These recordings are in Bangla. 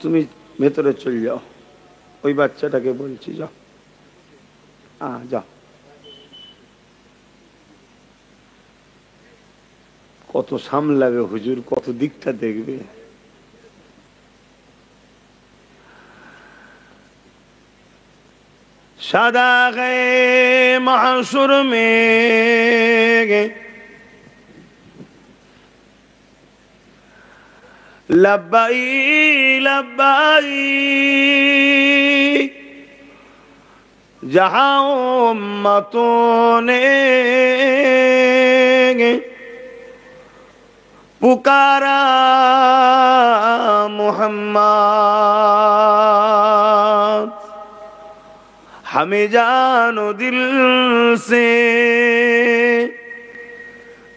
তুমি ভেতরে চলে যাও, ওই বাচ্চাটাকে বলছি যাও, যাও। কত সামলাবে হুজুর, কত দিকটা দেখবে। সাদা গে মাহশুর মে লব্বাই লব্বাই जहां उम्मतों ने पुकारा मोहम्मद, हमें जानो दिल से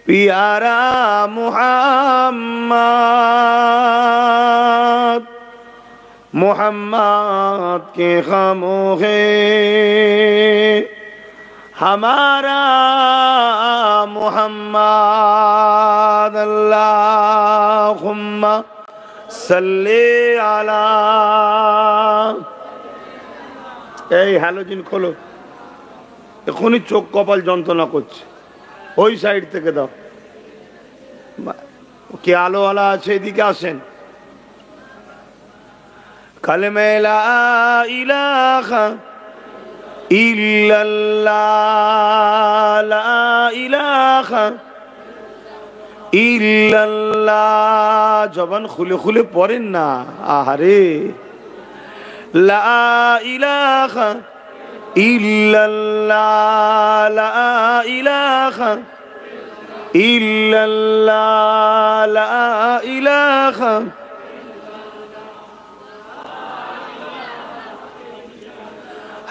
प्यारा मोहम्मद, मोहम्मद के खामों है हमारा मोहम्मद। अल्लाहुम्मा सल्ले अला। এই হ্যালোজিন খোলো, এখনই চোখ কপাল যন্ত্রণা করছে, ওই সাইড থেকে দাও। কে আলোওয়ালা আছে এদিকে আসেন। কালেমে লা ইলাহা ইল্লাল্লাহ, লা ইলাহা ইল্লাল্লাহ। জবান খুলে খুলে পড়েন না, আহারে। লা ইলাহা ইল্লাল্লাহ, লা ইলাহা ইল্লাল্লাহ, লা ইলাহা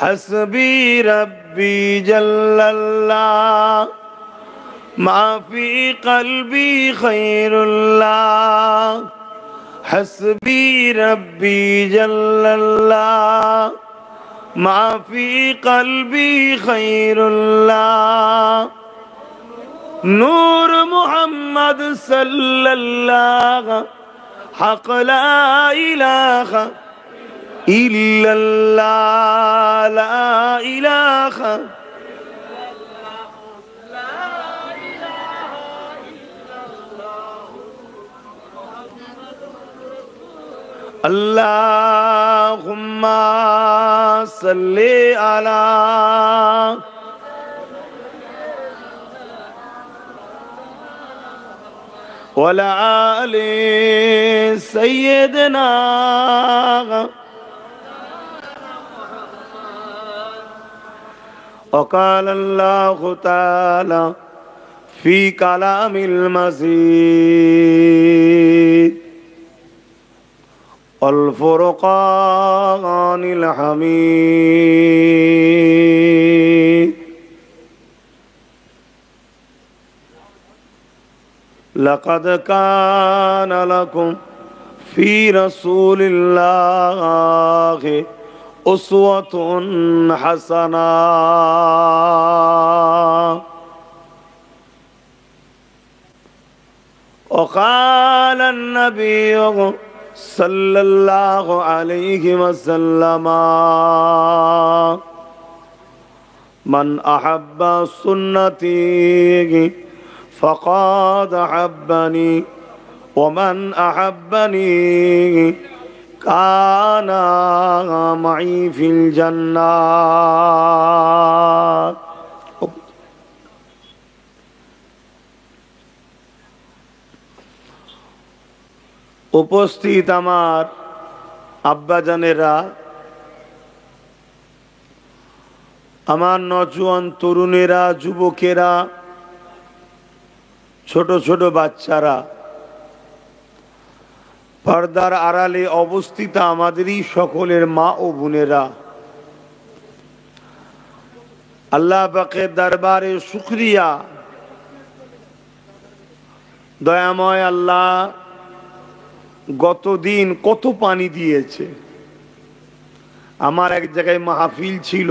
हस्बी रब्बी जल्लल्लाह, माफी कल्बी खैरुल्लाह। हस्बी रब्बी जल्लल्लाह, माफी कल्बी खैरुल्लाह। नूर मुहम्मद सल्लल्लाह, हक़ ला इलाहा इल्लल्लाह, ला इलाहा अल्लाहुम्मा सल्ली अला वला आले सय्यदना। وقال الله تعالى في كلام المزيد والفرقان الحميد لقد كان لكم في رسول الله أسوة حسنة وقال النبي صلى الله عليه وسلم من أحب سنتي فقد أحبني ومن أحبني كان معي في الجنة। উপস্থিত আমার আব্বাজানেরা, আমার নজওয়ান তরুণেরা, যুবকেরা, ছোট ছোট বাচ্চারা, পর্দার আড়ালে অবস্থিত আমাদেরই সকলের মা ও বোনেরা, আল্লাহ পাকের দরবারে শুকরিয়া। দয়াময় আল্লাহ গতদিন কত পানি দিয়েছে। আমার এক জায়গায় মাহফিল ছিল,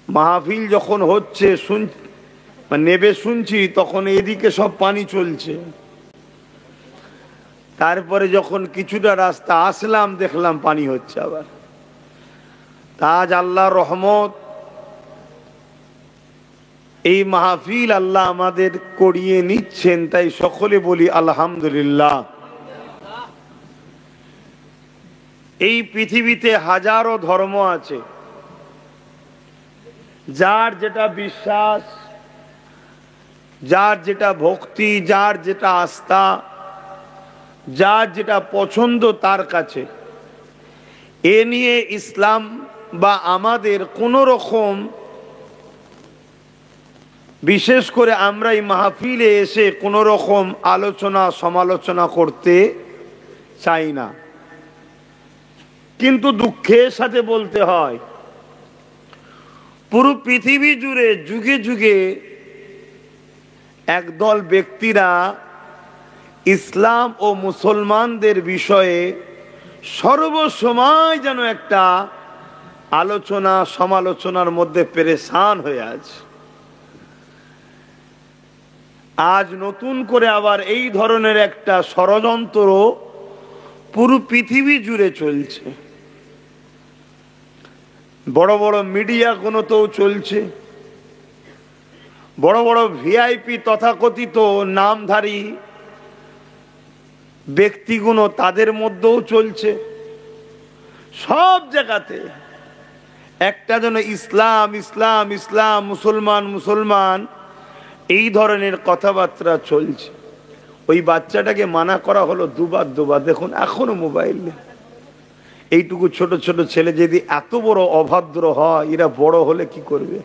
মাহফিল যখন হচ্ছে নেবে শুনছি, তখন এদিকে সব পানি চলছে। তারপরে যখন কিছুটা রাস্তা আসলাম দেখলাম পানি হচ্ছে আবার। তাজ আল্লাহর রহমত, এই মাহফিল আল্লাহ আমাদের করিয়ে নিচ্ছেন, তাই সকলে বলি আলহামদুলিল্লাহ। এই পৃথিবীতে হাজারো ধর্ম আছে, যার যেটা বিশ্বাস, যার যেটা ভক্তি, যার যেটা আস্থা, যার যেটা পছন্দ তার কাছে। এ নিয়ে ইসলাম বা আমাদের কোনো রকম, বিশেষ করে আমরা এই মাহফিলে এসে কোনো রকম আলোচনা সমালোচনা করতে চাই না। কিন্তু দুঃখের সাথে বলতে হয়, পুরো পৃথিবী জুড়ে যুগে যুগে একদল ব্যক্তিরা ইসলাম ও মুসলমানদের বিষয়ে সর্বসময় যেন একটা আলোচনা সমালোচনার মধ্যে পেরেশান হয়ে আছে। আজ নতুন করে আবার এই ধরনের একটা ষড়যন্ত্র পুরো পৃথিবী জুড়ে চলছে। বড় বড় মিডিয়াগুলোতেও চলছে, বড় বড় ভিআইপি তথাকথিত নামধারী ব্যক্তিগুলো তাদের মধ্যেও চলছে। সব জায়গাতে একটা যেন ইসলাম ইসলাম ইসলাম, মুসলমান মুসলমান, এই ধরনের কথাবার্তা চলছে। ওই বাচ্চাটাকে মানা করা হলো দুবার, দেখুন এখনো মোবাইল নেই। এইটুকু ছোট ছোট ছেলে যদি এত বড় অভদ্র হয়, এরা বড় হলে কি করবে?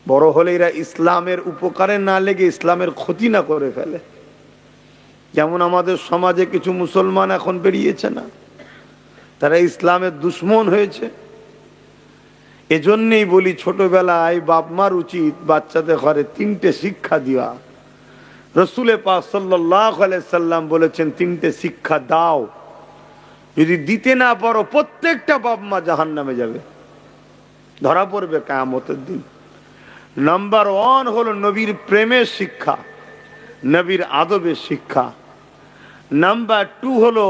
বড় হলে এরা ইসলামের উপকারে না লেগে ইসলামের ক্ষতি না করে ফেলে। যেমন আমাদের সমাজে কিছু মুসলমান এখন বেরিয়েছে না, তারা ইসলামের দুশ্মন হয়েছে। এজন্যই বলি, ছোটবেলায় বাপ মার উচিত বাচ্চাদের ঘরে 3টে শিক্ষা দেওয়া। রসুলে পাক সাল্লাল্লাহু আলাইহি সাল্লাম বলেছেন 3টে শিক্ষা দাও। যদি দিতে না পারো প্রত্যেকটা বাপ মা জাহান্নামে যাবে, ধরা পড়বে কিয়ামতের দিন। নাম্বার 1 হলো নবীর প্রেমের শিক্ষা, নবীর আদবের শিক্ষা। নাম্বার 2 হলো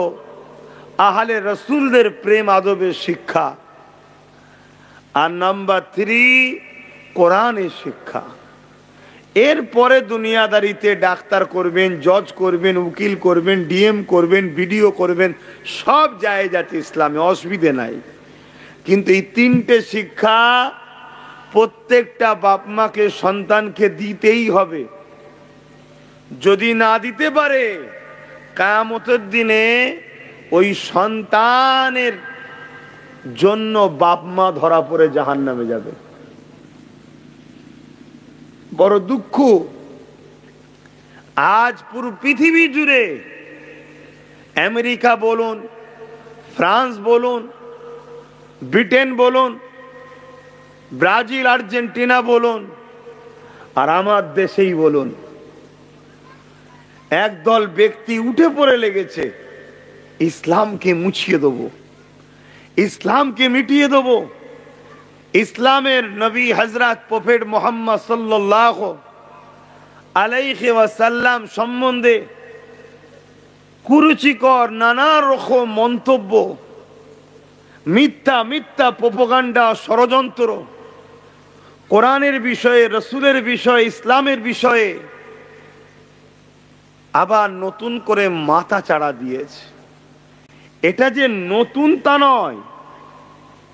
আহলে রসুলদের প্রেম আদবের শিক্ষা। আর নাম্বার 3 কোরআনের শিক্ষা। এরপরে দুনিয়াদারিতে ডাক্তার করবেন, জজ করবেন, উকিল করবেন, ডিএম করবেন, বিডিও করবেন, সব জায়েজ আছে ইসলামে, অসুবিধে নাই। কিন্তু এই 3টে শিক্ষা প্রত্যেকটা বাপ মাকে সন্তানকে দিতেই হবে। যদি না দিতে পারে, কিয়ামতের দিনে ওই সন্তানের জন্য বাপ মা ধরা পড়ে জাহান্নামে যাবে। বড় দুঃখ, আজ পুরো পৃথিবী জুড়ে, আমেরিকা বলুন, ফ্রান্স বলুন, ব্রিটেন বলুন, ব্রাজিল, আর্জেন্টিনা বলুন, আর আমার দেশেই বলুন, একদল ব্যক্তি উঠে পড়ে লেগেছে, ইসলামকে মুছিয়ে দেব, ইসলামকে মিটিয়ে দেব। ইসলামের নবী হযরত প্রফেট মুহাম্মদ সাল্লাল্লাহু আলাইহি ওয়াসাল্লাম সম্বন্ধে কুরুচিকর নানা রকম মন্তব্য, মিথ্যা মিথ্যা প্রোপাগান্ডা, ষড়যন্ত্র, কোরআনের বিষয়ে, রসুলের বিষয়ে, ইসলামের বিষয়ে আবার নতুন করে মাথা চাড়া দিয়েছে। এটা যে নতুন তা নয়,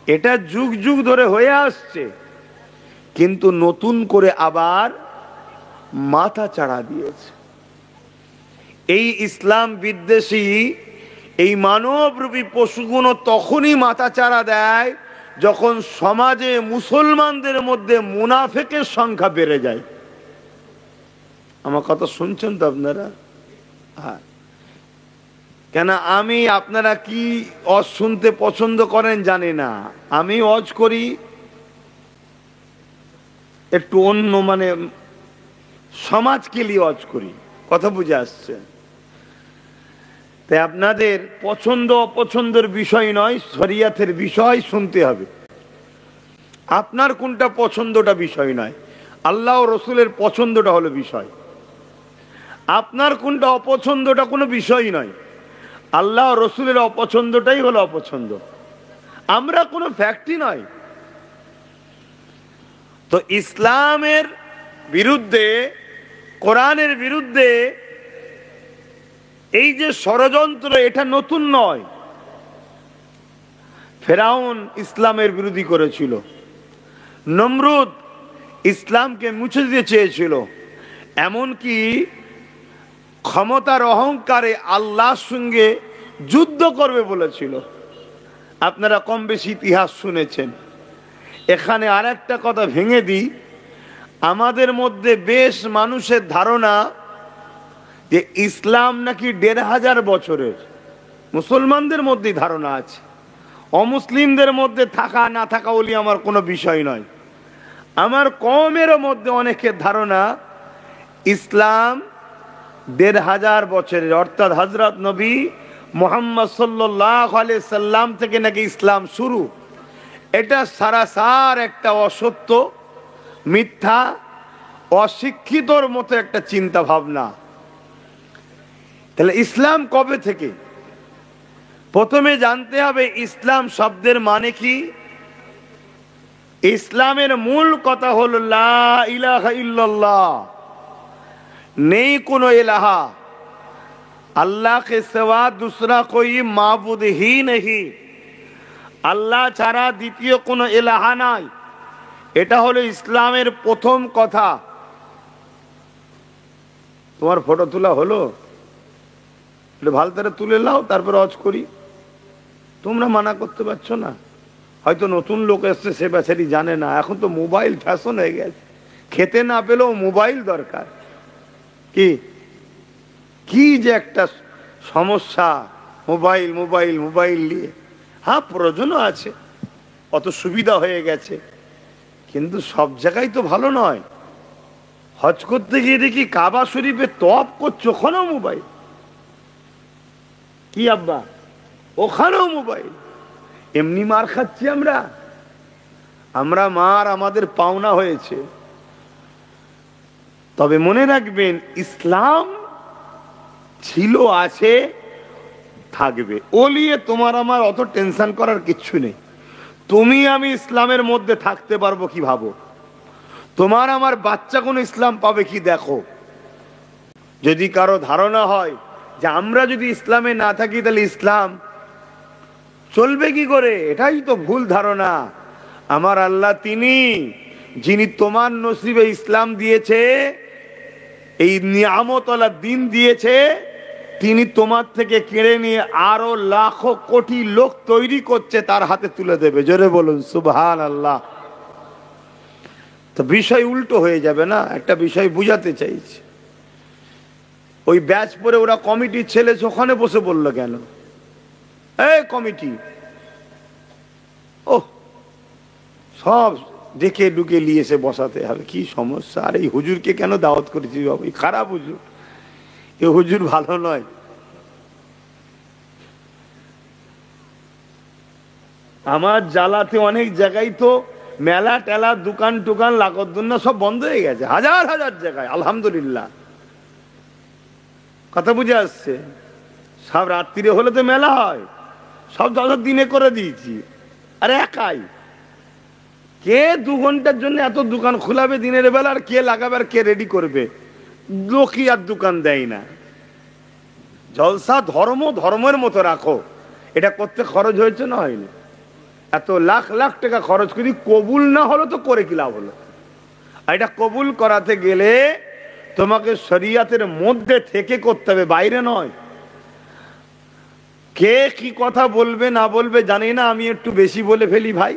এটা যুগ যুগ ধরে হয়ে আসছে, কিন্তু নতুন করে আবার মাথা চাড়া দিয়েছে। এই ইসলাম বিদ্বেষী এই মানবরূপী পশুগুলো তখনই মাথা চাড়া দেয় যখন সমাজে মুসলমানদের মধ্যে মুনাফিকের সংখ্যা বেড়ে যায়। আমার কথা শুনছেন তো আপনারা? হ্যাঁ, কেন আমি, আপনারা কি ওয়াজ শুনতে পছন্দ করেন জানি না, আমি ওয়াজ করি একটু অন্য, মানে সমাজকে নিয়ে ওয়াজ করি, কথা বুঝে আসছে? তাই আপনাদের পছন্দ অপছন্দের বিষয় নয়, শরিয়াতের বিষয় শুনতে হবে। আপনার কোনটা পছন্দটা বিষয় নয়, আল্লাহ ও রসুলের পছন্দটা হলো বিষয়। আপনার কোনটা অপছন্দটা কোনো বিষয় নয়, আল্লাহ রসুলের অপছন্দটাই হলো অপছন্দ, আমরা কোনো ফ্যাক্টই নয়। তো ইসলামের বিরুদ্ধে, কোরআনের বিরুদ্ধে এই যে ষড়যন্ত্র, এটা নতুন নয়। ফেরাউন ইসলামের বিরোধী করেছিল, নমরুদ ইসলামকে মুছে দিতে চেয়েছিল, এমনকি ক্ষমতার অহংকারে আল্লাহর সঙ্গে যুদ্ধ করবে বলেছিল। আপনারা কম বেশি ইতিহাস শুনেছেন। এখানে আর একটা কথা ভেঙে দিই, আমাদের মধ্যে বেশ মানুষের ধারণা যে ইসলাম নাকি ১৫০০ বছরের, মুসলমানদের মধ্যেই ধারণা আছে, অমুসলিমদের মধ্যে থাকা না থাকা বলি আমার কোনো বিষয় নয়। আমার কওমেরও মধ্যে অনেকের ধারণা ইসলাম ১৫০০ বছরের, অর্থাৎ হযরত নবী মুহাম্মদ সাল্লাল্লাহু আলাইহি সাল্লাম থেকে নাকি ইসলাম শুরু। এটা সারাসার একটা অসত্য, মিথ্যা, অশিক্ষিতর মতো একটা চিন্তা ভাবনা। তাহলে ইসলাম কবে থেকে? প্রথমে জানতে হবে ইসলাম শব্দের মানে কি। ইসলামের মূল কথা হলো লা ইলাহা ইল্লাল্লাহ, নেই কোনো ইলাহা, अल्लाह के सिवा दूसरा कोई माबूद ही नहीं, আল্লাহ ছাড়া দ্বিতীয় কোনো ইলাহা নাই। এটা হলো ইসলামের প্রথম কথা। তোমার ফটো তোলা হলো, ভালো করে তুলে নাও, তারপর হজ করি। তোমরা মানা করতে পারছো না, হয়তো নতুন লোক এসছে, সে বেচারি জানে না। এখন তো মোবাইল ফ্যাশন হয়ে গেছে, খেতে না পেলেও মোবাইল দরকার। কি কি যে একটা সমস্যা, মোবাইল মোবাইল মোবাইল নিয়ে। হ্যাঁ, প্রয়োজনও আছে, অত সুবিধা হয়ে গেছে, কিন্তু সব জায়গায় তো ভালো নয়। হজ করতে গিয়ে দেখি কাবা শরীফে তওয়াফ করছে, ওখানেও মোবাইল। কি আব্বা, ওখানেও মোবাইল। এমনি মার খাচ্ছি আমরা, আমরা মার আমাদের পাওনা হয়েছে। তবে মনে রাখবেন, ইসলাম ছিল, আছে, থাকবে। ও নিয়ে তোমার আমার অত টেনশন করার কিচ্ছু নেই। তুমি আমি ইসলামের মধ্যে থাকতে পারবো কি ভাবো? তোমার আমার বাচ্চা কোনো ইসলাম পাবে কি দেখো। যদি কারো ধারণা হয় যে আমরা যদি ইসলামে না থাকি তাহলে ইসলাম চলবে কি করে, এটাই তো ভুল ধারণা। আমার আল্লাহ তিনি যিনি তোমার নসিবে ইসলাম দিয়েছে, এই নিয়ামতওয়ালা দিন দিয়েছে, তিনি তোমার থেকে কেড়ে নিয়ে আরো লাখো কোটি লোক তৈরি করছে, তার হাতে তুলে দেবে। জোরে বলুন সুবহানাল্লাহ। তো বিষয় উল্টো হয়ে যাবে না। একটা বিষয় বুঝাতে চাইছি, ওই ব্যাচ পরে ওরা কমিটির ছেলে ওখানে বসে বললো কেন, এই কমিটি, ও সব দেখে ঢুকে নিয়েছে বসাতে হবে, কি সমস্যা। আর এই হুজুরকে কেন দাওয়াত করেছি বাবা, খারাপ হুজুর, এ হুজুর ভালো নয়। আমার জ্বালাতে অনেক জায়গায় তো মেলা টেলা, দোকান টোকান, লাগদ্দুন্না সব বন্ধ হয়ে গেছে, হাজার হাজার জায়গায়। আলহামদুলিল্লাহ, কথা বুঝে আসছে। সব রাত্রিরে হলে তো মেলা হয়, সব দিনে করে দিয়েছি। আরে একাই কে 2 ঘন্টার জন্য এত দোকান খোলাবে দিনের বেলা, আর কে লাগাবে, আর কে রেডি করবে? লোকই আর দোকান দেয় না। জলসা ধর্ম ধর্মের মতো রাখো, এটা করতে খরচ হয়েছে না হয়নি? এত লাখ লাখ টাকা খরচ করি, কবুল না হলো তো করে কি লাভ হলো? আর এটা কবুল করাতে গেলে তোমাকে শরিয়াতের মধ্যে থেকে করতে হবে, বাইরে নয়। কে কি কথা বলবে না বলবে জানি না, আমি একটু বেশি বলে ফেলি ভাই,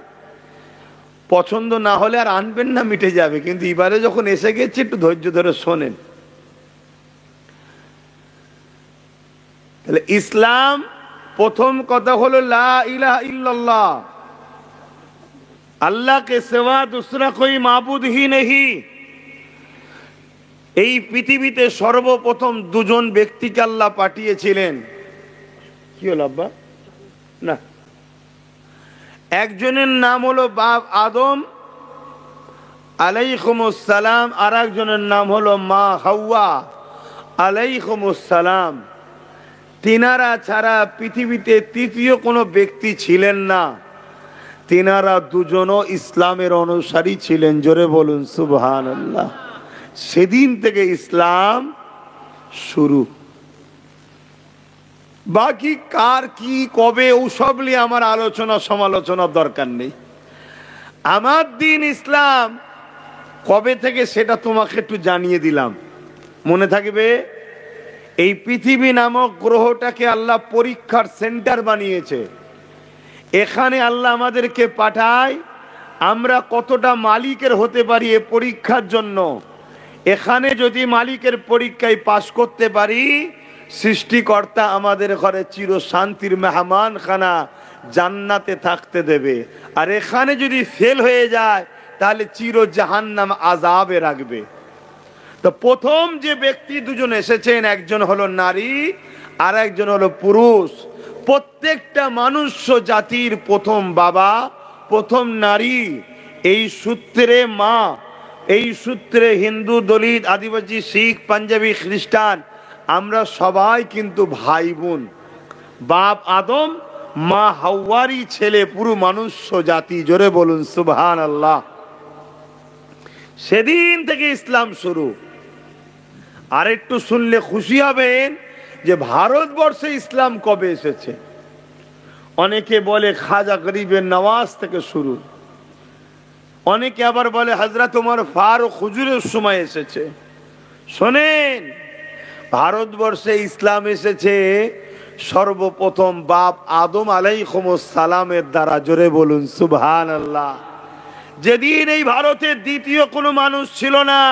পছন্দ না হলে আর আনবেন না, মিটে যাবে। কিন্তু এবারে যখন এসে গেছে একটু ধৈর্য ধরে শোনেন। তাহলে ইসলাম প্রথম কথা হলো লা ইলাহা ইল্লাল্লাহ, अल्लाह के सिवा दूसरा कोई माबूद ही नहीं। এই পৃথিবীতে সর্বপ্রথম দুজন ব্যক্তিকে আল্লাহ পাঠিয়েছিলেন। কি হলো আব্বা? না, একজনের নাম হলো বাপ আদম আলাইহিমুস সালাম, আর একজনের নাম হলো মা হাওয়া আলাইহিমুস সালাম, তিনারা ছাড়া পৃথিবীতে তৃতীয় কোনো ব্যক্তি ছিলেন না। তিনারা দুজনও ইসলামের অনুসারী ছিলেন। জোরে বলুন সুবহানাল্লাহ। সেদিন থেকে ইসলাম শুরু। বাকি কার কি কবে ওসব নিয়ে আমার আলোচনা সমালোচনার দরকার নেই। আমার দিন ইসলাম কবে থেকে সেটা তোমাকে একটু জানিয়ে দিলাম, মনে থাকবে। এই পৃথিবী নামক গ্রহটাকে আল্লাহ পরীক্ষার সেন্টার বানিয়েছে। এখানে আল্লাহ আমাদেরকে পাঠায় আমরা কতটা মালিকের হতে পারি এ পরীক্ষার জন্য। এখানে যদি মালিকের পরীক্ষায় পাশ করতে পারি, সৃষ্টিকর্তা আমাদের ঘরে চির শান্তির মেহমান খানা জান্নাতে থাকতে দেবে। আর এখানে যদি ফেল হয়ে যায় তাহলে চির জাহান্নাম আযাবে রাখবে। তো প্রথম যে ব্যক্তি দুজন এসেছেন, একজন হলো নারী আর একজন হলো পুরুষ। প্রত্যেকটা মনুষ্য জাতির প্রথম বাবা, প্রথম নারী। এই সূত্রে মা, এই সূত্রে হিন্দু, দলিত, আদিবাসী, শিখ, পাঞ্জাবি, খ্রিস্টান আমরা সবাই কিন্তু ভাই বোন। বাপ আদম, মা হাওয়ারই ছেলে, পুরো মনুষ্য জাতি। জোরে বলুন সুবহানাল্লাহ। সেদিন থেকে ইসলাম শুরু। আর একটু শুনলে খুশি হবেন যে ভারতবর্ষে ইসলাম কবে এসেছে। অনেকে বলে খাজা গরিবের নওয়াজ থেকে শুরু, অনেকে আবার বলে হযরত ওমর ফারুক হুজুরের সময় এসেছে। শোনেন, ভারতবর্ষে ইসলাম এসেছে সর্বপ্রথম বাপ আদম আলাইহিস সালামের দ্বারা। জোরে বলুন সুবহানাল্লাহ। যেদিন এই ভারতের দ্বিতীয় কোনো মানুষ ছিল না,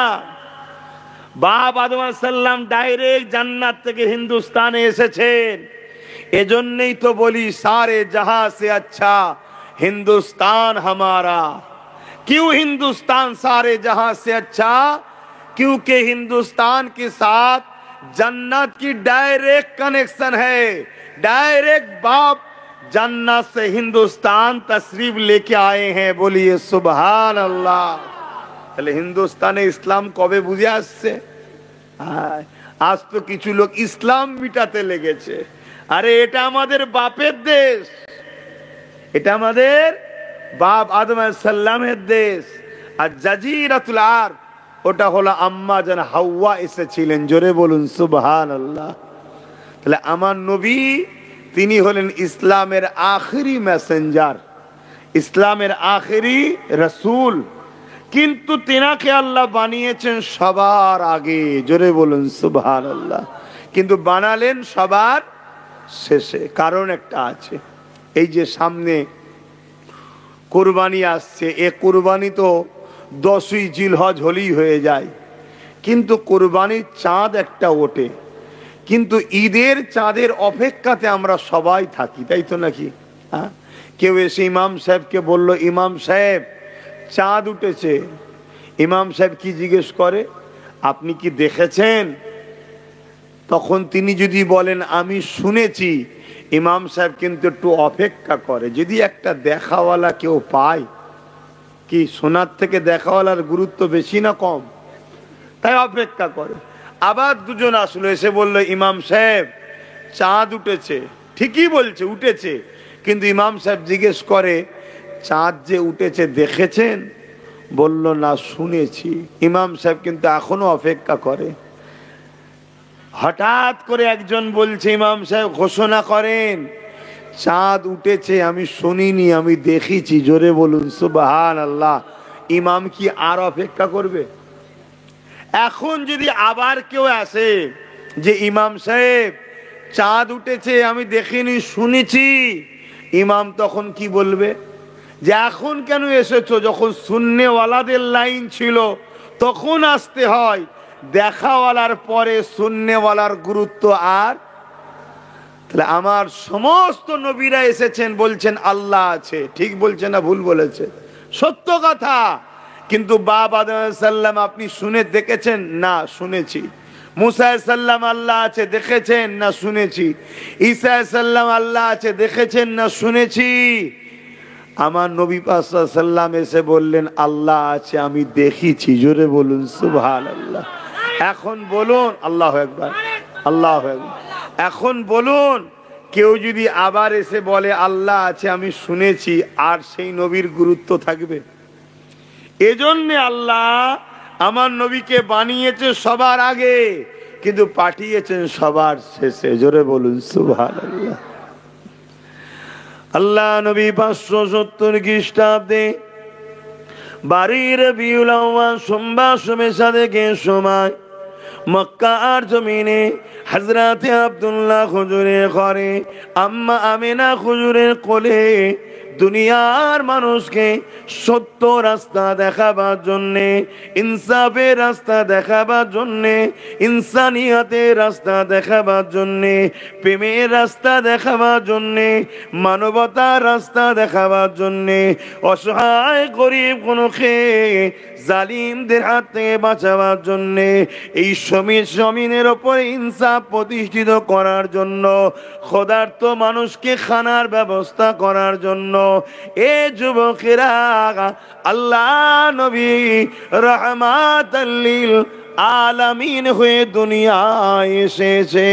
বাপ আদম আলাইহিস সালাম ডাইরেক্ট জান্নাত থেকে হিন্দুস্তানে এসেছেন। এজন্যই তো বলি সারে জাহাঁ সে আচ্ছা হিন্দুস্তান হামারা। क्यों हिंदुस्तान सारे जहां से अच्छा? क्योंकि हिंदुस्तान के साथ जन्नत की डायरेक्ट कनेक्शन है। डायरेक्ट बाप जन्नत से हिंदुस्तान तशरीफ लेके आए हैं। बोलिए सुभान अल्लाह। তাহলে হিন্দুস্তানে ইসলাম কবে বুঝে আসছে? আজ তো কিছু লোক ইসলাম মিটাতে লেগেছে। আরে এটা আমাদের বাপের দেশ, এটা আমাদের বাপ আদম আলাইহিস সালামের দেশ। আর জাজিরাতুল আরব ওটা হলো আম্মা জান হাওয়া এসেছিলেন। জোরে বলুন সুবহানাল্লাহ। তাহলে আমার নবী তিনি হলেন ইসলামের আখেরি মেসেঞ্জার, ইসলামের আখেরি রাসূল। কিন্তু তিনাকে আল্লাহ বানিয়েছেন সবার আগে। জোরে বলুন সুবহানাল্লাহ। কিন্তু বানালেন সবার শেষে। কারণ একটা আছে, এই যে সামনে কুরবানি আসছে, এ কুরবানি তো 10ই জিলহজ হলেই হয়ে যায়, কিন্তু কুরবানির চাঁদ একটা ওঠে। কিন্তু ঈদের চাঁদের অপেক্ষাতে আমরা সবাই থাকি, তাই তো নাকি? হ্যাঁ, কেউ এসে ইমাম সাহেবকে বলল, ইমাম সাহেব চাঁদ উঠেছে। ইমাম সাহেব কি জিজ্ঞেস করে? আপনি কি দেখেছেন? তখন তিনি যদি বলেন আমি শুনেছি, ইমাম সাহেব কিন্তু একটু অপেক্ষা করে। যদি একটা দেখাওয়ালা কেউ পায়, কি শোনার থেকে দেখাওয়ালার গুরুত্ব বেশি না কম? তাই অপেক্ষা করে। আবার দুজন আসলো, এসে বলল ইমাম সাহেব চাঁদ উঠেছে। ঠিকই বলছে, উঠেছে। কিন্তু ইমাম সাহেব জিজ্ঞেস করে চাঁদ যে উঠেছে দেখেছেন? বলল না, শুনেছি। ইমাম সাহেব কিন্তু এখনো অপেক্ষা করে। হঠাৎ করে একজন বলছে, ইমাম সাহেব ঘোষণা করেন চাঁদ উঠেছে, আমি শুনিনি, আমি দেখেছি। জোরে বলুন সুবহানাল্লাহ। ইমাম কি আর অপেক্ষা করবে? এখন যদি আবার কেউ আসে যে ইমাম সাহেব চাঁদ উঠেছে, আমি দেখিনি, শুনেছি, ইমাম তখন কি বলবে? যে এখন কেন এসেছো? যখন সুন্নেওয়ালাদের লাইন ছিল তখন আসতে হয়, দেখাওয়ালার পরে সুন্নেওয়ালার গুরুত্ব আর। তাহলে আমার সমস্ত নবীরা এসেছেন বলছেন আল্লাহ আছে। ঠিক বলছে না ভুল বলেছে? সত্য কথা। কিন্তু বাবা আদম আলাইহিস সালাম আপনি শুনে দেখেছেন? না, শুনেছি। মুসা আলাইহিস সালাম আল্লাহ আছে দেখেছেন? না, শুনেছি। ঈসা আলাইহিস সালাম আল্লাহ আছে দেখেছেন? না, শুনেছি। আমার নবী পাক সাল্লাল্লাহু আলাইহি ওয়াসাল্লাম এসে বললেন আল্লাহ আছে, আমি দেখেছি। জোরে বলুন সুবহানাল্লাহ। এখন বলুন আল্লাহু আকবার, আল্লাহু আকবার। এখন বলুন কেউ যদি আবার এসে বলে আল্লাহ আছে আমি শুনেছি, আর সেই নবীর গুরুত্ব থাকবে? এজন্য আল্লাহ আমার নবীকে বানিয়েছে সবার আগে, কিন্তু পাঠিয়েছেন সবার শেষে। জোরে বলুন সুবহানাল্লাহ। আল্লাহ নবী 570 খ্রিস্টাব্দে বারির রবিউল আউয়াল সোমবার সাদেকের সময় মক্কার জমিনে হযরতে আব্দুল্লাহ হুজুরের ঘরে আম্মা আমিনা হুজুরের কোলে দুনিয়ার মানুষকে সত্য রাস্তা দেখাবার জন্যে, ইনসাফের রাস্তা দেখাবার জন্যে, ইনসানিয়তের রাস্তা দেখাবার জন্যে, প্রেমের রাস্তা দেখাবার জন্যে, মানবতার রাস্তা দেখাবার জন্যে, অসহায় গরিব কোনকে জালিমদের হাত থেকে বাঁচাবার জন্যে, এই জমিনের ওপর ইনসাফ প্রতিষ্ঠিত করার জন্য, ক্ষুধার্ত মানুষকে খানার ব্যবস্থা করার জন্য এ যুবকেরা আল্লাহ নবী রাহমাতাল লিল আলামিন হয়ে দুনিয়ায় এসেছে।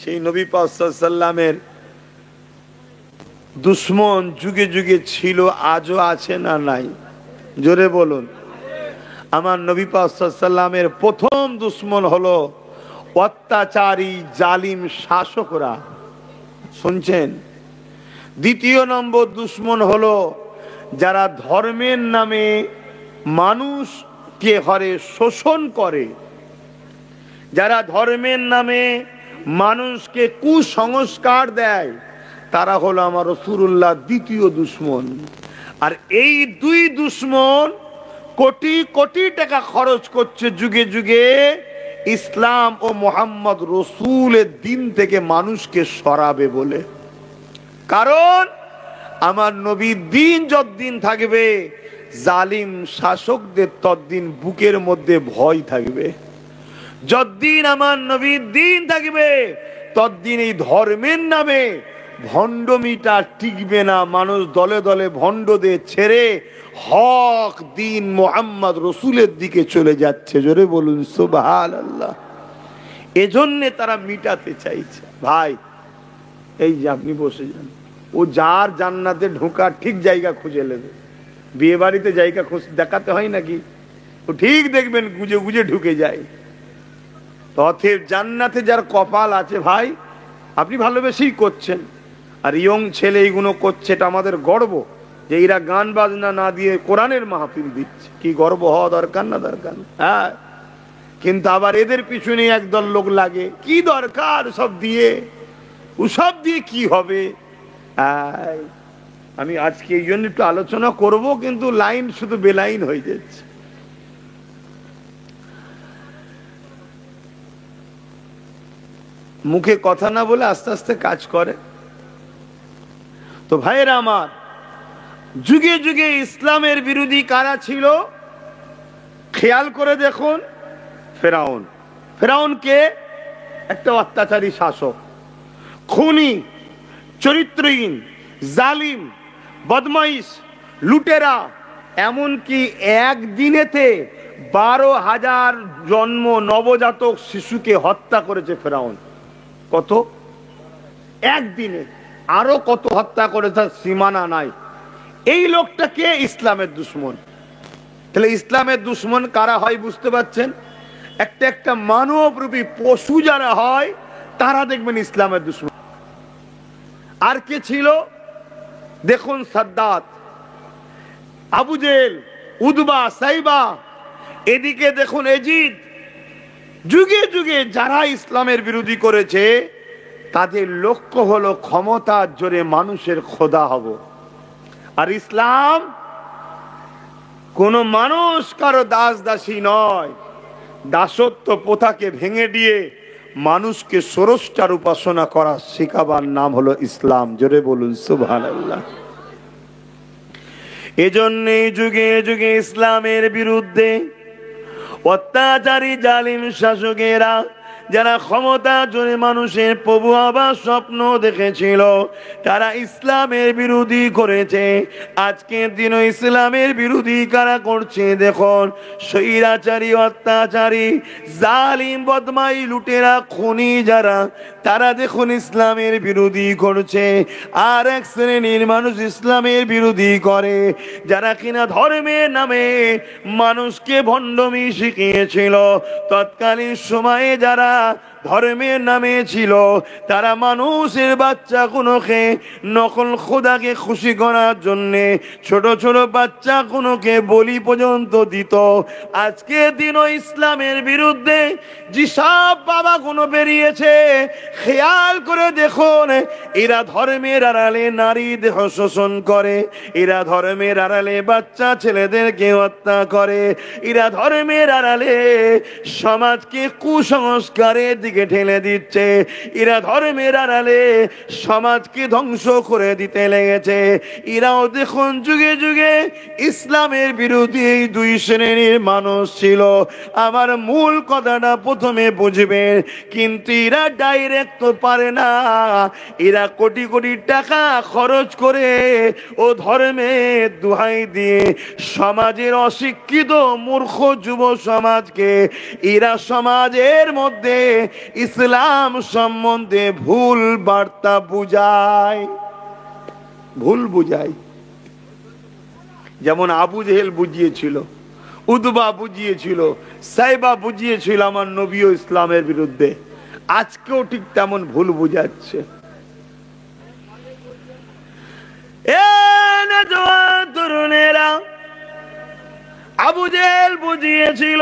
সেই নবী পাক সাল্লাল্লাহু আলাইহি ওয়াসাল্লামের দুশ্মন যুগে যুগে ছিল, আজও আছে না নাই? জোরে বলুন। আমার নবী পাক সাল্লাল্লাহু আলাইহি ওয়াসাল্লামের প্রথম দুশ্মন হলো অত্যাচারী জালিম শাসকরা, শুনছেন? দ্বিতীয় নম্বর দুশ্মন হলো যারা ধর্মের নামে মানুষকে হরে শোষণ করে, যারা ধর্মের নামে মানুষকে কুসংস্কার দেয়, তারা হলো আমার রাসূলুল্লাহ দ্বিতীয় দুশ্মন। আর এই দুই দুশ্মন কোটি কোটি টাকা খরচ করছে যুগে যুগে ইসলাম ও মোহাম্মদ রসুলের দিন থেকে মানুষকে সরাবে বলে। কারণ আমার নবীর দিন যতদিন থাকবে জালিম শাসকদের ততদিন বুকের মধ্যে ভয় থাকবে। যতদিন আমার নবীর দিন থাকবে ততদিন এই ধর্মের নামে ভণ্ডমিটা টিকবে না। মানুষ দলে দলে ভণ্ডদের ছেড়ে হক দিন মোহাম্মদ রসুলের দিকে চলে যাচ্ছে। জোরে বলুন সুবহানাল্লাহ। এজন্যে তারা মিটাতে চাইছে। ভাই এই যে আপনি বসে যান, ও যার জান্নাতে ঢোকার ঠিক জায়গা খুঁজে নেবে। বিয়ে বাড়িতে জায়গা দেখাতে হয় নাকি? ও ঠিক দেখবেন গুজে গুজে ঢুকে যায়। অতএব জান্নাতে যার কপাল আছে ভাই, আপনি ভালোবেসেই করছেন। আর ইয়ং ছেলে এইগুলো করছে, এটা আমাদের গর্ব যে এরা গান বাজনা না দিয়ে কোরআনের মাহফিল দিচ্ছে। কি গর্ব হওয়া দরকার না দরকার? হ্যাঁ, কিন্তু আবার এদের পিছনে একদল লোক লাগে, কি দরকার সব দিয়ে, ওসব দিয়ে কি হবে? আমি আজকে এই জন্য একটু আলোচনা করব, কিন্তু লাইন শুধু বেলাইন হয়ে যাচ্ছে। মুখে কথা না বলে আস্তে আস্তে কাজ করে। তো ভাইয়েরা আমার, যুগে যুগে ইসলামের বিরোধী কারা ছিল খেয়াল করে দেখুন। ফেরাউন। ফেরাউনকে একটা অত্যাচারী শাসক, খুনি, চরিত্রহীন, জালিম, বদমাইশ, লুটেরা, এমনকি একদিনেতে 12,000 জন্ম নবজাতক শিশুকে হত্যা করেছে ফেরাউন। কত? একদিনে। আরো কত হত্যা করেছে সীমানা নাই। এই লোকটাকে ইসলামের দুশ্মন। তাহলে ইসলামের দুশ্মন কারা হয় বুঝতে পারছেন? একটা একটা মানবরূপী পশু যারা হয় তারা দেখবেন ইসলামের দুশ্মন। আর কে ছিল দেখুন, সাদ্দাত, আবু জেহেল, উতবা, সাইবা, এদিকে দেখুন এজিদ। যুগে যুগে যারা ইসলামের বিরোধী করেছে তাদের লক্ষ্য হলো ক্ষমতার জোরে মানুষের খোদা হব। আর ইসলাম কোন মানুষ কারো দাস দাসী নয়। দাসত্ব প্রথাকে ভেঙে দিয়ে মানুষকে স্রষ্টার উপাসনা করা শেখাবার নাম হলো ইসলাম। জোরে বলুন সুবহানাল্লাহ। এজন্যে যুগে যুগে ইসলামের বিরুদ্ধে অত্যাচারী জালিম শাসকেরা যারা ক্ষমতা জোরে মানুষের প্রভু হবার স্বপ্ন দেখেছিল, তারা ইসলামের বিরোধী করেছে। আজকের দিনও ইসলামের বিরোধী কারা করছে দেখুন, স্বৈরাচারী, অত্যাচারী, জালিম, বদমাই, লুটেরা, খুনি যারা, তারা দেখুন ইসলামের বিরোধী করছে। আর এক শ্রেণীর মানুষ ইসলামের বিরোধী করে, যারা কিনা ধর্মের নামে মানুষকে ভণ্ডমি শিখিয়েছিল। তৎকালীন সময়ে যারা ধর্মের নামে ছিল, তারা মানুষের বাচ্চাগুলোকে নকল খোদাকে খুশি করার জন্যে ছোট ছোট বাচ্চাগুলোকে বলি পর্যন্ত দিত। আজকে দিনও ইসলামের বিরুদ্ধে যেসব বাবাগুলো বেরিয়েছে, খেয়াল করে দেখুন, এরা ধর্মের আড়ালে নারী দেহ শোষণ করে, এরা ধর্মের আড়ালে বাচ্চা ছেলেদেরকে হত্যা করে, এরা ধর্মের আড়ালে সমাজকে কুসংস্কারের দিকে ঠেলে দিচ্ছে, এরা ধর্মের আড়ালে সমাজকে ধ্বংস করে দিতে লেগেছে। এরাও দেখুন যুগে যুগে ইসলামের বিরোধী এই দুই শ্রেণীর মানুষ ছিল। আমার মূল কথাটা প্রথমে বুঝবেন, কিন্তু এরা ডাইরেক্ট তো পারে না। এরা কোটি কোটি টাকা খরচ করে ও ধর্মের দোহাই দিয়ে সমাজের অশিক্ষিত মূর্খ যুব সমাজকে এরা সমাজের মধ্যে ইসলাম সম্বন্ধে ভুল বার্তা বুঝায়, ভুল বুঝায়। যেমন আবু জেহেল বুঝিয়েছিল, উতবা বুঝিয়েছিল, সাইবা বুঝিয়েছিল আমার নবী ও ইসলামের বিরুদ্ধে, আজকেও ঠিক তেমন ভুল বুঝাচ্ছে। তরুণেরা, আবু জেহেল বুঝিয়েছিল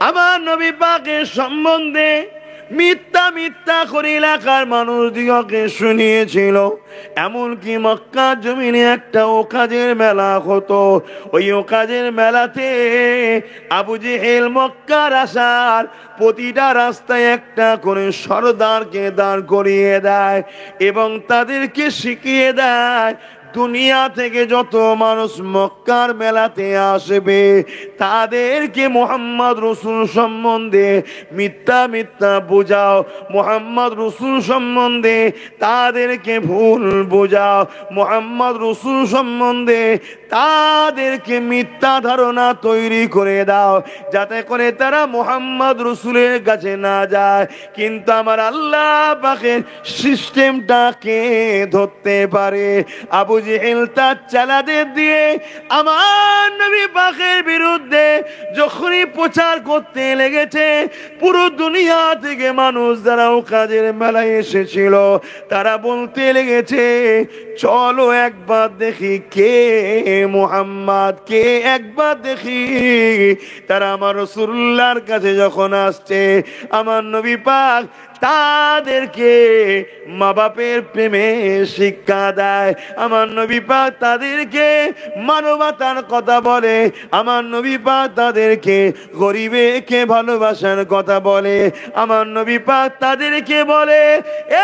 আমার নবী পাকের সম্বন্ধে, মিথ্যা মিথ্যা করে এলাকার মানুষ দিগকে শুনিয়েছিল। এমনকি মক্কার জমিনে একটা ওকাজের মেলা হতো, ওই ওকাজের মেলাতে আবু জেহেল মক্কার আসার প্রতিটা রাস্তায় একটা করে সরদারকে দাঁড় করিয়ে দেয় এবং তাদেরকে শিখিয়ে দেয়, দুনিয়া থেকে যত মানুষ মক্কার মেলাতে আসবে তাদেরকে মোহাম্মদ রসুল সম্বন্ধে মিথ্যা মিথ্যা বোঝাও, মোহাম্মদ রসুল সম্বন্ধে তাদেরকে ভুল বোঝাও, মোহাম্মদ রসুল সম্বন্ধে তাদেরকে মিথ্যা ধারণা তৈরি করে দাও, যাতে করে তারা মোহাম্মদ রসুলের কাছে না যায়, কিন্তু আমার আল্লাহ পাকের সিস্টেমটাকে ধরতে পারে। আবু জেহেল তার চালাদের দিয়ে আমার নবী পাকের বিরুদ্ধে যখনই প্রচার করতে লেগেছে, পুরো দুনিয়া থেকে মানুষ যারা ওকাজের মেলায় এসেছিল তারা বলতে লেগেছে, চলো একবার দেখি কে মুহাম্মদ, কে একবার দেখি। তারা আমার রাসূলুল্লাহর কাছে যখন আসছে, আমার নবী পাক তাদেরকে মা বাপের প্রেমে শিক্ষা দেয়, আমার নবী পাক তাদেরকে মানবতার কথা বলে, আমার নবী পাক তাদেরকে গরিবকে ভালোবাসার কথা বলে, আমার নবী পাক তাদেরকে বলে,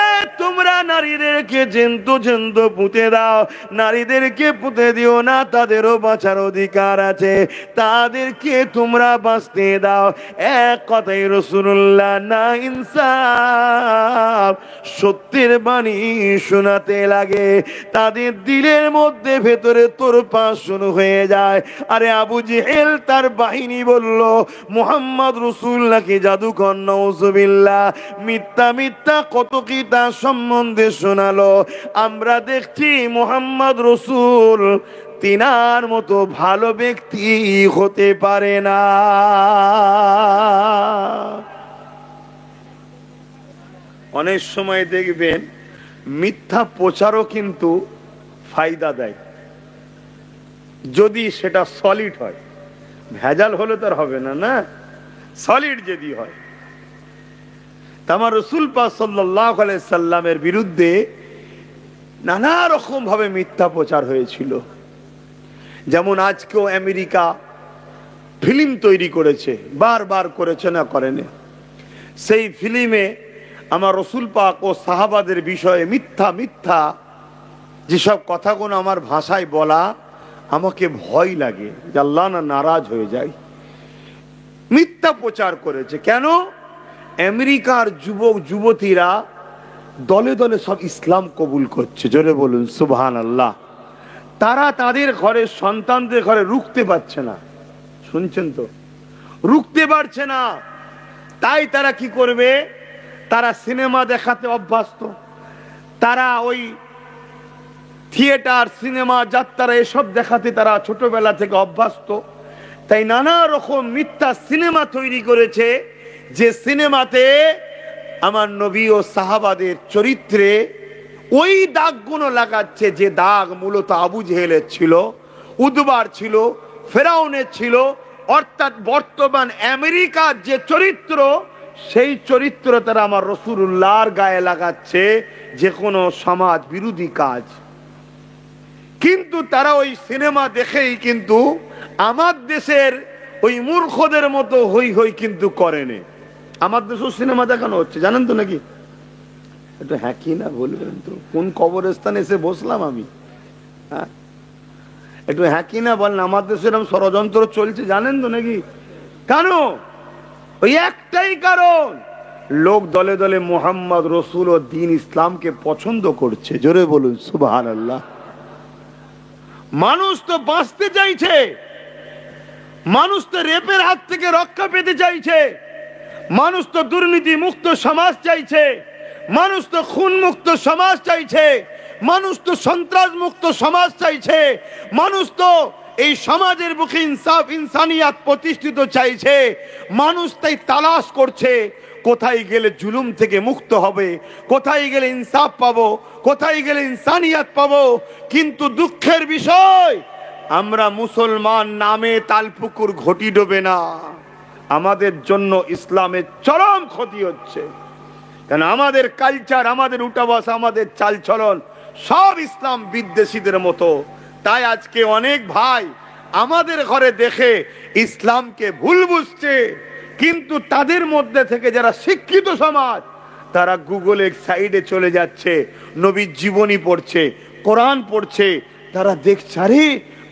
এ তোমরা নারীদেরকে জেন্তু জেন্তু পুঁতে দাও, নারীদেরকে পুঁতে দিও না, তাদেরও বাঁচার অধিকার আছে, তাদেরকে তোমরা বাঁচতে দাও। এক কথাই রাসূলুল্লাহ না ইনসাফ সত্যের বাণী শোনাতে লাগে, তাদের দিলের মধ্যে ভেতরে তোড়পাড় শুরু হয়ে যায়। আরে আবু জেহেল তার বাহিনী বলল মুহাম্মদ রাসূলুল্লাহকে জাদুকর, নাউযুবিল্লাহ, মিথ্যা মিথ্যা কত কি তার সম্বন্ধে শোনালো। আমরা দেখছি মুহাম্মদ রাসূল তিনার মতো ভালো ব্যক্তি হতে পারে না। অনেক সময় দেখবেন মিথ্যা প্রচারও কিন্তু ফায়দা দেয়, যদি সেটা সলিড হয়। ভেজাল হলে তার হবে না, না সলিড যদি হয়। আমার রাসূল পাক সাল্লাল্লাহু আলাইহি সাল্লামের বিরুদ্ধে নানা রকম ভাবে মিথ্যা প্রচার হয়েছিল। যেমন আজকেও আমেরিকা ফিল্ম তৈরি করেছে, বারবার করেছে না করেনি, সেই ফিল্মে আমার রাসূল পাক ও সাহাবাদের বিষয়ে মিথ্যা মিথ্যা যেসব কথাগুলো আমার ভাষায় বলা আমাকে ভয় লাগে যে আল্লাহ না নারাজ হয়ে যায়। মিথ্যা প্রচার করেছে কেন? আমেরিকার যুবক যুবতীরা দলে দলে সব ইসলাম কবুল করছে, জোরে বলুন সুবহানাল্লাহ। তারা তাদের ঘরে সন্তানদের ঘরে রুখতে পারছে না, শুনছেন তো, রুখতে পারছে না। তাই তারা কি করবে, তারা সিনেমা দেখাতে অভ্যস্ত, তারা ওই থিয়েটার সিনেমা যাত্রা এসব দেখাতে তারা ছোটবেলা থেকে অভ্যস্ত। তাই নানা রকম মিথ্যা সিনেমা তৈরি করেছে, যে সিনেমাতে আমার নবী ও সাহাবাদের চরিত্রে ওই দাগগুলো লাগাচ্ছে যে দাগ মূলত আবু জেহেলের ছিল, উদবার ছিল, ফেরাউনের ছিল। অর্থাৎ বর্তমান আমেরিকার যে চরিত্র, সেই চরিত্র তারা আমার রাসূলুল্লাহর গায়ে লাগাচ্ছে, যে কোনো সমাজ বিরোধী কাজ। কিন্তু তারা ওই সিনেমা দেখেই কিন্তু আমার দেশের ওই মূর্খদের মতো হই হই কিন্তু করেনি। আমার দেশেও সিনেমা দেখানো হচ্ছে, জানেন তো নাকি? একটু হ্যাঁ কি না বলবেন তো, কোন কবরস্থানে এসে বসলাম আমি? হ্যাঁ, একটু হ্যাঁ কি না বলেন। আমার দেশে এরকম ষড়যন্ত্র চলছে, জানেন তো নাকি? কেন? ওই একটাই কারণ, লোক দলে দলে মুহাম্মদ রসুল ও দ্বীন ইসলামকে পছন্দ করছে, জোরে বলুন সুবহানাল্লাহ। মানুষ তো বাঁচতে চাইছে, মানুষ তো রেপের হাত থেকে রক্ষা পেতে চাইছে, মানুষ তো দুর্নীতি মুক্ত সমাজ চাইছে, মানুষ তো খুন মুক্ত সমাজ চাইছে, মানুষ তো সন্ত্রাস মুক্ত সমাজ চাইছে, মানুষ তো এই সমাজের বুকে ইনসাফ ইনসানিয়াত প্রতিষ্ঠিত চাইছে। মানুষ তাই তালাশ করছে কোথায় গেলে জুলুম থেকে মুক্ত হবে, কোথায় গেলে ইনসাফ পাবো, কোথায় গেলে ইনসানিয়াত পাবো। কিন্তু দুঃখের বিষয়, আমরা মুসলমান নামে তালপুকুর ঘটি ডোবে না। আমাদের জন্য ইসলামের চরম ক্ষতি হচ্ছে, কেন আমাদের কালচার, আমাদের উঠাবাস, আমাদের চালচলন সব ইসলাম বিদ্বেষীদের মতো। তাই আজকে অনেক ভাই আমাদের ঘরে দেখে ইসলামকে ভুল বুঝছে, কিন্তু তাদের মধ্যে থেকে যারা শিক্ষিত সমাজ, তারা গুগলের সাইডে চলে যাচ্ছে, নবীর জীবনী পড়ছে, কোরআন পড়ছে। তারা দেখছে আরে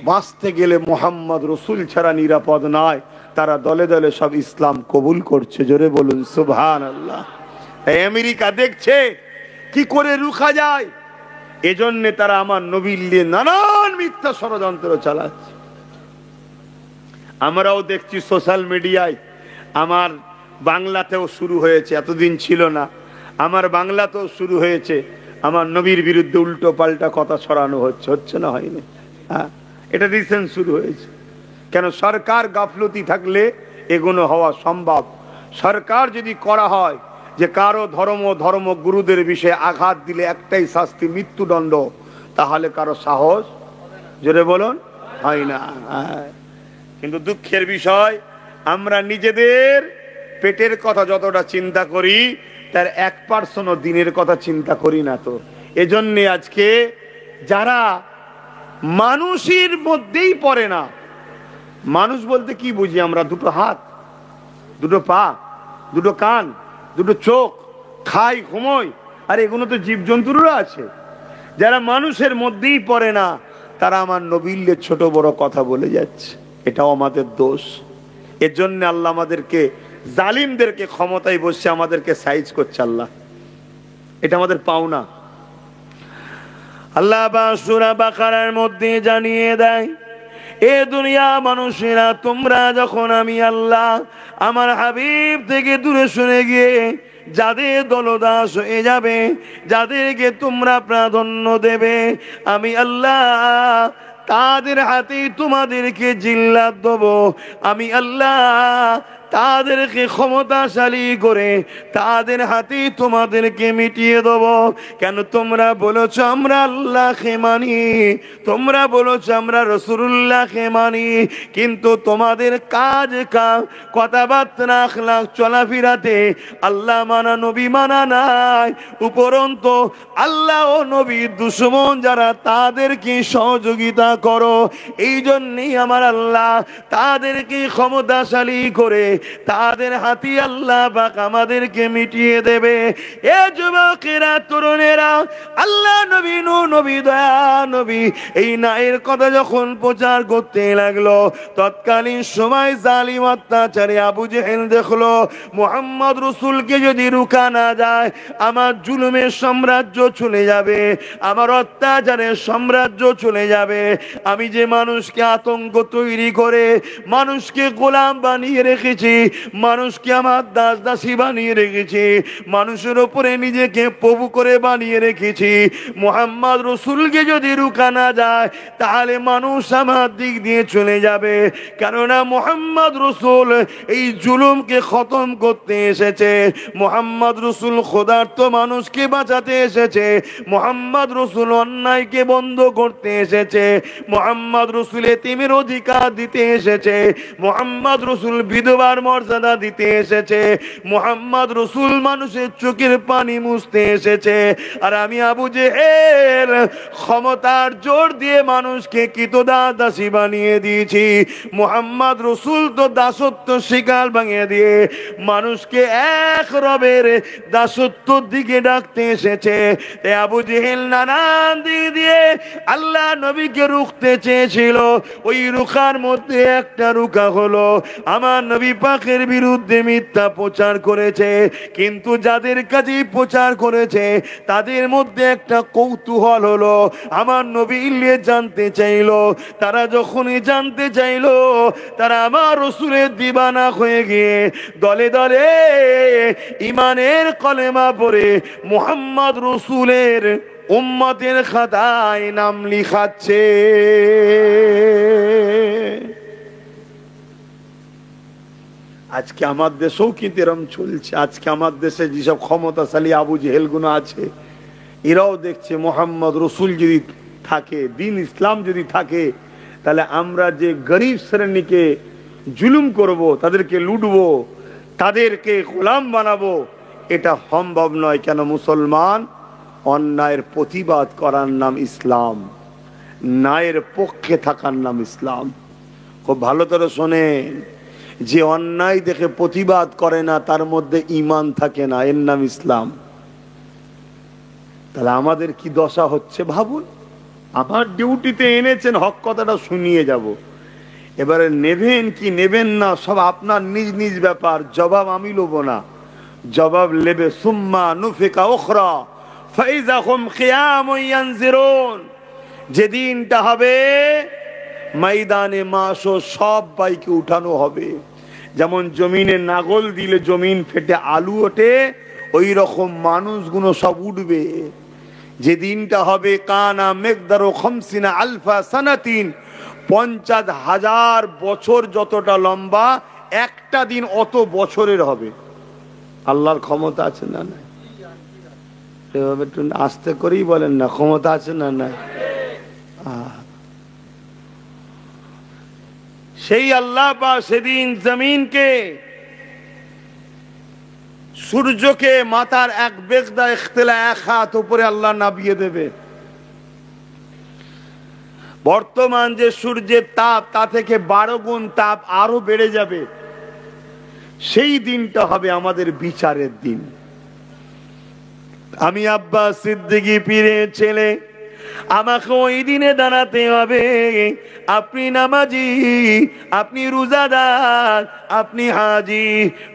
বাঁচতে গেলে মোহাম্মদ রসুল ছাড়া নিরাপদ নয়। তারা দলে দলে সব ইসলাম কবুল করছে, জোরে বলুন সুবহানাল্লাহ। আমেরিকা দেখছে কি করে রুখা যায়, এজন্য তারা আমার নবীর নিয়ে নানান মিথ্যা ষড়যন্ত্র চালাচ্ছে। আমরাও দেখছি সোশ্যাল মিডিয়ায়, আমার বাংলাতেও শুরু হয়েছে, এতদিন ছিল না, আমার বাংলাতেও শুরু হয়েছে। আমার নবীর বিরুদ্ধে উল্টো পাল্টা কথা ছড়ানো হচ্ছে, হচ্ছে না হয়নি? হ্যাঁ, এটা রিসেন্ট শুরু হয়েছে। কেন? সরকার গাফলতি থাকলে এগুলো হওয়া সম্ভব। সরকার যদি করা হয় যে কারো ধর্ম গুরুদের বিষয়ে আঘাত দিলে একটাই শাস্তি, মৃত্যুদণ্ড, তাহলে কারো সাহস, জোরে বলুন, হয় না। কিন্তু দুঃখের বিষয়, আমরা নিজেদের পেটের কথা যতটা চিন্তা করি, তার 1% দিনের কথা চিন্তা করি না। তো এজন্যে আজকে যারা মানুষের মধ্যেই পড়ে না, মানুষ বলতে কি বুঝি আমরা? দুটো হাত, দুটো পা, দুটো কান, দুটো চোখ, খাই ঘুমোই, আর এগুলো তো জীবজন্তুরও আছে। যারা মানুষের মধ্যেই পড়ে না, তারা আমার নবীর ছোট বড় কথা বলে যাচ্ছে, এটাও আমাদের দোষ। এর জন্য আল্লাহ আমাদেরকে, জালিমদেরকে ক্ষমতায় বসে আমাদেরকে সাইজ করছে আল্লাহ, এটা আমাদের পাওনা। আল্লাহ সূরা বাকারার মধ্যে জানিয়ে দেয়, এ দুনিয়া মানুষেরা, তোমরা যখন আমি আল্লাহ আমার হাবিব থেকে দূরে সরে গিয়ে যাদের দলদাস হয়ে যাবে, যাদেরকে তোমরা প্রাধান্য দেবে, আমি আল্লাহ তাদের হাতে তোমাদেরকে জিল্লাত দেব। আমি আল্লাহ তাদেরকে ক্ষমতাশালী করে তাদের হাতে তোমাদেরকে মিটিয়ে দেব। কেন? তোমরা বলেছো আমরা আল্লাহকে মানি, তোমরা বলেছো আমরা রাসূলুল্লাহকে মানি, কিন্তু তোমাদের কাজ কথাবার্তা আখলাক চলাফেরাতে আল্লাহ মানা নবী মানা নাই। উপরন্তু আল্লাহ ও নবীর দুশমন যারা, তাদেরকে সহযোগিতা করো। এই জন্যই আমার আল্লাহ তাদেরকে ক্ষমতাশালী করে তাদের হাতে আল্লাহ পাক আমাদেরকে মিটিয়ে দেবে। এ যুবকেরা, তরুণেরা, আল্লাহ নবী, নবী, দয়া নবী এই ন্যায়ের কথা যখন প্রচার করতে লাগলো, তৎকালীন সময় জালিম অত্যাচারী আবু জেহেল দেখলো মুহাম্মদ রসুলকে যদি রুখা না যায় আমার জুলুমের সাম্রাজ্য চলে যাবে, আমার অত্যাচারের সাম্রাজ্য চলে যাবে। আমি যে মানুষকে আতঙ্ক তৈরি করে মানুষকে গোলাম বানিয়ে রেখেছি, মানুষকে আমার দাস দাসী বানিয়ে রেখেছি, মানুষের উপরে নিজেকে প্রভু করে বানিয়ে রেখেছি, মুহাম্মদ রসুলকে যদি রুখা না যায় তাহলে মানুষ আমার দিক দিয়ে চলে যাবে। কেননা মুহাম্মদ রসুল এই জুলুমকে খতম করতে এসেছে, মুহাম্মদ রসুল খোদার্থ মানুষকে বাঁচাতে এসেছে, মুহাম্মদ রসুল অন্যায়কে বন্ধ করতে এসেছে, মুহাম্মদ রসুল এতিমের অধিকার দিতে এসেছে, মুহাম্মদ রসুল বিধবার মর্যাদা দিতে এসেছে, মুহাম্মদ রসুল মানুষের চোখের পানি মুছতে এসেছে। আর আমি আবু জেহেল ক্ষমতার জোর দিয়ে মানুষকে দাসী বানিয়ে দিয়েছি। মুহাম্মদ রসুল তো দাসত্ব শিকার ভাঙিয়ে দিয়ে মানুষকে এক রবের দাসত্বর দিকে ডাকতে এসেছে। তাই আবু জেহেল নানান দিক দিয়ে আল্লাহ নবীকে রুখতে চেয়েছিল। ওই রুখার মধ্যে একটা রুখা হলো আমার নবী পাকের বিরুদ্ধে মিথ্যা প্রচার করেছে। কিন্তু যাদের কাছে প্রচার করেছে তাদের মধ্যে একটা কৌতূহল হলো, আমার নবী ইলিয়ে জানতে চাইলো। তারা যখনই জানতে চাইলো তারা আমার রসুলের দিবানা হয়ে গিয়ে দলে দলে ইমানের কলেমা পড়ে মুহাম্মদ রসুলের উম্মতের খাতায় নাম লিখাচ্ছে। আজকে আমার দেশেও কিন্তু এরম চলছে। আজকে আমার দেশে যেসব ক্ষমতাশালী আবু জেহেল গুলো আছে এরাও দেখছে মুহাম্মদ রসুল যদি থাকে, দিন ইসলাম যদি থাকে, তাহলে আমরা যে গরিব শ্রেণীকে জুলুম করব, তাদেরকে লুটবো, তাদেরকে গোলাম বানাবো, এটা সম্ভব নয়। কেন? মুসলমান অন্যায়ের প্রতিবাদ করার নাম ইসলাম, ন্যায়ের পক্ষে থাকার নাম ইসলাম। খুব ভালো করে শোনেন, যে অন্যায় দেখে প্রতিবাদ করে না তার মধ্যে ঈমান থাকে না, এর নাম ইসলাম। তাহলে আমাদের কি দশা হচ্ছে ভাবুন। আমার ডিউটিতে এনেছেন, হক কথাটা শুনিয়ে যাব, এবারে নেবেন কি নেবেন না সব আপনার নিজ নিজ ব্যাপার। জবাব আমি লব না, জবাব লেবে সুম্মা নুফিকা উখরা ফাইযা হুম কিয়ামুন ইয়ানজিরুন। যেদিনটা হবে ময়দানে মাশো সব বাইকে উঠানো হবে। যেমন জমিনে নাগল দিলে জমিন ফেটে আলু ওঠে, ওই রকম মানুষগুলো সব উঠবে। যেদিনটা হবে কানা মিকদারু 50 আলফা সানাতিন, 50,000 বছর যতটা লম্বা একটা দিন অত বছরের হবে। আল্লাহর ক্ষমতা আছে না নাই? এভাবে একটু আস্তে করেই বলেন না, ক্ষমতা আছে না নাই? সেই আল্লাহ বা সেদিন জমিনকে, সূর্যকে মাথার এক বেগদা ইখতিলা এক হাত উপরে আল্লাহ নাবিয়ে দেবে। বর্তমান যে সূর্যের তাপ তা থেকে 12 গুণ তাপ আরো বেড়ে যাবে। সেই দিনটা হবে আমাদের বিচারের দিন। আমি আব্বাস সিদ্দিকী পীরের ছেলে, আমাকে ওই দিনে দাঁড়াতে হবে। আপনি নামাজি, আপনি রোজাদার, আপনি হাজি,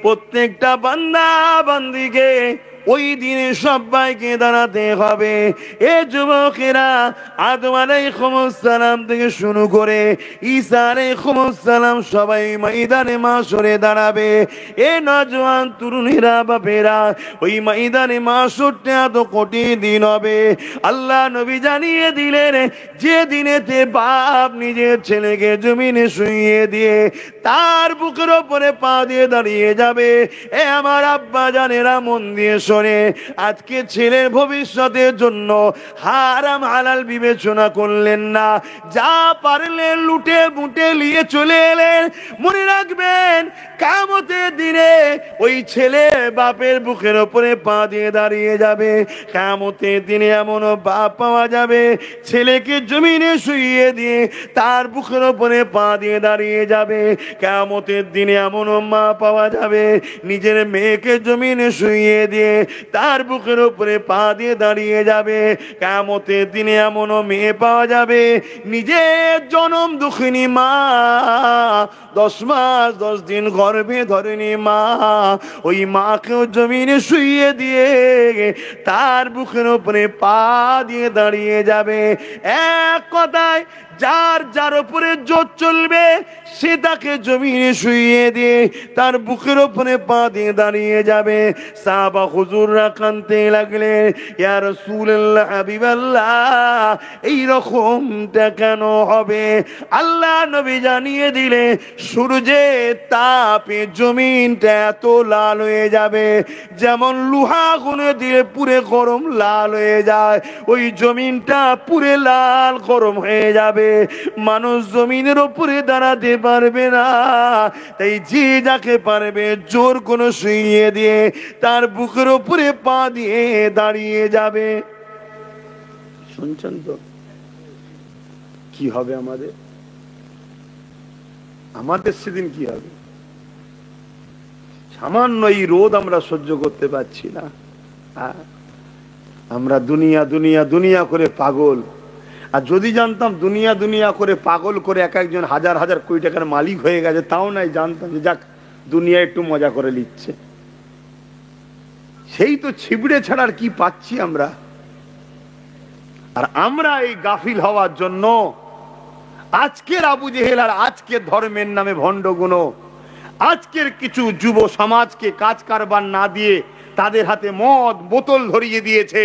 প্রত্যেকটা বান্দা বান্দিকে ওই দিনে সবাইকে দাঁড়াতে হবে। এ যুবকেরা, আদম আলাইহিস সালাম থেকে শুরু করে ঈসা আলাইহিস সালাম সবাই ময়দানে মাশরে দাঁড়াবে। এ নওজোয়ান তরুণীরা, বাপেরা, ওই ময়দানে মাশরটা এত কঠিন দিন হবে। আল্লাহ নবী জানিয়ে দিলেন, যে দিনেতে বাপ নিজের ছেলেকে জমিনে শুইয়ে দিয়ে তার বুকের উপরে পা দিয়ে দাঁড়িয়ে যাবে। এ আমার আব্বা জানেরা, মন দিয়ে পিছনে আজকে ছেলের ভবিষ্যতের জন্য হারাম হালাল বিবেচনা করলেন না, যা পারলেন লুটে মুটে নিয়ে চলে এলেন। মনে রাখবেন কিয়ামতের দিনে ওই ছেলে বাপের বুকের উপরে পা দিয়ে দাঁড়িয়ে যাবে। কিয়ামতের দিনে এমনও বাপ পাওয়া যাবে ছেলেকে জমিনে শুইয়ে দিয়ে তার বুকের উপরে পা দিয়ে দাঁড়িয়ে যাবে। কিয়ামতের দিনে এমনও মা পাওয়া যাবে নিজের মেয়েকে জমিনে শুইয়ে দিয়ে তার বুকের উপরে পা দিয়ে দাঁড়িয়ে যাবে। কিয়ামতের দিনে এমনও মেয়ে পাওয়া যাবে নিজের জনম দুঃখিনী মা, 10 মাস 10 দিন গর্ভে ধরেনি মা, ওই মাকেও জমিনে শুইয়ে দিয়ে তার বুকের উপরে পা দিয়ে দাঁড়িয়ে যাবে। এক কথায় যার যার উপরে জোর চলবে সে তাকে জমিনে শুইয়ে দিয়ে তার বুকের উপরে পা দিয়ে দাঁড়িয়ে যাবে। সাহাবা হুজুররা কাঁদতে লাগলেন, ইয়া রাসূলুল্লাহ হাবিবাল্লাহ এই রকমটা কেন হবে? আল্লাহ নবী জানিয়ে দিলে সূর্যের তাপে জমিনটা এত লাল হয়ে যাবে যেমন লোহা গুনে দিয়ে পুরে গরম লাল হয়ে যায়, ওই জমিনটা পুরে লাল গরম হয়ে যাবে। মানুষ জমিনের উপরে দাঁড়াতে পারবে না, তাই যে যাকে পারবে জোর কোনো শুইয়ে দিয়ে তার বুকের উপরে পা দিয়ে দাঁড়িয়ে যাবে। শুনছেন তো কি হবে আমাদের? আমাদের সেদিন কি হবে? সামান্য এই রোদ আমরা সহ্য করতে পারছি না, আমরা দুনিয়া দুনিয়া দুনিয়া করে পাগল। আর যদি জানতাম দুনিয়া দুনিয়া করে পাগল করে এক একজন হাজার হাজার কোটি টাকার মালিক হয়ে গেছে, তাও নাই জানতাম যে যাক দুনিয়া একটু মজা করে নিচ্ছে। সেই তো ছিবড়ে ছাড়ার কি পাচ্ছি আমরা। আর আমরা এই গাফিল হওয়ার জন্য আজকের আবু জেহেল আর আজকের ধর্মের নামে ভণ্ডগুলো আজকের কিছু যুব সমাজকে কাজ কারবার না দিয়ে তাদের হাতে মদ বোতল ধরিয়ে দিয়েছে,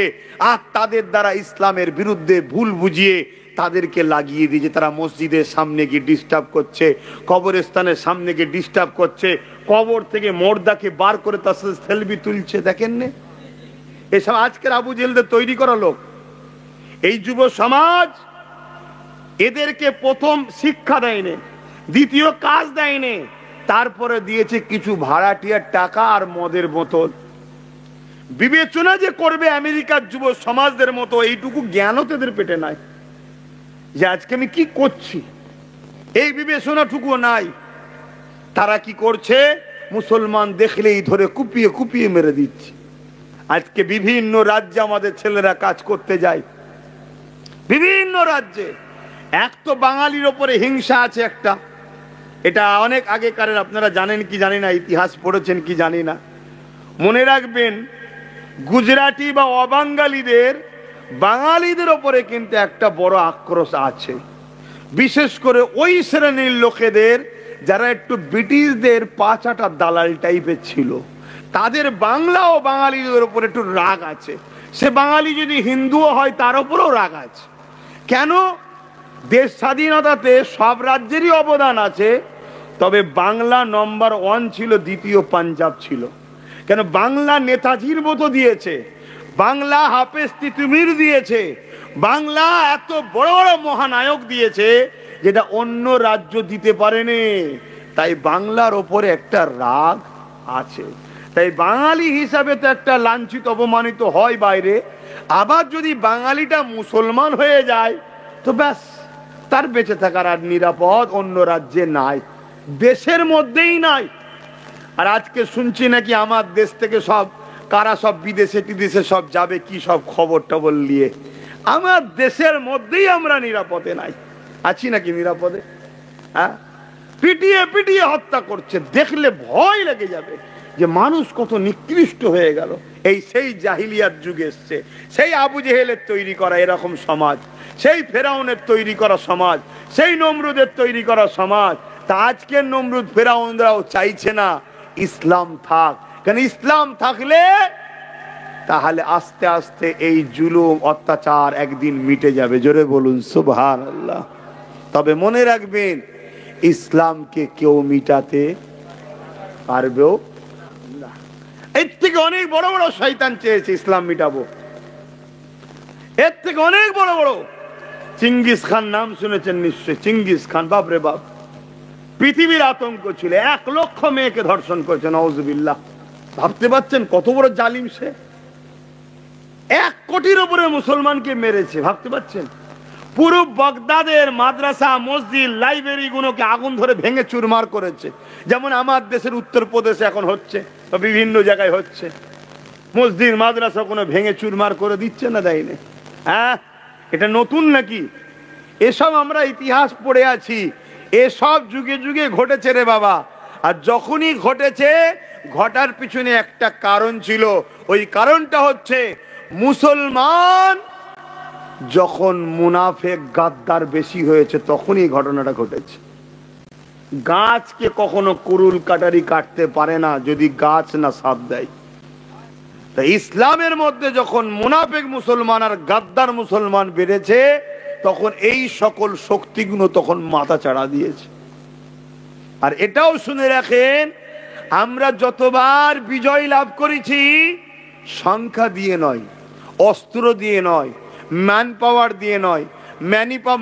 আর তাদের দ্বারা ইসলামের বিরুদ্ধে ভুল বুঝিয়ে তাদেরকে লাগিয়ে দিয়েছে। তারা মসজিদের সামনে গিয়ে ডিস্টার্ব করছে, কবরস্থানের সামনে গিয়ে ডিস্টার্ব করছে, কবর থেকে মুর্দাকে বার করে তার সাথে সেলফি তুলছে। দেখেন না, এসব আজকের আবু জেহেলদের তৈরি করা লোক। এই যুব সমাজ এদেরকে প্রথম শিক্ষা দেয়নি, দ্বিতীয় কাজ দেয়নি, তারপরে দিয়েছে কিছু ভাড়াটিয়ার টাকা আর মদের বোতল। বিবেচনা যে করবে আমেরিকার যুব সমাজদের মতো এইটুকু জ্ঞানও তাদের পেটে নাই যে আজকে আমি কি করছি, এই বিবেচনাটুকু নাই। তারা কি করছে? মুসলমান দেখলেই ধরে কুপিয়ে কুপিয়ে মেরে দিচ্ছে। আজকে বিভিন্ন রাজ্যে আমাদের ছেলেরা কাজ করতে যায়, বিভিন্ন রাজ্যে। এক তো বাঙালির ওপরে হিংসা আছে একটা, এটা অনেক আগেকারের, আপনারা জানেন কি জানি না, ইতিহাস পড়েছেন কি জানি না। মনে রাখবেন গুজরাটি বা অবাঙ্গালীদের বাঙালিদের ওপরে কিন্তু একটা বড় আক্রোশ আছে, বিশেষ করে ওই শ্রেণীর লোকেদের যারা একটু ব্রিটিশদের পাঁচাটা দালাল টাইপের ছিল, তাদের বাংলা ও বাঙালিদের উপর একটু রাগ আছে। সে বাঙালি যদি হিন্দুও হয় তার উপরেও রাগ আছে। কেন? দেশ স্বাধীনতাতে সব রাজ্যেরই অবদান আছে, তবে বাংলা নম্বর 1 ছিল, দ্বিতীয় পাঞ্জাব ছিল। কেন? বাংলা নেতাজির মতো দিয়েছে, বাংলা হাফেজ তিতুমির দিয়েছে, বাংলা এত বড় বড় মহানায়ক দিয়েছে যেটা অন্য রাজ্য দিতে পারেনি। তাই বাংলার ওপরে একটা রাগ আছে। তাই বাঙালি হিসাবে তো একটা লাঞ্ছিত অপমানিত হয় বাইরে, আবার যদি বাঙালিটা মুসলমান হয়ে যায় তো ব্যাস, তার বেঁচে থাকার আর নিরাপদ অন্য রাজ্যে নাই, দেশের মধ্যেই নাই। আর আজকে শুনছি নাকি আমার দেশ থেকে সব কারা সব বিদেশে টিদেশে সব যাবে, কি সব খবর টবর নিয়ে। আমার দেশের মধ্যেই আমরা নিরাপদে নাই, আছি নাকি নিরাপদে? হ্যাঁ, পিটিয়ে পিটিয়ে হত্যা করছে, দেখলে ভয় লেগে যাবে যে মানুষ কত নিকৃষ্ট হয়ে গেল। এই সেই জাহিলিয়াত যুগে এসছে, সেই আবু জেহেলের তৈরি করা এরকম সমাজ, সেই ফেরাউনের তৈরি করা সমাজ, সেই নমরুদের তৈরি করা সমাজ। তা আজকের নমরুদ ফেরাউনরাও চাইছে না ইসলাম থাক, কারণ ইসলাম থাকলে তাহলে আস্তে আস্তে এই জুলুম অত্যাচার একদিন মিটে যাবে। জোরে বলুন সুবহানাল্লাহ। তবে মনে রাখবেন ইসলামকে কেউ মিটাতে পারবেও না। এর থেকে থেকে অনেক বড় বড় শয়তান চেয়েছে ইসলাম মিটাবো, এর থেকে অনেক বড় বড়। চিঙ্গিস খান নাম শুনেছেন নিশ্চয়, চিঙ্গিস খান বাপরে বাপ, পৃথিবীর আতঙ্ক ছিল, 1 লক্ষ মেয়েকে ধর্ষণ করেছে, নাউজুবিল্লাহ। ভাবতে পারছেন কত বড় জালিম সে? 1 কোটির উপরে মুসলমানকে মেরেছে, ভাবতে পারছেন? পুরো বাগদাদের মাদ্রাসা, মসজিদ, লাইব্রেরি গুলোকে আগুন ধরে ভেঙে চুরমার করেছে। যেমন আমার দেশের উত্তরপ্রদেশে এখন হচ্ছে, বিভিন্ন জায়গায় হচ্ছে, মসজিদ মাদ্রাসা কোনো ভেঙে চুরমার করে দিচ্ছে না, দেয়নি? হ্যাঁ, এটা নতুন নাকি? এসব আমরা ইতিহাস পড়ে আছি, এসব যুগে যুগে ঘটেছে রে বাবা। আর যখনই ঘটেছে, ঘটার পিছনে একটা কারণ ছিল। ওই কারণটা হচ্ছে মুসলমান যখন মুনাফেক গাদ্দার বেশি হয়েছে তখনই ঘটনাটা ঘটেছে। গাছকে কখনো কুরুল কাটারি কাটতে পারে না যদি গাছ না সাথ দেয়। তাই ইসলামের মধ্যে যখন মুনাফেক মুসলমান আর গাদ্দার মুসলমান বেড়েছে, তখন এই সকল শক্তিগুলো তখন মাথা চাড়া দিয়েছে। আর এটাও শুনে রাখেন, আমরা যতবার বিজয় লাভ করেছি সংখ্যা দিয়ে নয়, অস্ত্র দিয়ে নয়, ম্যান পাওয়ার দিয়ে নয়,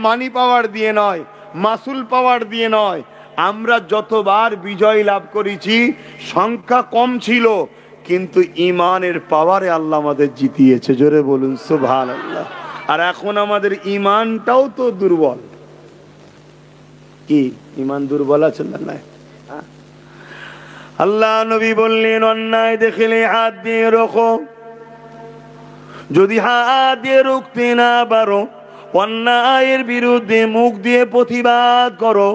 মানি পাওয়ার দিয়ে নয়, মাসুল পাওয়ার দিয়ে নয়। আমরা যতবার বিজয় লাভ করেছি সংখ্যা কম ছিল, কিন্তু ইমানের পাওয়ারে আল্লাহ আমাদের জিতিয়েছে। জোরে বলুন সুবহানাল্লাহ। আর এখন আমাদের ইমানটাও তো দুর্বল। কি ইমান দুর্বল আছে না? নাই। আল্লাহ নবী বললেন, অন্যায় দেখলে হাত দিয়ে রোখো, যদি হাত দিয়ে রুখতে না পারো, অন্যায়ের বিরুদ্ধে মুখ দিয়ে প্রতিবাদ করো।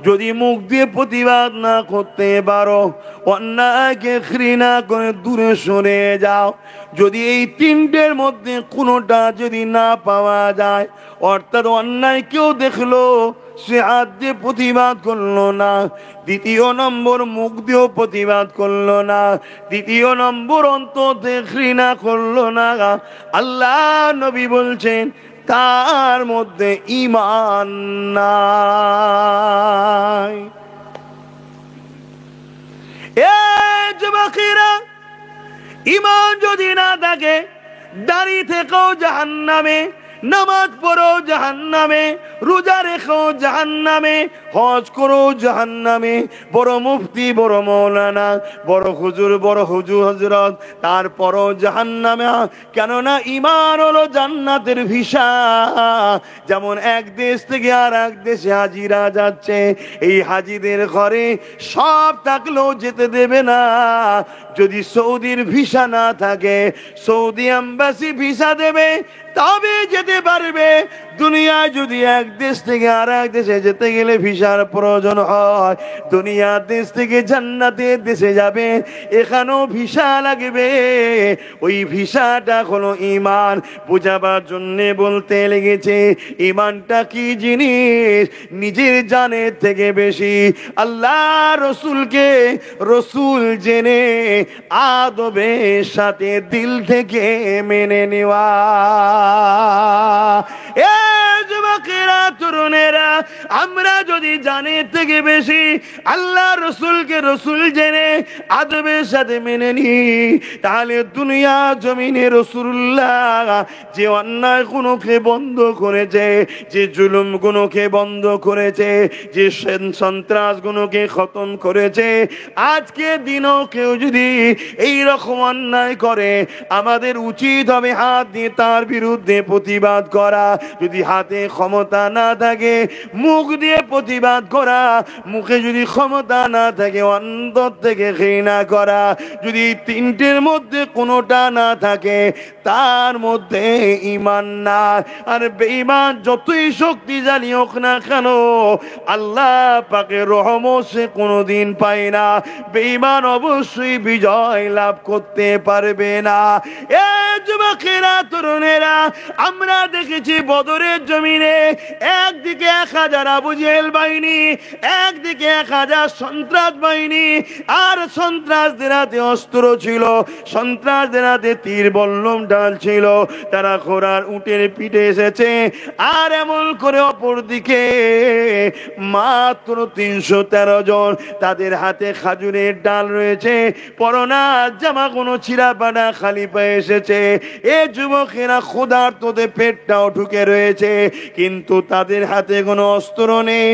যদি মুখ দিয়ে প্রতিবাদ না করতে পারো, অন্যায়কে ঘৃণা করে দূরে সরে যাও। যদি এই তিনটের মধ্যে কোনোটা যদি না পাওয়া যায়, অর্থাৎ অন্যায় কেউ দেখলো, সে হাত দিয়ে প্রতিবাদ করলো না, দ্বিতীয় নম্বর মুখ দিয়েও প্রতিবাদ করলো না, দ্বিতীয় নম্বর অন্তরে ঘৃণা করলো না, আল্লাহ নবী বলছেন তার মধ্যে ঈমান নাই। এ যুবকেরা, ঈমান যদি না থাকে, দাঁড়িয়ে থেকেও জাহান্নামে, নামাজ পড়ো জাহান্নামে, রোজা রেখো জাহান্নামে, হজ করো জাহান্নামে, বড় মুফতি, বড় মৌলানা, বড় হুজুর, বড় হুজুর হজরত, তারপরও জাহান্নামে। কেননা ঈমান হলো জান্নাতের ভিসা। যেমন এক দেশ থেকে আর এক দেশে হাজিরা যাচ্ছে, এই হাজিদের ঘরে সব থাকলেও যেতে দেবে না। যদি সৌদির ভিসা না থাকে, সৌদি এম্বাসি ভিসা দেবে, তবে যেতে পারবে। দুনিয়ায় যদি এক দেশ থেকে আর এক দেশে যেতে গেলে ভিসার প্রয়োজন হয়, দুনিয়ার দেশ থেকে জান্নাতের দেশে যাবে, এখানেও ভিসা লাগবে। ওই ভিসাটা হলো ঈমান। বোঝাবার জন্য বলতে লেগেছে, ঈমানটা কি জিনিস? নিজের জানের থেকে বেশি আল্লাহ রসুলকে রসুল জেনে আদবের সাথে দিল থেকে মেনে নেওয়া। যুবকেরা, তরুণেরা, আমরা যদি জানের থেকে বেশি আল্লাহ রসুলকে রসুল জেনে আদবের সাথে মেনে নি, তাহলে দুনিয়া জমিনে রসুল্লাহ যে অন্যায় গুলোকে বন্ধ করেছে, যে জুলুম গুলোকে বন্ধ করেছে, যে সন্ত্রাস গুলোকে খতম করেছে, আজকে দিনও কেউ যদি এই রকম অন্যায় করে, আমাদের উচিত হবে হাত দিয়ে তার বিরুদ্ধে প্রতিবাদ করা। যদি হাতে ক্ষমতা না থাকে, মুখ দিয়ে প্রতিবাদ করা। মুখে যদি ক্ষমতা না থাকে, অন্তর থেকে ঘৃণা করা। যদি তিনটের মধ্যে কোনোটা না থাকে, তার মধ্যে ঈমান না। আর বেঈমান যতই শক্তিশালী হোক না কেন, আল্লাহ পাকের রহমত সে কোনোদিন পায় না। বেঈমান অবশ্যই বিজয় লাভ করতে পারবে না। এ যুবকেরা তরুণেরা, আমরা দেখেছি বদরের জমিনে একদিকে 1000 আবু জেহেল বাহিনী, একদিকে 1000 সন্ত্রাস বাহিনী, আর সন্ত্রাসদের হাতে অস্ত্র ছিল, সন্ত্রাসদের হাতে তীর বল্লম ঢাল ছিল। তারা ঘোড়ার উটের পিঠে এসেছে, আর এমন করে অপর দিকে মাত্র 313 জন, তাদের হাতে খাজুরের ডাল রয়েছে, পরনা জামা কোনো ছিঁড়া পাড়া খালি পায়ে এসেছে। এ যুবকেরা ক্ষুধার্ততে পেটটাও ঢুকে রয়েছে, কিন্তু তাদের হাতে কোনো অস্ত্র নেই,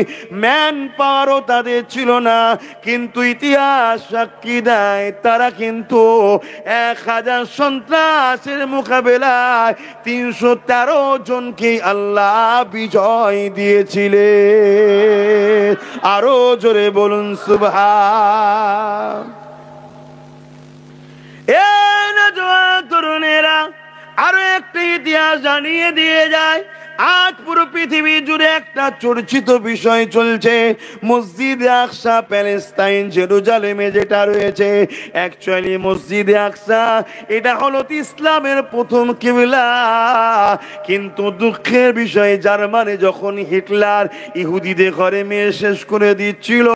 ম্যান পাওয়ারও তাদের ছিল না। কিন্তু ইতিহাস সাক্ষী দেয় তারা কিন্তু 1000 সন্ত্রাসের মোকাবেলায় 313 জনকে আল্লাহ বিজয় দিয়েছিলেন। আরো জোরে বলুন সুবহান। এ নওজোয়ান তরুণেরা, আরো একটা ইতিহাস জানিয়ে দিয়ে যায়। আজ পুরো পৃথিবী জুড়ে একটা চর্চিত বিষয় চলছে, মসজিদে আকসা প্যালেস্তাইন জেরুজালেমে যেটা রয়েছে। অ্যাকচুয়ালি মসজিদে আকসা এটা হলো ইসলামের প্রথম কিবলা, কিন্তু দুঃখের বিষয় জার্মানি যখন হিটলার ইহুদিদের ঘরে মেয়ে শেষ করে দিচ্ছিল,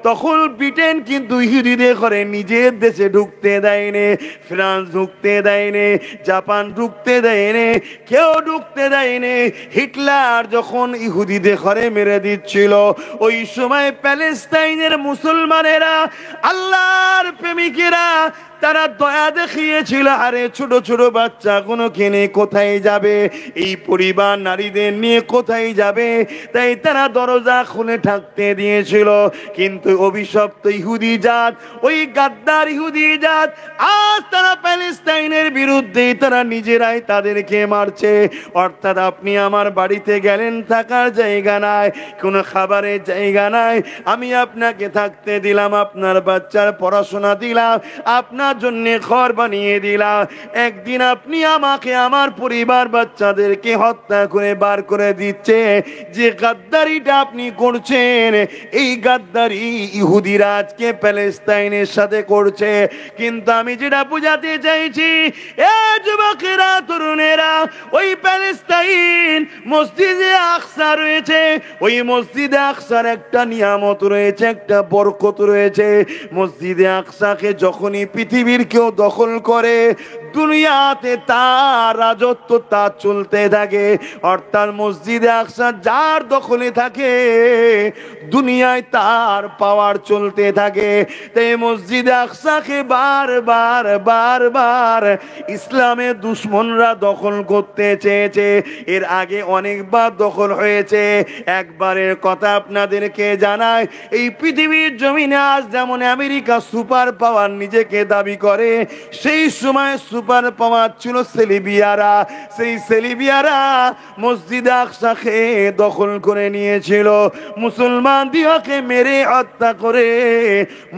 তখন ব্রিটেন কিন্তু ইহুদিদের ঘরে নিজের দেশে ঢুকতে দেয়নি, ফ্রান্স ঢুকতে দেয়নি, জাপান ঢুকতে দেয়নি, কেউ ঢুকতে দেয়নি। হিটলার যখন ইহুদিদের ঘরে মেরে দিচ্ছিল, ওই সময় প্যালেস্তাইনের মুসলমানেরা, আল্লাহর প্রেমিকেরা, তারা দয়া দেখিয়েছিল। আরে ছোট ছোট বাচ্চা কোনো কিনে কোথায় যাবে, এই পরিবার নারীদের নিয়ে কোথায় যাবে, তাই তারা দরজা খুলে থাকতে দিয়েছিল। কিন্তু অভিশপ্ত ইহুদি জাত, ওই গাদ্দার ইহুদি জাত, আজ তারা প্যালেস্তাইনের বিরুদ্ধে তারা নিজেরাই তাদেরকে মারছে। অর্থাৎ আপনি আমার বাড়িতে গেলেন, থাকার জায়গা নাই, কোনো খাবারের জায়গা নাই, আমি আপনাকে থাকতে দিলাম, আপনার বাচ্চার পড়াশোনা দিলাম, আপনার জন্য ঘর বানিয়ে দিলাম, একদিন আপনি আমাকে, আমার পরিবার বাচ্চাদেরকে হত্যা করে বার করে দিচ্ছে। যে গাদ্দারিটা আপনি করছেন, এই গাদ্দারি ইহুদিরা আজকে প্যালেস্তাইনের সাথে করছে। কিন্তু আমি যেটা বুঝাতে চাইছি, এ যুবকেরা তরুণেরা, ওই প্যালেস্তাইন মসজিদে আকসা রয়েছে, ওই মসজিদে আকসার একটা নিয়ামত রয়েছে, একটা বরকত রয়েছে। মসজিদে আকসাকে যখনই পৃথিবীর কেউ দখল করে, দুনিয়াতে তার রাজত্ব তার চলতে থাকে। অর্থাৎ মসজিদে আকসা যার দখলে থাকে, দুনিয়ায় তার পাওয়ার চলতে থাকে। তাই মসজিদে আকসাকে বারবার বারবার ইসলামের দুশ্মনরা দখল করতে চেয়েছে। এর আগে অনেকবার দখল হয়েছে। একবারের কথা আপনাদেরকে জানাই, এই পৃথিবীর জমিনে আজ যেমন আমেরিকা সুপার পাওয়ার নিজেকে দাবি করে, সেই সময় সুপার পাওয়ার ছিল সেলিবিয়ারা। সেই সেলিবিয়ারা মসজিদ আকসাকে দখল করে নিয়েছিল, মুসলমান দিওকে মেরে হত্যা করে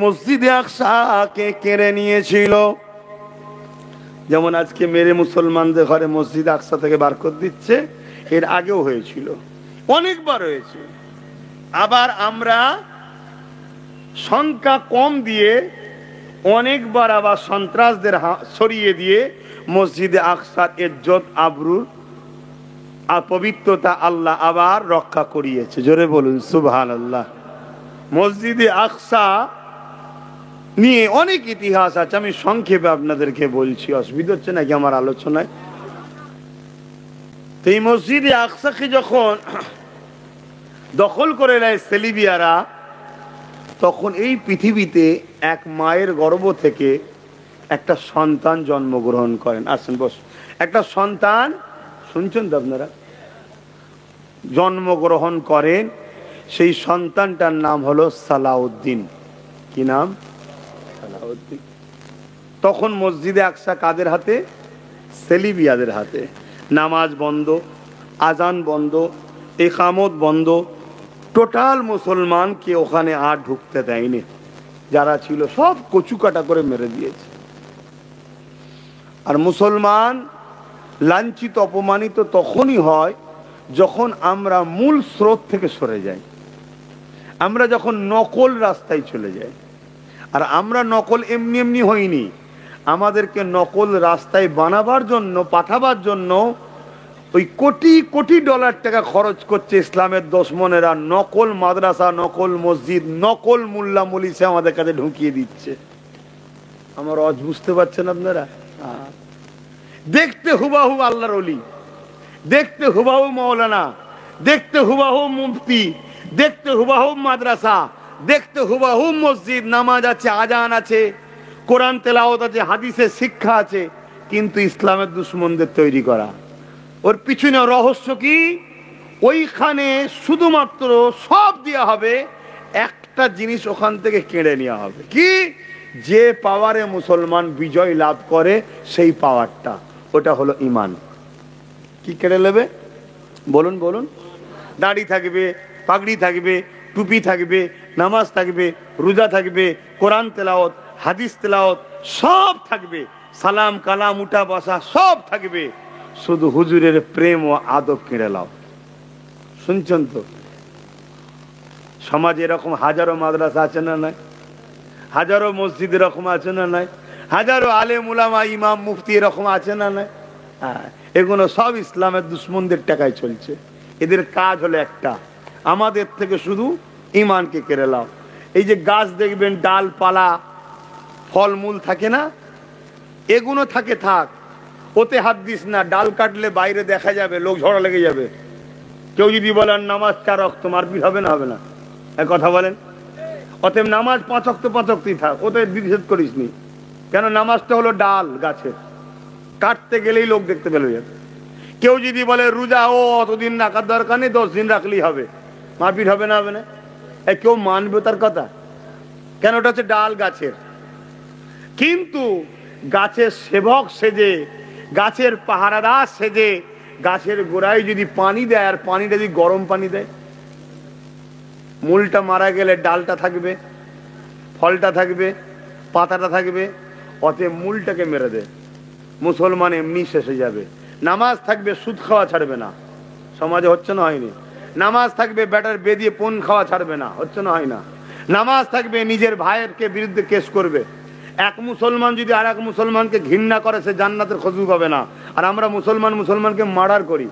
মসজিদ আকসাকে কেড়ে নিয়েছিল। যেমন আজকে মেরে মুসলমানদের ঘরে মসজিদ আকসা থেকে বার করে দিচ্ছে, এর আগেও হয়েছিল, অনেকবার হয়েছে। আবার আমরা সংখ্যা কম দিয়ে অনেকবার আবার সন্ত্রাসদের সরিয়ে দিয়ে মসজিদে আকসার ইজ্জত আবরুর আর পবিত্রতা আল্লাহ আবার রক্ষা করিয়েছে। জোরে বলুন সুবহানাল্লাহ। মসজিদে আকসা নিয়ে অনেক ইতিহাস আছে, আমি সংক্ষেপে আপনাদেরকে বলছি, অসুবিধা হচ্ছে নাকি আমার আলোচনায়? তো এই মসজিদে আকসাকে যখন দখল করে নেয় সেলিবিয়ারা, তখন এই পৃথিবীতে এক মায়ের গর্ভ থেকে একটা সন্তান জন্মগ্রহণ করেন। আসেন বস। একটা সন্তান, শুনছেন তো আপনারা, জন্মগ্রহণ করেন। সেই সন্তানটার নাম হলো সালাউদ্দিন। কি নাম? সালাউদ্দিন। তখন মসজিদে আকসা কাদের হাতে? সেলিবিয়াদের হাতে। নামাজ বন্ধ, আজান বন্ধ, ইকামত বন্ধ, টোটাল মুসলমানকে ওখানে আর ঢুকতে দেয়নি। যারা ছিল সব কচু কাটা করে মেরে দিয়েছে। আর মুসলমান লাঞ্ছিত অপমানিত তখনই হয় যখন আমরা মূল স্রোত থেকে সরে যাই, আমরা যখন নকল রাস্তায় চলে যাই। আর আমরা নকল এমনি এমনি হইনি, আমাদেরকে নকল রাস্তায় বানাবার জন্য, পাঠাবার জন্য ওই কোটি কোটি ডলার টাকা খরচ করছে ইসলামের দুশমনেরা। নকল মাদ্রাসা, নকল মসজিদ, নকল মোল্লা মলিসে আমাদের কাছে ঢুকিয়ে দিচ্ছে। আমার অজ বুঝতে পারছেন আপনারা? দেখতে হুবাহু আল্লাহর ওলি, দেখতে হুবাহু মৌলানা, দেখতে হুবাহু মুফতি, দেখতে হুবাহু মাদ্রাসা, দেখতে হুবাহু মসজিদ, নামাজ আছে, আজান আছে, কোরআন তেলাওয়াত আছে, হাদিসের শিক্ষা আছে, কিন্তু ইসলামের দুশমনদের তৈরি করা। ওর পিছনে রহস্য কি? ওইখানে শুধুমাত্র সব দেওয়া হবে, একটা জিনিস ওখান থেকে কেড়ে নেওয়া হবে। কি? যে পাওয়ারে মুসলমান বিজয় লাভ করে সেই পাওয়ারটা, ওটা হলো ঈমান। কি কেড়ে নেবে? বলুন বলুন। দাড়ি থাকবে, পাগড়ি থাকবে, টুপি থাকবে, নামাজ থাকবে, রোজা থাকবে, কোরআন তেলাওয়াত, হাদিস তেলাওয়াত সব থাকবে, সালাম কালাম উঠা বসা সব থাকবে, শুধু হুজুরের প্রেম ও আদব কেড়ে নাও। শুনছেন তো? সমাজে এরকম হাজারো মাদ্রাসা আছে না নাই? হাজারো মসজিদ এরকম আছে না নাই? হাজারো আলেম উলামা, ইমাম, মুফতি এরকম আছে না নাই? এগুলো সব ইসলামের দুশমনদের টাকায় চলছে। এদের কাজ হলো একটা, আমাদের থেকে শুধু ঈমানকে কেড়ে নাও। এই যে গাছ দেখবেন ডালপালা ফলমূল থাকে না, এগুলো থাকে থাক, ওতে হাত দিস না। ডাল কাটলে বাইরে দেখা যাবে, লোক ঝড়া লেগে যাবে। কেউ যদি বলেন নামাজ 4 ওয়াক্ত, মারপিট হবে না? হবে না? এক কথা বলেন। অতএব নামাজ 5 ওয়াক্ত 5 ওয়াক্তই থাক, ওতে নিষেধ করিস নি। কেন? নামাজটা হলো ডাল গাছের, কাটতে গেলেই লোক দেখতে পেলে যাবে। কেউ যদি বলে রোজা ও অতদিন রাখার দরকার নেই, 10 দিন রাখলেই হবে, মারপিট হবে না? হবে না? কেউ মানবে তার কথা? কেন? ওটা হচ্ছে ডাল গাছের। কিন্তু গাছের সেবক সেজে, গাছের পাহারাদার সেজে গাছের গোড়ায় যদি পানি দেয়, আর পানিটা যদি গরম পানি দেয়, মূলটা মারা গেলে ডালটা থাকবে, ফলটা থাকবে, পাতাটা থাকবে, অতএব মূলটাকে মেরে দেয়, মুসলমান এমনি শেষে যাবে। নামাজ থাকবে, সুদ খাওয়া ছাড়বে না, সমাজে হচ্ছে না? হয়নি? নামাজ থাকবে, ব্যাটার বেদিয়ে পণ খাওয়া ছাড়বে না, হচ্ছে না? হয় না? নামাজ থাকবে, নিজের ভাইয়ের বিরুদ্ধে কেস করবে। এক মুসলমান যদি আর এক মুসলমানকে ঘৃণা করে, সে জান্নাতের খুশবু পাবে না। আর আমরা মুসলমানকে মার্ডার করি।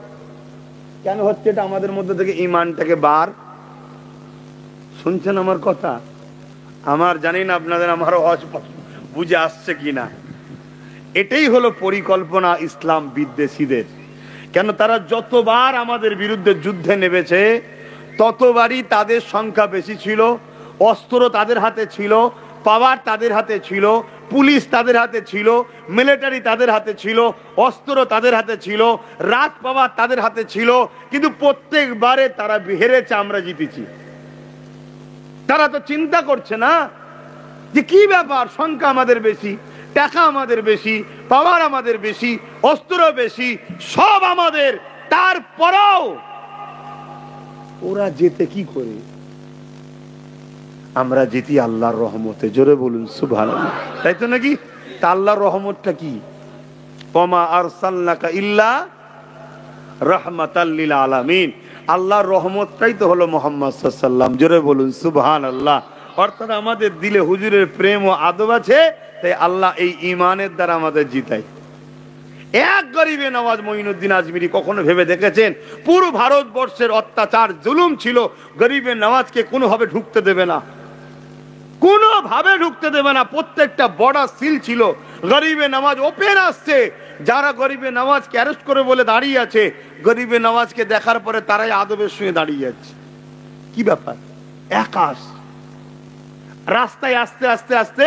কেন হচ্ছে এটা? আমাদের মধ্যে থেকে ঈমানটাকে বার। শুনছেন আমার কথা? আমার জানি না আপনাদের আমার বুঝে আসছে কিনা। এটাই হলো পরিকল্পনা ইসলাম বিদ্বেষীদের। কেন? তারা যতবার আমাদের বিরুদ্ধে যুদ্ধে নেমেছে, ততবারই তাদের সংখ্যা বেশি ছিল, অস্ত্র তাদের হাতে ছিল, পাওয়ার তাদের হাতে ছিল, পুলিশ তাদের হাতে ছিল, মিলিটারি তাদের হাতে ছিল, অস্ত্র তাদের হাতে ছিল, রাত পাওয়ার তাদের হাতে ছিল, কিন্তু প্রত্যেকবারে তারা হেরেছে, আমরা জিতেছি। তারা তো চিন্তা করছে না যে কি ব্যাপার, সংখ্যা আমাদের বেশি, টাকা আমাদের বেশি, পাওয়ার আমাদের বেশি, অস্ত্র বেশি, সব আমাদের, তারপরেও ওরা যেতে কি করে? আমরা যেতি আল্লাহর রহমতে। জোরে বলুন সুবহানাল্লাহ। তাই তো নাকি? তা আল্লাহর রহমতটা কি? ওমা আরসালনাকা ইল্লা রাহমাতাল লিল আলামিন। আল্লাহর রহমতটাই তো হলো মুহাম্মদ সাল্লাল্লাহু আলাইহি ওয়াসাল্লাম। জোরে বলুন সুবহানাল্লাহ। অর্থাৎ আমাদের দিলে হুজুরের প্রেম ও আদব আছে, তাই আল্লাহ এই ঈমানের দ্বারা আমাদের জিতায়। এক গরিবে নওয়াজ মঈনুদ্দিন আজমিরি কখনো ভেবে দেখেছেন পুরো ভারতবর্ষের অত্যাচার জুলুম ছিল, গরিবে নওয়াজকে কোনোভাবে ঢুকতে দেবে না, কোনোভাবে ঢুকতে দেবে না। প্রত্যেকটা বর্ডার সিল ছিল, গরিবে নওয়াজ ওপেন আসছে। যারা গরিবে নওয়াজকে অ্যারেস্ট করে বলে দাঁড়িয়ে আছে, গরিবে নওয়াজকে দেখার পরে তারাই আদবের সঙ্গে দাঁড়িয়ে যাচ্ছে। কি ব্যাপার? একাশ রাস্তায় আস্তে আস্তে আস্তে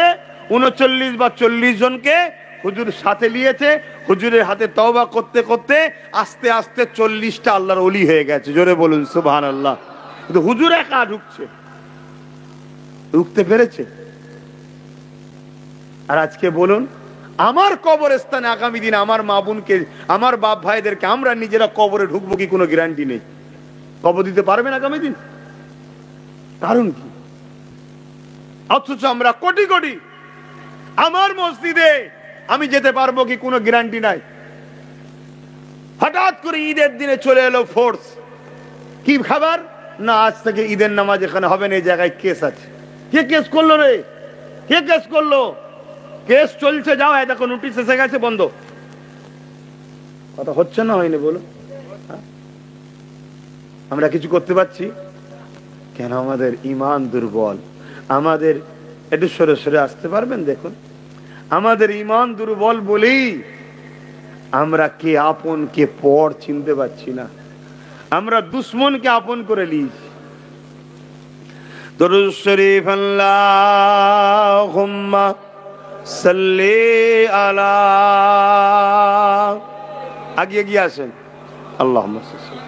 39 বা 40 জনকে হুজুর সাথে নিয়েছে। হুজুরের হাতে তওবা করতে করতে আস্তে আস্তে 40টা আল্লাহর ওলি হয়ে গেছে। জোরে বলুন সুবহানাল্লাহ। কিন্তু হুজুর একা ঢুকতে পেরেছে? আর আজকে বলুন, আমার কবরস্থানে আগামী দিন আমার মা বোনকে, আমার বাপ ভাইদেরকে আমরা নিজেরা কবরে ঢুকবো কি কোনো গ্যারান্টি নেই। কবর দিতে পারবেন আগামী দিন? কারণ কি? অথচ আমরা কোটি কোটি, আমার মসজিদে আমি যেতে পারবো কি কোনো গ্যারান্টি নাই। হঠাৎ করে ঈদের দিনে চলে এলো ফোর্স। কি খাবার? না, আজ থেকে ঈদের নামাজ এখানে হবে না, এই জায়গায় কেস আছে। কে কেস করলো রে? কে কেস করলো? কেস চলছে, যাও, দেখো নোটিশ এসে গেছে, বন্ধ। কথা হচ্ছে না, হয়নি বলো? আমরা কিছু করতে পারছি কেন? আমাদের ইমান দুর্বল। আমাদের একটু সরে সরে আসতে পারবেন? দেখুন, আমাদের ইমান দুর্বল বলেই আমরা কে আপন কে পর চিনতে পারছি না। আমরা দুশ্মনকে আপন করে নিয়েছি। দরুদ শরীফ আল্লাহুম্মা সাল্লি আলা, আগে এগিয়ে আসেন, আল্লাহুম্মা সাল্লি।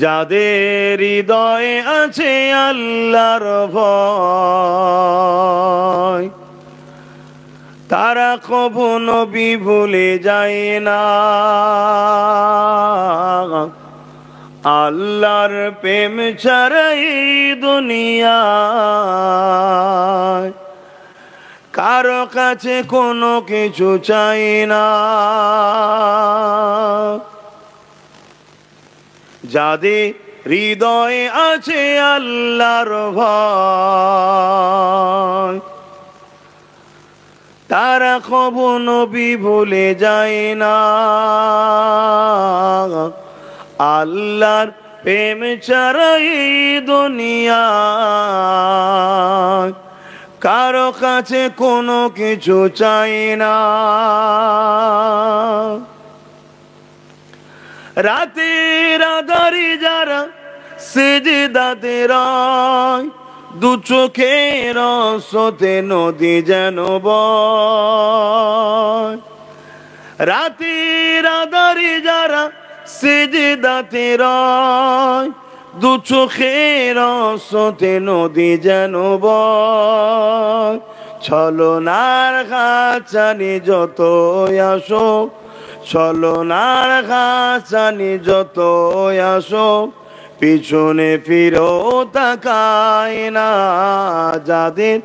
যাদের হৃদয়ে আছে আল্লাহর ভয়, তারা কভু নবী ভুলে যায় না। আল্লাহর প্রেম ছাড়াই দুনিয়ায় কারো কাছে কোনো কিছু চাই না। যাদের হৃদয়ে আছে আল্লাহর ভয়, তারা কভু নবী ভুলে যায় না। আল্লাহর প্রেম ছাড়াই দুনিয়ায় কারো কাছে কোনো কিছু চাই না। রাতের আধারে যারা সিজদাতে রয়, দু চোখের স্রোতে নদী যেন বয়। রাতের আধারে যারা সিজদাতে রয়, দু চোখের স্রোতে নদী যেন বয়। ছলনার খাঁচানি যত আসো, ছলনার খাঁচানি যত আসো, পিছনে ফিরো তাকায় না। যাদের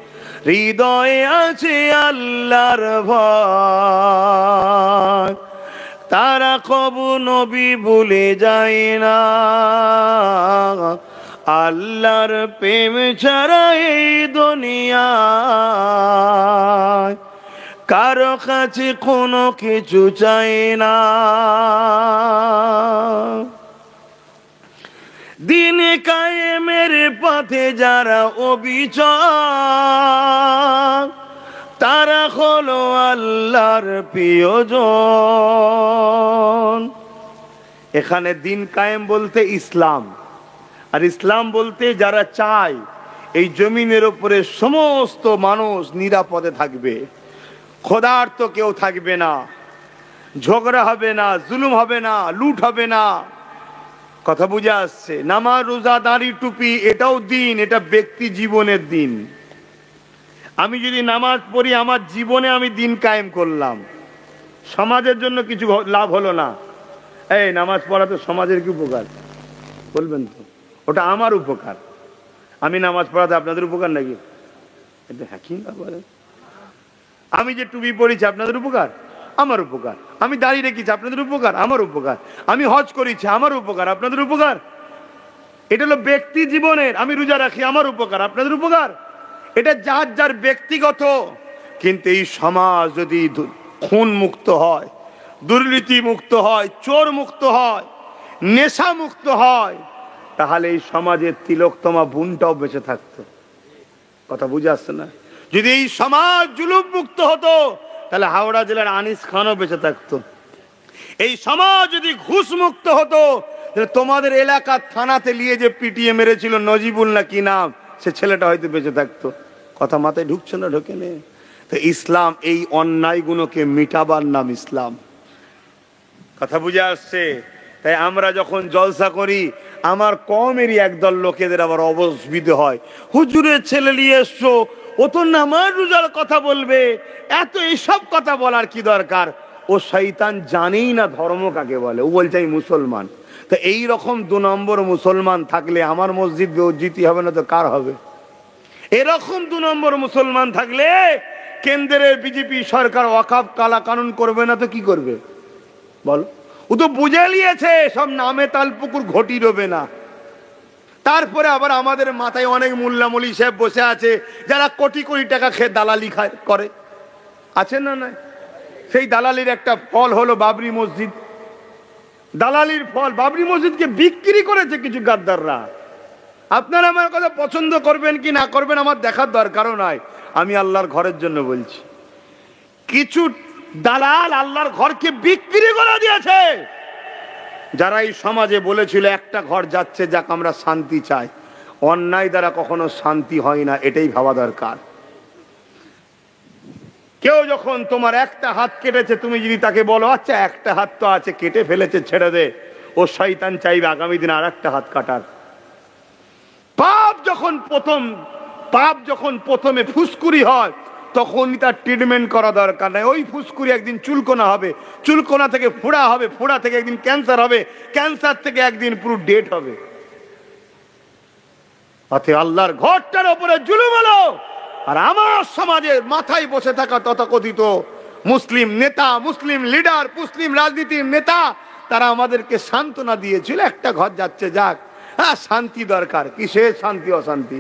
হৃদয়ে আছে আল্লাহর ভয়, তারা কবু নবী ভুলে যায় না। আল্লাহর প্রেম ছাড়া এই দুনিয়ায় কারো কাছে কোনো কিছু চাই না। দিন কায়েমের পথে যারা অবিচল, তারা হলো আল্লাহর প্রিয়জন। এখানে দিন কায়েম বলতে ইসলাম, আর ইসলাম বলতে যারা চায় এই জমিনের উপরে সমস্ত মানুষ নিরাপদে থাকবে, ক্ষুধার্ত কেউ থাকবে না, ঝগড়া হবে না, জুলুম হবে না, লুট হবে না। কথা বুঝে আসছে? নামাজ, রোজা, দাড়ি, টুপি এটাও দিন, এটা ব্যক্তি জীবনের দিন। আমি যদি নামাজ পড়ি, আমার জীবনে আমি দিন কায়েম করলাম, সমাজের জন্য কিছু লাভ হলো না। এই নামাজ পড়াতে সমাজের কি উপকার বলবেন তো? ওটা আমার উপকার। আমি নামাজ পড়াতে আপনাদের উপকার নাকি? এটা হ্যাঁ কি বলেন? আমি যে টুপি পড়েছি আপনাদের উপকার? আমার উপকার। আমি দাড়ি রেখেছি আপনাদের উপকার? আমার উপকার। আমি হজ করেছি আমার উপকার, আপনাদের উপকার? এটা হলো ব্যক্তি জীবনের। আমি রোজা রাখি আমার উপকার, আপনাদের উপকার? এটা যার যার ব্যক্তিগত। কিন্তু এই সমাজ যদি খুন মুক্ত হয়, দুর্নীতি মুক্ত হয়, চোর মুক্ত হয়, নেশা মুক্ত হয়, তাহলে এই সমাজের তিলকতমা বোনটাও বেঁচে থাকতো। কথা বুঝে আসছে না? যদি এই সমাজ জুলুম মুক্ত হতো, তাহলে হাওড়া জেলার আনিস খানও বেঁচে থাকতো। এই সমাজ যদি ঘুষ মুক্ত হতো, তাহলে তোমাদের এলাকার থানাতে নিয়ে যে পিটিয়ে মেরেছিল নজিবুল না কি নাম, সে ছেলেটা হয়তো বেঁচে থাকতো। কথা মাথায় ঢুকছে না? ঢোকে নে? তো ইসলাম এই অন্যায়গুলোকে মিটাবার নাম ইসলাম। কথা বুঝে আসছে? তাই আমরা যখন জলসা করি, আমার কমেরই একদল লোকেদের আবার অবসবিধে হয়, হুজুরের ছেলে নিয়ে এসছো, ও তো নামাজ রোজার কথা বলবে, এত এইসব কথা বলার কি দরকার? ও শয়তান জানেই না ধর্ম কাকে বলে, ও বলছে আমি মুসলমান। তো এই রকম 2 নম্বর মুসলমান থাকলে আমার মসজিদ বেউজ্জিতি হবে না তো কার হবে? এরকম 2 নম্বর মুসলমান থাকলে কেন্দ্রের বিজেপি সরকার ওয়াকফ কালা কানুন করবে না তো কি করবে বলো? ও তো বুঝে নিয়েছে সব নামে তাল পুকুর ঘটি রবে না। তারপরে আবার আমাদের মাথায় অনেক মোল্লা মৌলী সাহেব বসে আছে যারা কোটি কোটি টাকা খেয়ে দালালি করে, আছে না? না, সেই দালালির একটা ফল হলো বাবরি মসজিদ। দালালির ফল বাবরি মসজিদকে বিক্রি করেছে কিছু গাদ্দাররা। আপনারা আমার কথা পছন্দ করবেন কি না করবেন আমার দেখার দরকারও নাই, আমি আল্লাহর ঘরের জন্য বলছি। কিছু দালাল আল্লাহর ঘরকে বিক্রি করে দিয়েছে। যারা এই সমাজে বলেছিল একটা ঘর যাচ্ছে যাক, আমরা শান্তি চাই, অন্যায় দ্বারা কখনো শান্তি হয় না, এটাই ভাবা দরকার। কেউ যখন তোমার একটা হাত কেটেছে, তুমি যদি তাকে বলো আচ্ছা একটা হাত তো আছে, কেটে ফেলেছে, ছেড়ে দে, ও শয়তান চাইবে আগামী দিন আর একটা হাত কাটার। পাপ যখন প্রথমে ফুসকুড়ি হয় তখনই তার ট্রিটমেন্ট করা দরকার নাই। ওই ফুসকুড়ি একদিন চুলকোনা হবে, চুলকোনা থেকে ফোড়া হবে, ফোড়া থেকে একদিন ক্যান্সার হবে, ক্যান্সার থেকে একদিন পুরো ডেট হবে। অতএব আল্লাহর ঘরটার উপরে জুলুম হলো। আর আমার সমাজের মাথায় বসে থাকা তথাকথিত মুসলিম নেতা, মুসলিম লিডার, মুসলিম রাজনীতির নেতা, তারা আমাদেরকে সান্ত্বনা দিয়েছিল একটা ঘর যাচ্ছে যাক, হ্যাঁ শান্তি দরকার। কিসের শান্তি অশান্তি?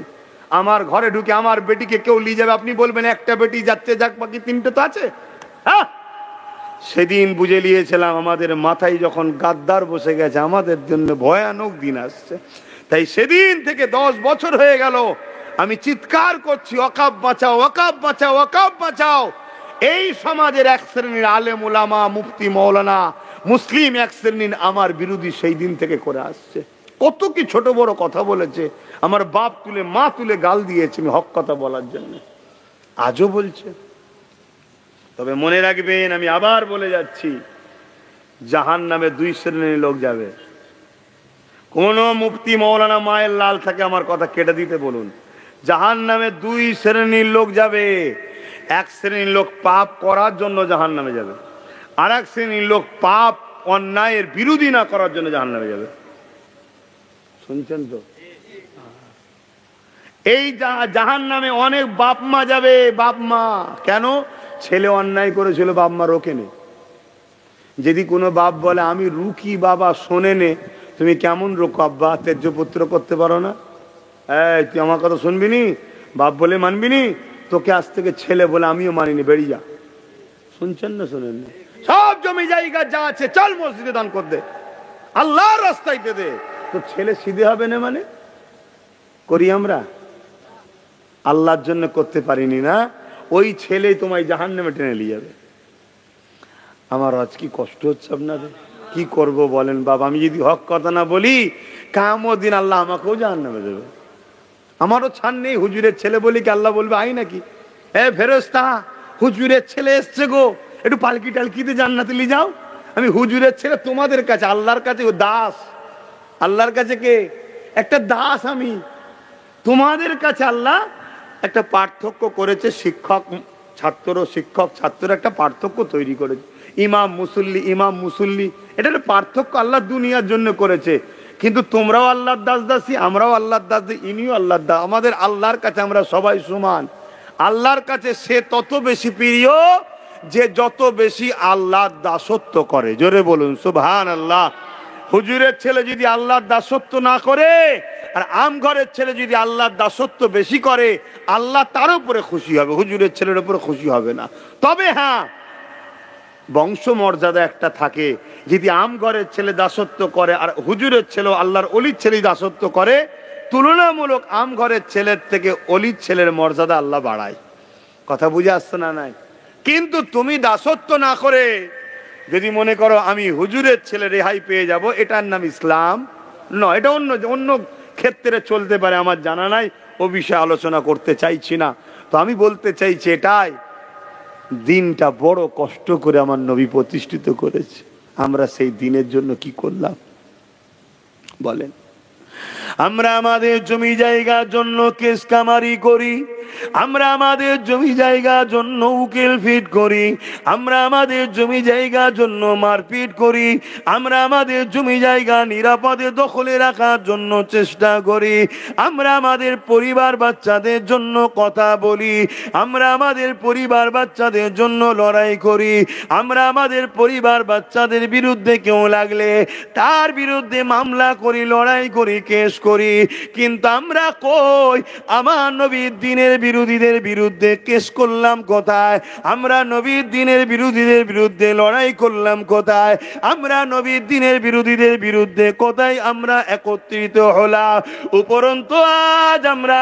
আমার ঘরে ঢুকে আমার বেটিকে কেউ নিয়ে যাবে, আপনি বলবেন একটা বেটি যাচ্ছে যাক, বাকি তিনটে তো আছে। হ্যাঁ, সেদিন বুঝে নিয়েছিলাম আমাদের মাথায় যখন গাদ্দার বসে গেছে আমাদের জন্য ভয়ানক দিন আসছে। তাই সেদিন থেকে 10 বছর হয়ে গেল আমি চিৎকার করছি ওয়াকফ বাঁচাও, ওয়াকফ বাঁচাও, ওয়াকফ বাঁচাও। এই সমাজের এক শ্রেণীর আলেম ওলামা, মুফতি মৌলানা, মুসলিম এক শ্রেণীর আমার বিরোধী সেই দিন থেকে করে আসছে। কত কি ছোট বড় কথা বলেছে, আমার বাপ তুলে মা তুলে গাল দিয়েছে আমি হক কথা বলার জন্য, আজও বলছে। তবে মনে রাখবেন, আমি আবার বলে যাচ্ছি, জাহান্নামে 2 শ্রেণীর লোক যাবে। কোন মুফতি মৌলানা মায়ের লাল থাকে আমার কথা কেটে দিতে বলুন। জাহান্নামে 2 শ্রেণীর লোক যাবে। এক শ্রেণীর লোক পাপ করার জন্য জাহান্নামে যাবে, আর এক শ্রেণীর লোক পাপ অন্যায়ের বিরোধী না করার জন্য জাহান্নামে যাবে। শুনছেন তো? এই জাহান্নামে অনেক বাপ মা যাবে। বাপ মা কেন? ছেলে অন্যায় করেছিল, বাপ মা রোকেনি। যদি কোনো বাপ বলে আমি রুকি বাবা শোনে নে, তুমি কেমন রোকো আব্বা, তেজ্য পুত্র করতে পারো না? এই তুই আমার কথা শুনবি নি, বাপ বলে মানবি নি? তোকে আজ থেকে ছেলে বলে আমিও মানিনি, বেরিয়ে যা। শুনছেন না শোনেন না? সব জমি জায়গা যা আছে চল মসজিদে দান কর দে, আল্লাহর রাস্তায় দে দে। তো ছেলে সিধে হবে না মানে? করি আমরা, আল্লাহর জন্য করতে পারিনি না, ওই ছেলেই তোমায় জাহান্নামে টেনে নিয়ে যাবে। আমার আজ কি কষ্ট হচ্ছে আপনাদের, কি করব বলেন বাবা? আমি যদি হক কথা না বলি, কিয়ামত দিন আল্লাহ আমাকেও জাহান্নামে দেবে। আমারও ছাড় নেই, হুজুরের ছেলে বলি কি আল্লাহ বলবে আই নাকি, এ ফেরেশতা হুজুরের ছেলে এসছে গো, একটু পালকি টালকিতে জান্নাতে নিয়ে যাও। আমি হুজুরের ছেলে তোমাদের কাছে, আল্লাহর কাছে ও দাস। আল্লাহর কাছে কে? একটা দাস আমি। তোমাদের কাছে আল্লাহ একটা পার্থক্য করেছে, শিক্ষক ছাত্র, শিক্ষক ছাত্র একটা পার্থক্য তৈরি করেছে। ইমাম মুসল্লি, ইমাম মুসল্লি, এটা একটা পার্থক্য আল্লাহ দুনিয়ার জন্য করেছে। কিন্তু তোমরাও আল্লাহর দাস দাসী, আমরাও আল্লাহর দাস, ইনিও আল্লাহর দাস। আমাদের আল্লাহর কাছে আমরা সবাই সমান। আল্লাহর কাছে সে তত বেশি প্রিয় যে যত বেশি আল্লাহর দাসত্ব করে। জোরে বলুন সুবহানাল্লাহ। হুজুরের ছেলে যদি আল্লাহর দাসত্ব না করে, আর আম ঘরের ছেলে যদি আল্লাহর দাসত্ব বেশি করে, আল্লাহ তার উপরে খুশি হবে, হুজুরের ছেলের উপরে খুশি হবে না। তবে হ্যাঁ, বংশ মর্যাদা একটা থাকে। যদি আম ঘরের ছেলে দাসত্ব করে আর হুজুরের ছেলে, আল্লাহর অলির ছেলে দাসত্ব করে, তুলনামূলক আম ঘরের ছেলের থেকে অলির ছেলের মর্যাদা আল্লাহ বাড়ায়। কথা বুঝে আসছে না? নাই। কিন্তু তুমি দাসত্ব না করে যদি মনে করো আমি হুজুরের ছেলে রেহাই পেয়ে যাব, এটার নাম ইসলাম নয়। এটা অন্য ক্ষেত্রে চলতে পারে, আমার জানা নাই, ও বিষয়ে আলোচনা করতে চাইছি না। তো আমি বলতে চাইছি এটাই, দিনটা বড় কষ্ট করে আমার নবী প্রতিষ্ঠিত করেছে। আমরা সেই দিনের জন্য কি করলাম বলেন? আমরা আমাদের জমি জায়গার জন্য কেস কামারি করি, আমরা আমাদের জমি জায়গার জন্য উকিল ফিট করি, আমরা আমাদের জমি জায়গার জন্য মারপিট করি, আমরা আমাদের জমি জায়গা নিরাপদে দখলে রাখার জন্য চেষ্টা করি, আমরা আমাদের পরিবার বাচ্চাদের জন্য কথা বলি, আমরা আমাদের পরিবার বাচ্চাদের জন্য লড়াই করি, আমরা আমাদের পরিবার বাচ্চাদের বিরুদ্ধে কেউ লাগলে তার বিরুদ্ধে মামলা করি, লড়াই করি, কেস করি। কিন্তু আমরা কই আমার নবীর দ্বীনের বিরোধীদের বিরুদ্ধে কেস করলাম কোথায়? আমরা নবীর দ্বীনের বিরোধীদের বিরুদ্ধে লড়াই করলাম কোথায়? আমরা নবীর দ্বীনের বিরোধীদের বিরুদ্ধে কোথায় আমরা একত্রিত হলাম? উপরন্তু আজ আমরা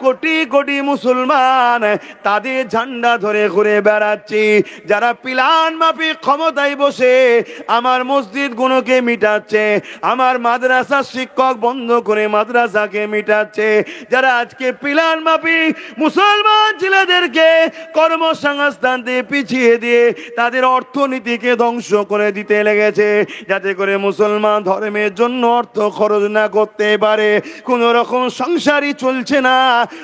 কোটি কোটি মুসলমান তাদের ঝান্ডা ধরে ঘুরে বেড়াচ্ছি, যারা প্ল্যান মাফিক ক্ষমতায় বসে আমার মসজিদ গুলোকে মিটাচ্ছে, আমার মাদ্রাসার শিক্ষক বন্ধ করে মাদ্রাসাকে মিটাচ্ছে, যারা আজকে প্ল্যান মাফিক মুসলমান ছেলেদেরকে কর্মসংস্থান দিয়ে পিছিয়ে দিয়ে তাদের অর্থনীতিকে ধ্বংস করে দিতে লেগেছে, যাতে করে মুসলমান ধর্মের জন্য অর্থ খরচ না করতে পারে। কোন রকম সংসারই চলছে না,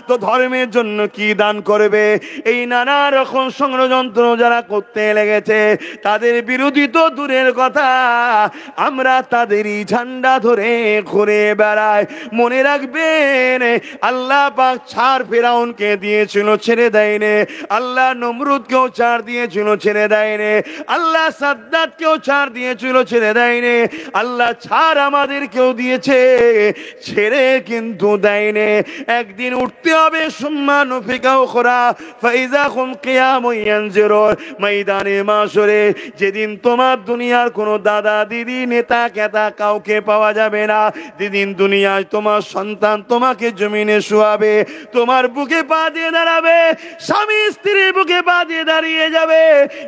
তো ধর্মের জন্য কি দান করবে? এই নানা রকম ষড়যন্ত্র যারা করতে লেগেছে তাদের বিরোধী তো দূরের কথা, আমরা তাদেরই ঝান্ডা ধরে ঘুরে বেড়াই। মনে রাখবেন, আল্লাহ পাক ছাড় ফেরাউনকে দিয়েছিল, ছেড়ে দেয়নি। আল্লাহ নমরুদকেও ছাড় দিয়েছিল, ছেড়ে দেয়নি। আল্লাহ সাদ্দাতকেও ছাড় দিয়েছিল, ছেড়ে দেয়নি। আল্লাহ ছাড় আমাদেরকেও দিয়েছে, ছেড়ে কিন্তু দেয়নি। একদিন উঠতে হবে সম্মান ফিকাও খোরা ফাইজা হুম কিয়ামুন ইয়ানজিরুন, ময়দানে মাশরে, যেদিন তোমার দুনিয়ার কোনো দাদা দিদি নেতা কেতা কাউকে পাওয়া যাবে না, যেদিন দুনিয়ায় তোমার সন্তান তোমাকে জমিনে শোয়াবে, তোমার বুকে পা দিয়ে দাঁড়াবে, স্বামী স্ত্রীর বুকে পা দিয়ে দাঁড়িয়ে যাবে,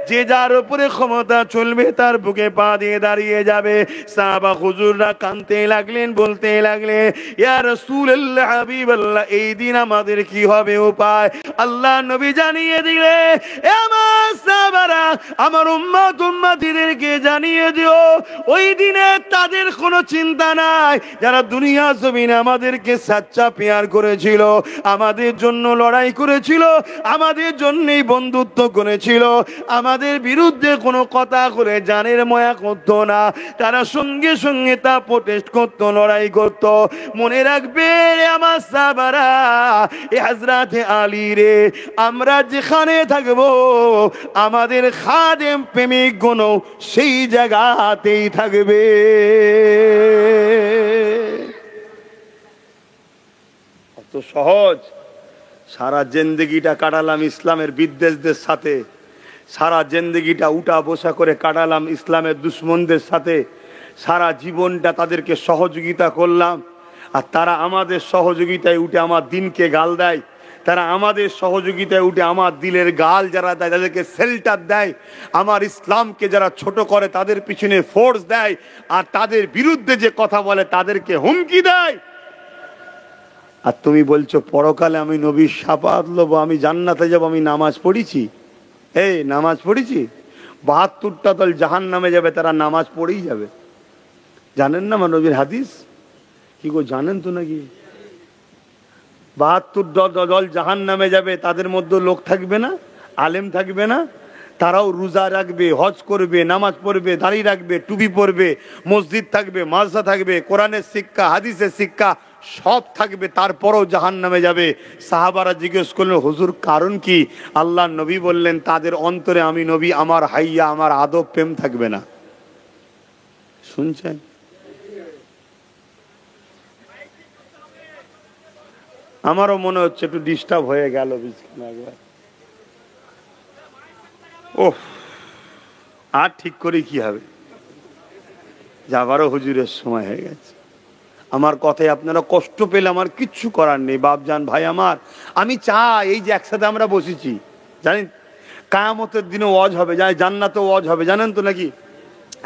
যে যার উপরে ক্ষমতা চলবে তার বুকে পা দিয়ে দাঁড়িয়ে যাবে। সাহাবা হুজুররা কাঁদতে লাগলেন, বলতে লাগলেন, ইয়া রাসূলুল্লাহ, হাবিবাল্লাহ, এই দিন আমাদের কি হবে উপায়? আল্লাহ নবী জানিয়ে দিলে, আমার সাহাবারা, আমার উম্মত উম্মতিদেরকে জানিয়ে দিও, ওই দিনে তাদের কোনো চিন্তা নাই, যারা দুনিয়া জমিনে আমাদেরকে সাচ্চা পেয়ার করেছিল, আমাদের জন্য লড়াই করেছিল, আমাদের জন্যই বন্ধুত্ব করেছিল, আমাদের বিরুদ্ধে কোনো কথা করে জানের ময়া করতো না, তারা সঙ্গে সঙ্গে তা প্রোটেস্ট করতো, লড়াই করত। মনে রাখবে আমার সাহাবারা, এ হযরতে আলী রে, আমরা যেখানে থাকবো আমাদের খাদেম প্রেমিক গুণ সেই জায়গাতেই থাকবে। কত সহজ! সারা জিন্দেগিটা কাটালাম ইসলামের বিদ্বেষদের সাথে, সারা জিন্দেগিটা উঠা বসা করে কাটালাম ইসলামের দুশ্মনদের সাথে, সারা জীবনটা তাদেরকে সহযোগিতা করলাম, আর তারা আমাদের সহযোগিতায় উঠে আমার দিনকে গাল দেয়, তারা আমাদের সহযোগিতায় উঠে আমার দিলের গাল যারা দেয় তাদেরকে শেল্টার দেয়, আমার ইসলামকে যারা ছোট করে তাদের পিছনে ফোর্স দেয়, আর তাদের বিরুদ্ধে যে কথা বলে তাদেরকে হুমকি দেয়। আর তুমি বলছো পরকালে আমি নবীর শাফাত লব, আমি জান্নাতে যাব, আমি নামাজ পড়েছি। এই নামাজ পড়েছি, ৭২টা দল জাহান্নামে যাবে, তারা নামাজ পড়েই যাবে। জানেন না আমার নবীর হাদিস? কি গো, জানেন তো নাকি? ৭২ দল জাহান্নামে যাবে, তাদের মধ্যে লোক থাকবে না, আলেম থাকবে না, তারাও রোজা রাখবে, হজ করবে, নামাজ পড়বে, দাড়ি রাখবে, টুপি পরবে, মসজিদ থাকবে, মাদ্রাসা থাকবে, কোরআনের শিক্ষা, হাদিসের শিক্ষা সব থাকবে, তারপরেও জাহান্নামে যাবে। সাহাবারা জিজ্ঞেস করলেন, হুজুর কারণ কি? আল্লাহ নবী বললেন, তাদের অন্তরে আমি নবী, আমার হাইয়া, আমার আদব প্রেম থাকবে না। শুনছেন? আমারও মনে হচ্ছে একটু ডিস্টার্ব হয়ে গেল। ওহ, আর ঠিক করে কি হবে, যাবারও হুজুরের সময় হয়ে গেছে। আমার কথায় আপনারা কষ্ট পেলে আমার কিচ্ছু করার নেই। বাপজান, ভাই আমার, আমি চাই এই যে একসাথে আমরা বসেছি, জানেন কিয়ামতের দিনে ওয়াজ হবে, জান্নাতে ওয়াজ হবে, জানেন তো নাকি?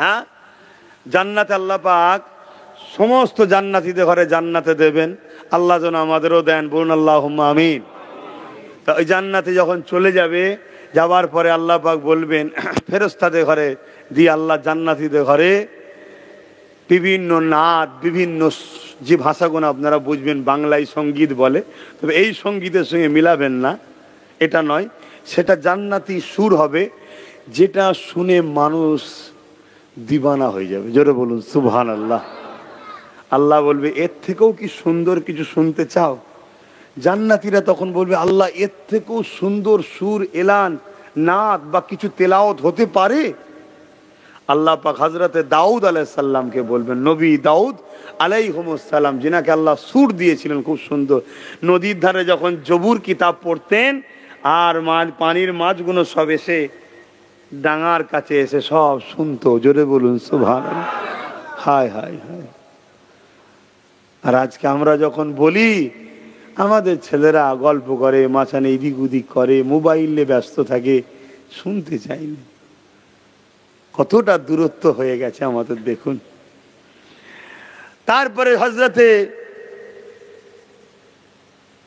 হ্যাঁ, জান্নাতে আল্লাহ পাক সমস্ত জান্নাতীদের ঘরে জান্নাতে দেবেন। আল্লাহ যেন আমাদেরও দেন, বলুন আল্লাহুম্মা আমিন। তা ওই জান্নাতে যখন চলে যাবে, যাওয়ার পরে আল্লাহ পাক বলবেন ফেরেশতাদের ঘরে দিয়ে, আল্লাহ জান্নাতীদের ঘরে বিভিন্ন নাত, বিভিন্ন যে ভাষাগুলো আপনারা বুঝবেন বাংলায় সঙ্গীত বলে, তবে এই সঙ্গীতের সঙ্গে মিলাবেন না, এটা নয়। সেটা জান্নাতি সুর হবে, যেটা শুনে মানুষ দিবানা হয়ে যাবে। জোরে বলুন সুবহানাল্লাহ। আল্লাহ বলবে এর থেকেও কি সুন্দর কিছু শুনতে চাও? জান্নাতীরা তখন বলবে আল্লাহ এর থেকেও সুন্দর সুর, এলান, নাত বা কিছু তেলাওয়াত হতে পারে? আল্লাহ পাক হযরতে দাউদ আলাইহিস সালামকে বলবেন, নবী দাউদ আলাইহিস সালাম, যিনাকে আল্লাহ সুর দিয়েছিলেন খুব সুন্দর, নদীর ধারে যখন জবুর কিতাব পড়তেন আর পানির মাছগুলো সব এসে ডাঙার কাছে এসে সব শুনতো। জোরে বলুন সুবহানাল্লাহ। হায় হায় হায়। আর আজকে আমরা যখন বলি, আমাদের ছেলেরা গল্প করে, মাচানে এদিক ওদিক করে, মোবাইলে ব্যস্ত থাকে, শুনতে চাইনি। কতটা দূরত্ব হয়ে গেছে আমাদের দেখুন। তারপরে হযরতে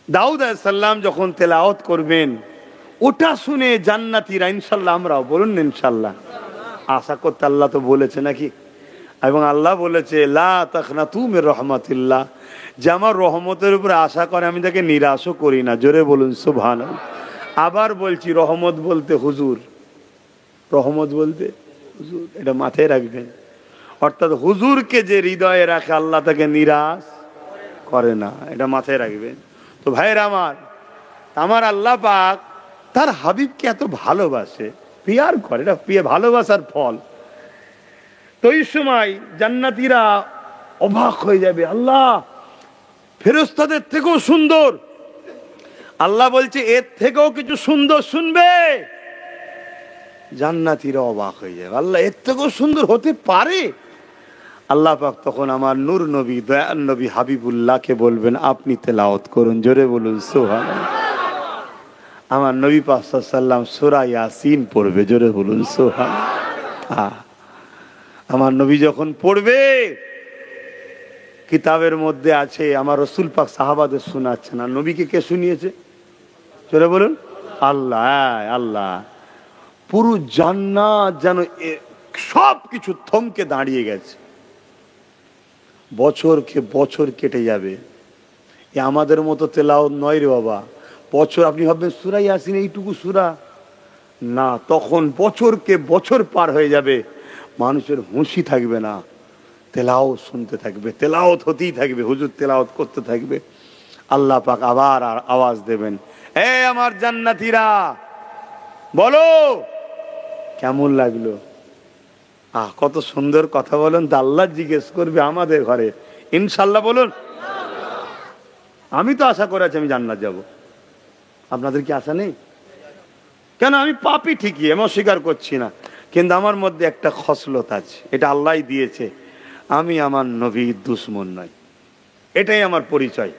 দাউদ আলাইহিস সালাম যখন তেলাওয়াত করবেন, ওটা শুনে জান্নাতীরা, ইনশাআল্লাহ আমরাও বলুন ইনশাআল্লাহ, আশা করতে আল্লাহ তো বলেছে নাকি, এবং আল্লাহ বলেছে লা তাখনাতু মির রাহমাতিল্লাহ, যে আমার রহমতের উপর আশা করে আমি তাকে নিরাশও করি না। জোরে বলুন সুবহানাল্লাহ। আবার বলছি, রহমত বলতে হুজুর, রহমত বলতে হুজুর, এটা মাথায় রাখবেন। অর্থাৎ হুজুরকে যে হৃদয়ে রাখে আল্লাহ তাকে নিরাশ করে না, এটা মাথায় রাখবেন। তো ভাইয়ের আমার, আমার আল্লাহ পাক তার হাবিবকে এত ভালোবাসে, পিয়ার করে, এটা ভালোবাসার ফল। তো এই সময় জান্নাতীরা অবাক হয়ে যাবে, আল্লাহ ফেরেশতাদের থেকেও সুন্দর। আল্লাহ বলছে এর থেকেও কিছু সুন্দর শুনবে। জান্নাতীরা অবাক হয়ে যাবে, আল্লাহ এর থেকেও সুন্দর হতে পারে? আল্লাহ পাক তখন আমার নূর নবী, দয়ার নবী হাবিবুল্লাহকে বলবেন আপনি তেলাওয়াত করুন। জোরে বলুন সুবহানাল্লাহ। আমার নবী পাক সাল্লাল্লাহু আলাইহি ওয়াসাল্লাম সূরা ইয়াসিন পড়বে। জোরে বলুন সুবহানাল্লাহ। আমার নবী যখন পড়বে, কিতাবের মধ্যে আছে, আমার রাসূল পাক সাহাবাদের শোনাচ্ছেন। আর নবীকে কে শুনিয়েছে? জোরে বলুন আল্লাহ। আল্লাহ পুরো জান্নাত যেন সব কিছু থমকে দাঁড়িয়ে গেছে। বছরকে বছর কেটে যাবে। এ আমাদের মতো তেলাওয়াত নয় রে বাবা। বছর, আপনি ভাববেন সূরা ইয়াসিন এইটুকু সূরা, না, তখন বছরকে বছর পার হয়ে যাবে, মানুষের হুঁশই থাকবে না, তেলাওয়াত শুনতে থাকবে, তেলাওয়াত হতেই থাকবে, হুজুর তেলাওয়াত করতে থাকবে। আল্লাহ পাক আবার আওয়াজ দেবেন, এ আমার জান্নাতীরা বলো কেমন লাগলো? কত সুন্দর কথা বলেন। তা আল্লাহ জিজ্ঞেস করবে আমাদের ঘরে, ইনশাআল্লাহ বলুন। আমি তো আশা করে আছি আমি জান্নাত যাব, আপনাদের কি আশা নেই? কেন? আমি পাপী ঠিকই, আমি অস্বীকার করছি না, কিন্তু আমার মধ্যে একটা খসলত আছে, এটা আল্লাহ দিয়েছে, আমি আমার নবীর দুশমন নই। এটাই আমার পরিচয়,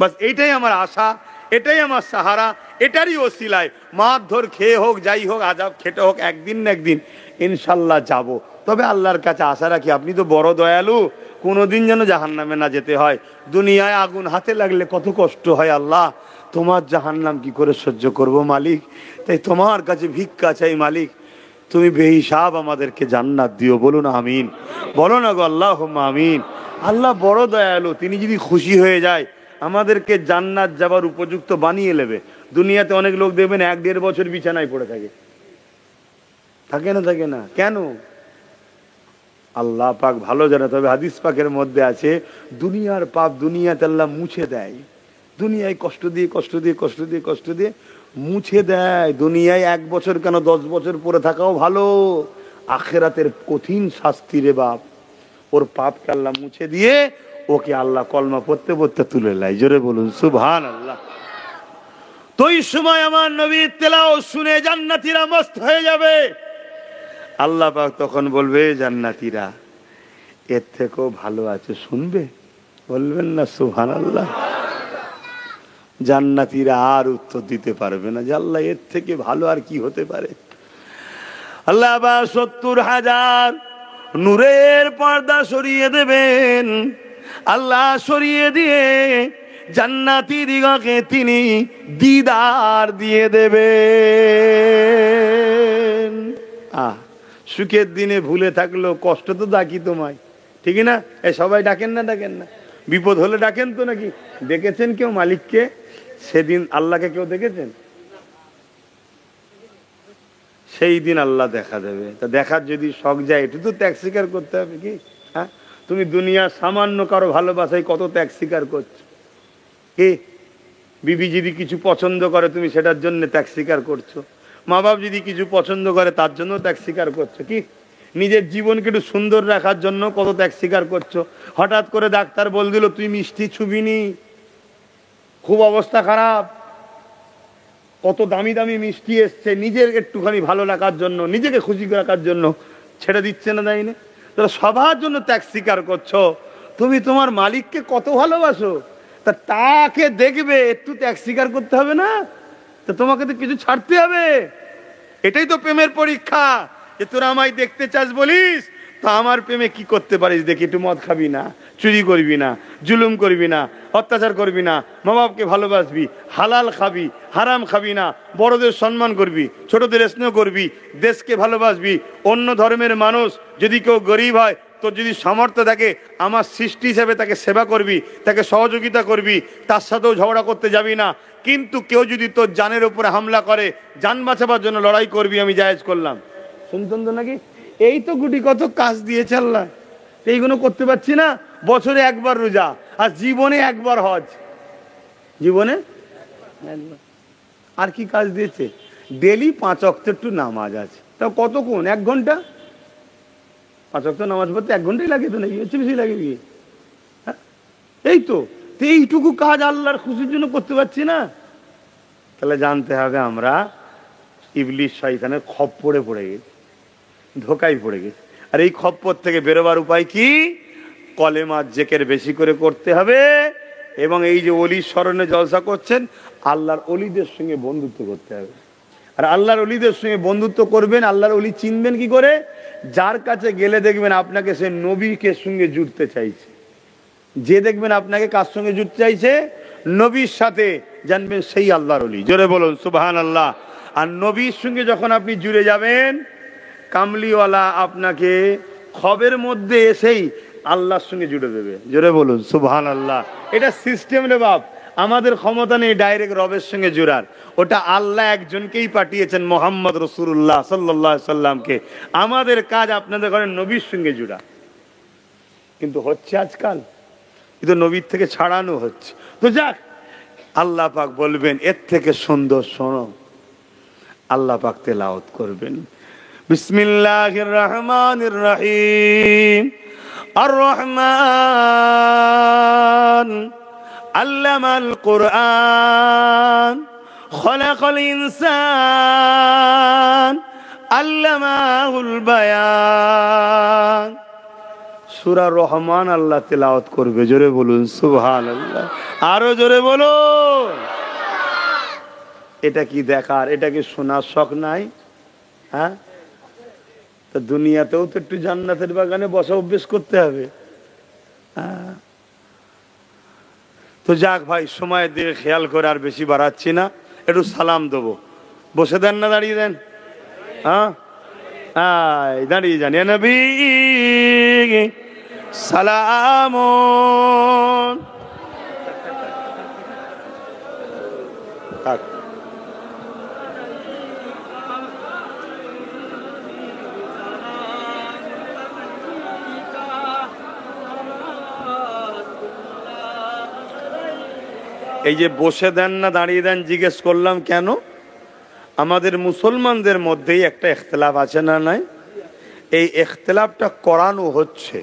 বাস এইটাই আমার আশা, এটাই আমার সাহারা, এটারই ওসিলায় মারধর খেয়ে হোক, যাই হোক, আজাব খেটে হোক, একদিন না একদিন ইনশাল্লাহ যাব। তবে আল্লাহর কাছে আশা রাখি, আপনি তো বড় দয়ালু, কোনোদিন যেন জাহান্নামে না যেতে হয়। দুনিয়ায় আগুন হাতে লাগলে কত কষ্ট হয়, আল্লাহ তোমার জাহান্নাম কি করে সহ্য করব মালিক? তাই তোমার কাছে ভিক্ষা চাই মালিক, তুমি বেহিসাব আমাদেরকে জান্নাত দিও। বলুন আমিন, বলো না গো আল্লাহুম্মা আমিন। আল্লাহ বড় দয়ালু, তিনি যদি খুশি হয়ে যায় আমাদেরকে জান্নাত যাবার উপযুক্ত বানিয়ে নেবে। দুনিয়াতে অনেক লোক দেখবেন 1-1.5 বছর বিছানায় পড়ে থাকে, থাকে না? থাকে না কেন? আল্লাহ পাক ভালো জানে। তবে হাদিস পাকের মধ্যে আছে, দুনিয়ার পাপ দুনিয়াতে আল্লাহ মুছে দেয়, দুনিয়ায় কষ্ট দিয়ে কষ্ট দিয়ে কষ্ট দিয়ে কষ্ট দিয়ে মুছে দেয়। দুনিয়ায় 1 বছর কেন 10 বছর পরে থাকাও ভালো, আখিরাতের কঠিন শাস্তি রে বাপ। ওর পাপকে আল্লাহ মুছে দিয়ে ওকে আল্লাহ কলমা পড়তে পড়তে তুলে নেয়। জোরে বলুন সুবহানাল্লাহ। তো এই সময় আমার নবীর তেলাওয়াত শুনে জান্নাতীরা মস্ত হয়ে যাবে। আল্লাহ পাক তখন বলবে, জান্নাতীরা এর থেকেও ভালো আছে, শুনবে? বলবেন না সুবহানাল্লাহ? জান্নাতীরা আর উত্তর দিতে পারবে না যে আল্লাহ এর থেকে ভালো আর কি হতে পারে। আল্লাহ আবার 70,000 নূরের পর্দা সরিয়ে দেবেন। আল্লাহ সরিয়ে দিয়ে জান্নাতীদিগকে তিনি দিদার দিয়ে দেবেন। সুখের দিনে ভুলে থাকলো, কষ্ট তো ডাকি তোমায়, ঠিক না? এ সবাই ডাকেন না? ডাকেন না? বিপদ হলে ডাকেন তো নাকি? দেখেছেন কেউ মালিককে? সেদিন আল্লাহকে কেউ দেখেছেন? সেই দিন আল্লাহ দেখা দেবে। তা দেখার যদি শখ যায়, একটু তো ত্যাগ স্বীকার করতে হবে কি? হ্যাঁ, তুমি দুনিয়া সামান্য কারো ভালোবাসায় কত ত্যাগ স্বীকার করছো কি? বিবি যদি কিছু পছন্দ করে তুমি সেটার জন্য ত্যাগ স্বীকার করছো। মা বাপ যদি কিছু পছন্দ করে তার জন্য ত্যাগ স্বীকার করছো কি? নিজের জীবনকে একটু সুন্দর রাখার জন্য কত ত্যাগ স্বীকার করছো। হঠাৎ করে ডাক্তার বল দিল তুই মিষ্টি ছুবিনি, খুব অবস্থা খারাপ, কত দামি দামি মিষ্টি এসছে, নিজের একটুখানি ভালো রাখার জন্য, নিজেকে খুশি রাখার জন্য ছেড়ে দিচ্ছে না, তাই না? তোরা সবার জন্য ত্যাগ স্বীকার করছো। তুমি তোমার মালিককে কত ভালোবাসো, তা তাকে দেখবে একটু ত্যাগ স্বীকার করতে হবে না? তা তোমাকে তো কিছু ছাড়তে হবে। এটাই তো প্রেমের পরীক্ষা, যে তোরা আমায় দেখতে চাস বলিস, তা আমার প্রেমে কি করতে পারিস দেখি। একটু মদ খাবি না, চুরি করবি না, জুলুম করবি না, অত্যাচার করবি না, মা বাপকে ভালোবাসবি, হালাল খাবি, হারাম খাবি না, বড়দের সম্মান করবি, ছোটদের স্নেহ করবি, দেশকে ভালোবাসবি। অন্য ধর্মের মানুষ যদি কেউ গরিব হয়, তোর যদি সামর্থ্য থাকে, আমার সৃষ্টি হিসেবে তাকে সেবা করবি, তাকে সহযোগিতা করবি, তার সাথেও ঝগড়া করতে যাবি না। কিন্তু কেউ যদি তোর জানের উপরে হামলা করে, জান বাঁচাবার জন্য লড়াই করবি, আমি জায়েজ করলাম। শুনতেন তো নাকি? এই তো গুটি কত কাজ দিয়েছে আল্লাহ, এইগুলো করতে পারছি না। বছরে একবার রোজা, আর জীবনে একবার হজ, জীবনে একবার। আর কি কাজ দিয়েছে? ডেলি 5 ওয়াক্ত একটু নামাজ আছে, তাও কতক্ষণ? 1 ঘন্টা। 5 ওয়াক্ত নামাজ পড়তে 1 ঘন্টাই লাগে তো নাকি? হচ্ছে বেশি লাগে কি? হ্যাঁ, এই তো এইটুকু কাজ আল্লাহর খুশির জন্য করতে পারছি না। তাহলে জানতে হবে আমরা ইবলিস শয়তানের খপ্পরে পড়ে গেছি, ধোকায় পড়ে গেছি। আর এই খপ্পর থেকে বেরোবার উপায় কি? কলেমা জিকির বেশি করে করতে হবে, এবং এই যে ওলির স্মরণে জলসা করছেন, আল্লাহর ওলিদের সঙ্গে বন্ধুত্ব করতে হবে। আর আল্লাহর ওলিদের সঙ্গে বন্ধুত্ব করবেন, আল্লাহর ওলি চিনবেন কি করে? যার কাছে গেলে দেখবেন আপনাকে সে নবীকে সঙ্গে জুড়তে চাইছে। যে দেখবেন আপনাকে কার সঙ্গে জুড়তে চাইছে? নবীর সাথে, জানবেন সেই আল্লাহর ওলি। জোরে বলুন সুবহানাল্লাহ। আর নবীর সঙ্গে যখন আপনি জুড়ে যাবেন, কামলিওয়ালা আপনাকে খবের মধ্যে এসেই আল্লাহর সঙ্গে জুড়ে দেবে। জোরে বলুন সুবহানাল্লাহ। এটা সিস্টেম রে বাপ, আমাদের ক্ষমতা নেই ডাইরেক্ট রবের সঙ্গে জুড়ার। ওটা আল্লাহ একজনকেই পাঠিয়েছেন, মোহাম্মদ রসুল্লাহ সাল্লাল্লাহু আলাইহি সাল্লামকে। আমাদের কাজ আপনাদের ঘরে নবীর সঙ্গে জুড়া। কিন্তু হচ্ছে আজকাল কিন্তু নবীর থেকে ছাড়ানো হচ্ছে। তো যাক, আল্লাহ পাক বলবেন এর থেকে সুন্দর শোনো, আল্লাহ পাক তেলাওয়াত করবেন। বিসমিল্লাহির রহমানির রহিম। আর রহমান আল্লামাল কুরআন খলাকাল ইনসান আল্লামাহুল বায়ান। সূরা রহমান আল্লাহ তেলাওয়াত করবে। জোরে বলুন সুবহানাল্লাহ। আরো জোরে বলুন। এটা কি দেখার, এটা কি শোনার শখ নাই? হ্যাঁ, তো দুনিয়াতেও তো একটু জান্নাতের বাগানে বসা অভ্যেস করতে হবে। তো যাক ভাই, সময় দিয়ে খেয়াল করে আর বেশি বাড়াচ্ছি না, একটু সালাম দেবো। বসে দেন না দাঁড়িয়ে দেন? হ্যাঁ, দাঁড়িয়ে যান। ইয়া নবী সালামুন। থাক। এই যে বসে দেন না দাঁড়িয়ে দেন জিজ্ঞেস করলাম কেন? আমাদের মুসলমানদের মধ্যেই একটা ইখতিলাফ আছে না নাই? এই ইখতিলাফটা করানো হচ্ছে,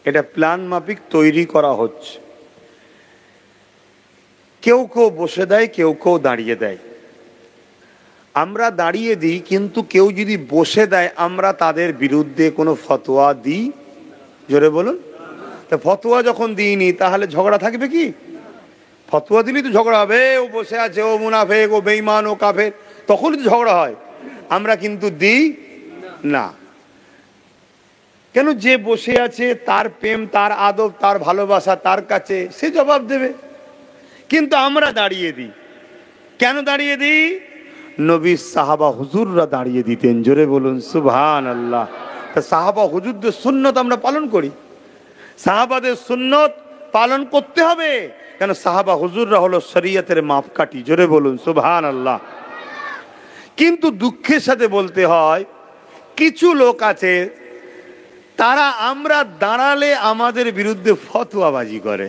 এটা প্ল্যান মাফিক তৈরি করা হচ্ছে। কেউ কেউ বসে দেয়, কেউ কেউ দাঁড়িয়ে দেয়। আমরা দাঁড়িয়ে দিই, কিন্তু কেউ যদি বসে দেয় আমরা তাদের বিরুদ্ধে কোনো ফতোয়া দিই? জোরে বলুন। তা ফতোয়া যখন দিইনি তাহলে ঝগড়া থাকবে কি? ফতোয়া দিলেই তো ঝগড়া হবে। ও বসে আছে, ও মুনাফেক, ও বেঈমান, ও কাফের, তখনই তো ঝগড়া হয়। আমরা কিন্তু দিই না। কেন? যে বসে আছে তার প্রেম, তার আদব, তার ভালোবাসা তার কাছে, সে জবাব দেবে। কিন্তু আমরা দাঁড়িয়ে দিই। কেন দাঁড়িয়ে দিই? নবী সাহাবা হুজুররা দাঁড়িয়ে দিতেন। জোরে বলুন সুবহানাল্লাহ। তা সাহাবা হুজুরদের সুন্নত আমরা পালন করি। সাহাবাদের সুন্নত পালন করতে হবে। কেন সাহাবা হুজুররা হলো শরীয়তের মাপকাঠি, জোরে বলুন সুবহানাল্লাহ। কিন্তু দুঃখের সাথে বলতে হয় কিছু লোক আছে তারা আমরা দাঁড়ালে আমাদের বিরুদ্ধে ফতোয়াবাজি করে।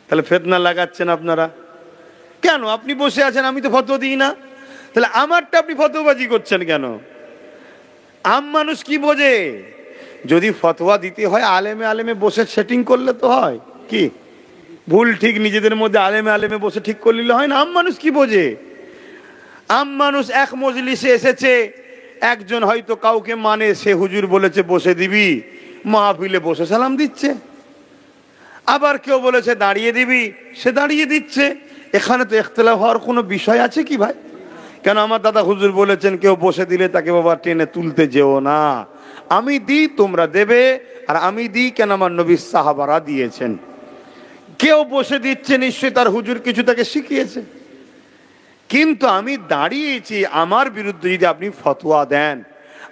তাহলে ফিতনা লাগাচ্ছেন আপনারা কেন? আপনি বসে আছেন, আমি তো ফতোয়া দিই না, তাহলে আমারটা আপনি ফতোয়াবাজি করছেন কেন? আম মানুষ কি বোঝে? যদি ফতোয়া দিতে হয় আলেমে আলেমে বসে সেটিং করলে তো হয়, কি ভুল ঠিক নিজেদের মধ্যে আলেমে আলেমে বসে ঠিক করলে হয় না? আম মানুষ কি বোঝে? আম মানুষ এক মজলিসে এসেছে, একজন হয়তো কাউকে মানে, সে হুজুর বলেছে বসে দিবি, মাহফিলে বসে সালাম দিচ্ছে। আবার কেউ বলেছে দাঁড়িয়ে দিবি, সে দাঁড়িয়ে দিচ্ছে। এখানে তো ইখতিলাফ হওয়ার কোনো বিষয় আছে কি ভাই? কেন আমার দাদা হুজুর বলেছেন কেউ বসে দিলে তাকে বাবা টেনে তুলতে যেও না, আমি দিই তোমরা দেবে, আর আমি দিই কেন আমার নবীর সাহাবারা দিয়েছেন। কেউ বসে দিচ্ছে নিশ্চয়ই তার হুজুর কিছু তাকে শিখিয়েছে। কিন্তু আমি দাঁড়িয়েছি, আমার বিরুদ্ধে যদি আপনি ফতোয়া দেন,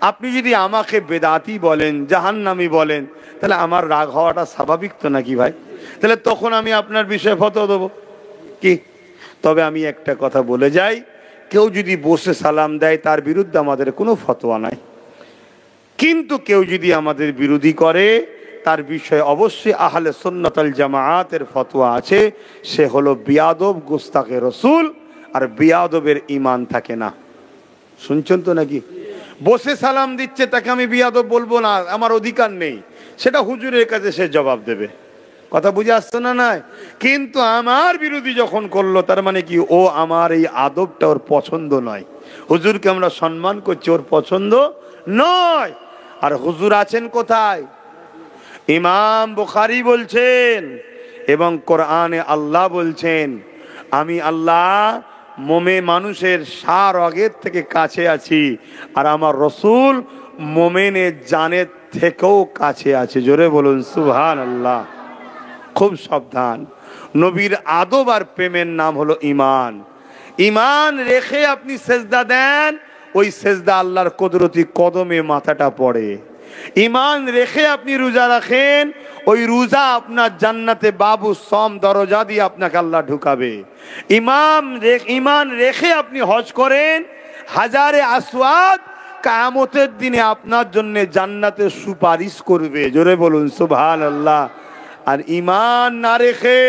আপনি যদি আমাকে বেদাতি বলেন, জাহান্নামী বলেন, তাহলে আমার রাগ হওয়াটা স্বাভাবিক তো নাকি ভাই? তাহলে তখন আমি আপনার বিষয়ে ফতোয়া দেবো কি? তবে আমি একটা কথা বলে যাই, কেউ যদি বসে সালাম দেয় তার বিরুদ্ধে আমাদের কোনো ফতোয়া নাই। কিন্তু কেউ যদি আমাদের বিরোধী করে তার বিষয়ে অবশ্যই আহলে সুন্নাত ওয়াল জামাআতের ফতোয়া আছে, সে হলো বিয়াদব, গুস্তাখে রসুল, আর বিয়াদবের ঈমান থাকে না। শুনছেন তো নাকি? বসে সালাম দিচ্ছে তাকে আমি বিয়াদব বলবো না, আমার অধিকার নেই, সেটা হুজুরের কাছে সে জবাব দেবে। কথা বুঝে আসছে না? নাই। কিন্তু আমার বিরোধী যখন করলো, তার মানে কি ও আমার এই আদবটা ওর পছন্দ নয়। হুজুরকে আমরা সম্মান করছি, ওর পছন্দ নয়। আর হুজুর আছেন কোথায়? ইমাম বুখারী বলছেন এবং কোরআনে আল্লাহ বলছেন, আমি আল্লাহ মানুষের সার আগের থেকে কাছে আছি, আর আমার রসুল মোমেনের জানের থেকেও কাছে আছে। জোরে বলুন সুবহানাল্লাহ। খুব সাবধান, নবীর আদব আর প্রেমের নাম হলো ঈমান। ঈমান রেখে আপনি সেজদা দেন, ওই সেজদা আল্লাহর কুদরতি কদমে মাথাটা পড়ে। ঈমান রেখে আপনি রোজা রাখেন, ওই রোজা আপনার জান্নাতে বাবু সম দরজা দিয়ে আপনাকে আল্লাহ ঢুকাবে। ঈমান রেখে আপনি হজ করেন, হাজারে আসওয়াদ কিয়ামতের দিনে আপনার জন্য জান্নাতে সুপারিশ করবে। জোরে বলুন সুবহানাল্লাহ। আর ঈমান না রেখে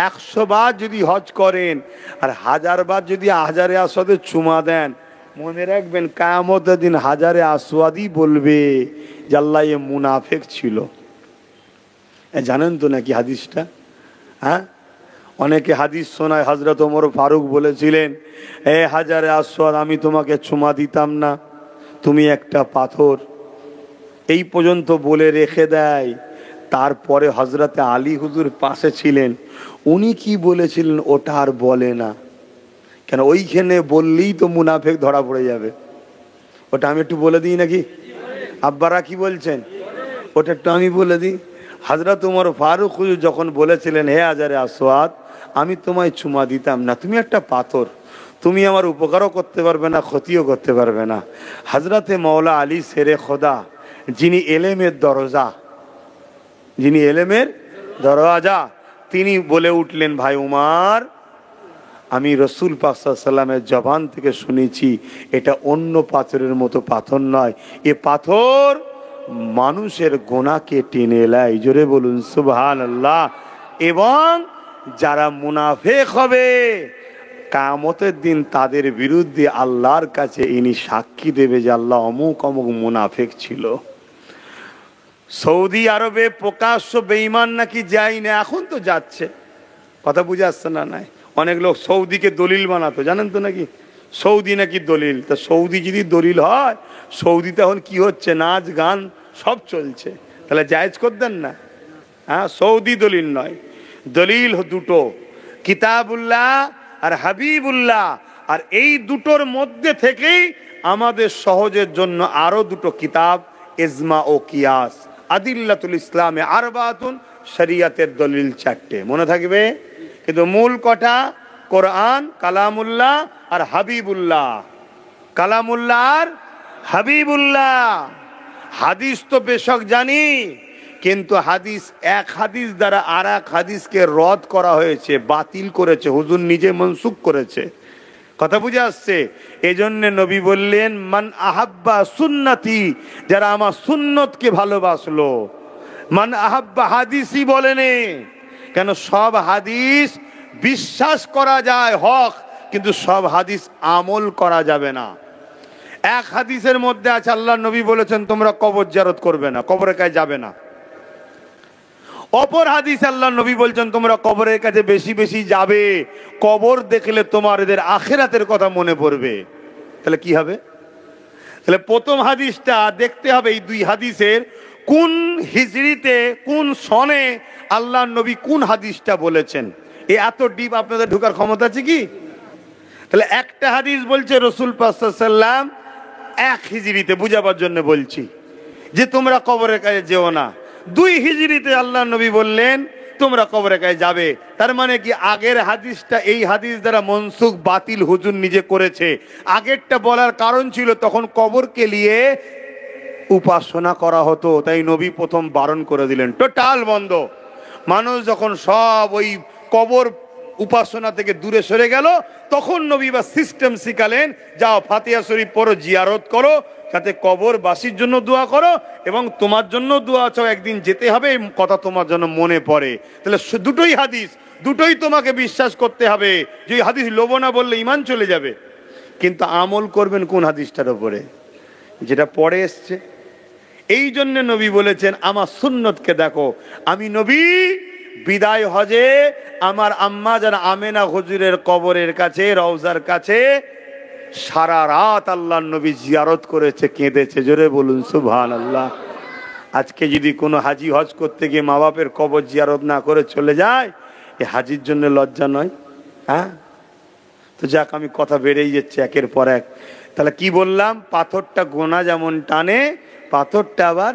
100 বার যদি হজ করেন আর 1000 বার যদি হাজারে আসওয়াদে চুমা দেন, মনে রাখবেন কিয়ামতের দিন হাজারে আসওয়াদই বলবে যে আল্লাহ এ মুনাফিক ছিল। জানেন তো নাকি হাদিসটা? হ্যাঁ, অনেকে হাদিস শোনায় হযরত ওমর ফারুক বলেছিলেন, এ হাজারে আসওয়াদ, আমি তোমাকে চুমা দিতাম না, তুমি একটা পাথর। এই পর্যন্ত বলে রেখে দেয়। তারপরে হযরতে আলী হুজুর পাশে ছিলেন, উনি কি বলেছিলেন ওটা আর বলে না। কেন? ওইখানে বললেই তো মুনাফিক ধরা পড়ে যাবে। ওটা আমি একটু বলে দিই নাকি? আব্বারা কি বলছেন? ওটা একটু আমি বলে দিই। হযরত ওমর ফারুক হুজুর যখন বলেছিলেন, হে হাজারে আসওয়াদ, আমি তোমায় চুমা দিতাম না, তুমি একটা পাথর, তুমি আমার উপকারও করতে পারবে না, ক্ষতিও করতে পারবে না। হযরতে মওলা আলী শেরে খোদা, যিনি এলেমের দরজা, যিনি এলেমের দরওয়াজা, তিনি বলে উঠলেন, ভাই উমার, আমি রসুল পাক সাল্লাল্লাহু আলাইহি ওয়াসাল্লামের জবান থেকে শুনেছি, এটা অন্য পাথরের মতো পাথর নয়, এ পাথর মানুষের গোনাকে টেনে নেয়। জোরে বলুন সুবহানাল্লাহ। এবং যারা মুনাফিক হবে কিয়ামতের দিন তাদের বিরুদ্ধে আল্লাহর কাছে ইনি সাক্ষী দেবে যে আল্লাহ অমুক অমুক মুনাফিক ছিল। সৌদি আরবে প্রকাশ্য বেঈমান নাকি যায় না, এখন তো যাচ্ছে। কথা বুঝে আসছে না? নাই। অনেক লোক সৌদিকে দলিল বানাতো, জানেন তো নাকি? সৌদি নাকি দলিল। তা সৌদি যদি দলিল হয়, সৌদিতে এখন কি হচ্ছে? নাচ গান সব চলছে, তাহলে জায়েজ করতেন না? হ্যাঁ, সৌদি দলিল নয়, দলিল দুটো, কিতাবুল্লাহ আর হাবিবুল্লাহ। আর এই দুটোর মধ্যে থেকেই আমাদের সহজের জন্য আরো দুটো কিতাব, ইজমা ও কিয়াস, আদিল্লাতুল ইসলামে আরবাতুন, শরিয়তের দলিল 4টে, মনে থাকবে। কিন্তু মূল কটা? কোরআন, কালামুল্লাহ আর হাবিবুল্লাহ। কালামুল্লাহ আর হাবিবুল্লাহ। হাদিস তো বেশক জানি, কিন্তু হাদিস এক হাদিস দ্বারা আর এক হাদিসকে রদ করা হয়েছে, বাতিল করেছে, হুজুর নিজে মনসুখ করেছে। কথা বুঝে আসছে? এজন্য নবী বললেন মান আহাব্বা সুন্নতি, যারা আমার সুন্নতকে ভালোবাসলো। মান আহাব্বা হাদিসই বলেনি, কেন সব হাদিস বিশ্বাস করা যায় হক, কিন্তু সব হাদিস আমল করা যাবে না। এক হাদিসের মধ্যে আছে আল্লাহ নবী বলেছেন তোমরা কবর জিয়ারত করবে না, কবরের কাছে যাবে না। অপর হাদিস আল্লাহ নবী বলছেন তোমরা কবরের কাছে বেশি বেশি যাবে, কবর দেখলে তোমার এদের আখিরাতের কথা মনে পড়বে। তাহলে কি হবে? তাহলে প্রথম হাদিসটা দেখতে হবে এই দুই হাদিসের কোন হিজরিতে কোন সনে আল্লাহ নবী কোন হাদিসটা বলেছেন। এই এত ডিপ আপনাদের ঢোকার ক্ষমতা আছে কি? তাহলে একটা হাদিস বলছে রসুল পাক সাল্লাল্লাহু আলাইহি ওয়াসাল্লাম এক হিজরিতে, বুঝাবার জন্য বলছি যে তোমরা কবরের কাছে যেও না। দুই হিজরিতে আল্লাহ নবী বললেন তোমরা কবরের কাছে যাবে। তার মানে কি আগের হাদিসটা এই হাদিস দ্বারা মনসুখ, বাতিল হুজুর নিজে করেছে। আগেরটা বলার কারণ ছিল তখন কবরকে নিয়ে উপাসনা করা হতো, তাই নবী প্রথম বারণ করে দিলেন, টোটাল বন্ধ। মানুষ যখন সব ওই কবর উপাসনা থেকে দূরে সরে গেল, তখন নবী বা সিস্টেম শিখালেন যাও ফাতিহা শরীফ পড়ো, জিয়ারত করো, যাতে কবরবাসীর জন্য দোয়া করো এবং তোমার জন্য দোয়া চাও, একদিন যেতে হবে, এই কথা তোমার জন্য মনে পড়ে। তাহলে দুটোই হাদিস, দুটোই তোমাকে বিশ্বাস করতে হবে। যে হাদিস লোবো না বললে ঈমান চলে যাবে, কিন্তু আমল করবেন কোন হাদিসটার উপরে? যেটা পড়ে এসছে। এই জন্য নবী বলেছেন আমার সুন্নতকে দেখো। আমি নবী বিদায় হজে আমার আম্মা যারা আমেনা হুজুরের কবরের কাছে, রওজার কাছে সারা রাত আল্লাহর নবী জিয়ারত করেছে, কেঁদেছে। জোরে বলুন সুবহানাল্লাহ। আজকে যদি কোনো হাজি হজ করতে গিয়ে মা বাপের কবর জিয়ারত না করে চলে যায়, এ হাজির জন্য লজ্জা নয়? হ্যাঁ, তো যাক, আমি কথা বেড়েই যাচ্ছে একের পর এক। তাহলে কি বললাম? পাথরটা গোনা যেমন টানে, পাথরটা আবার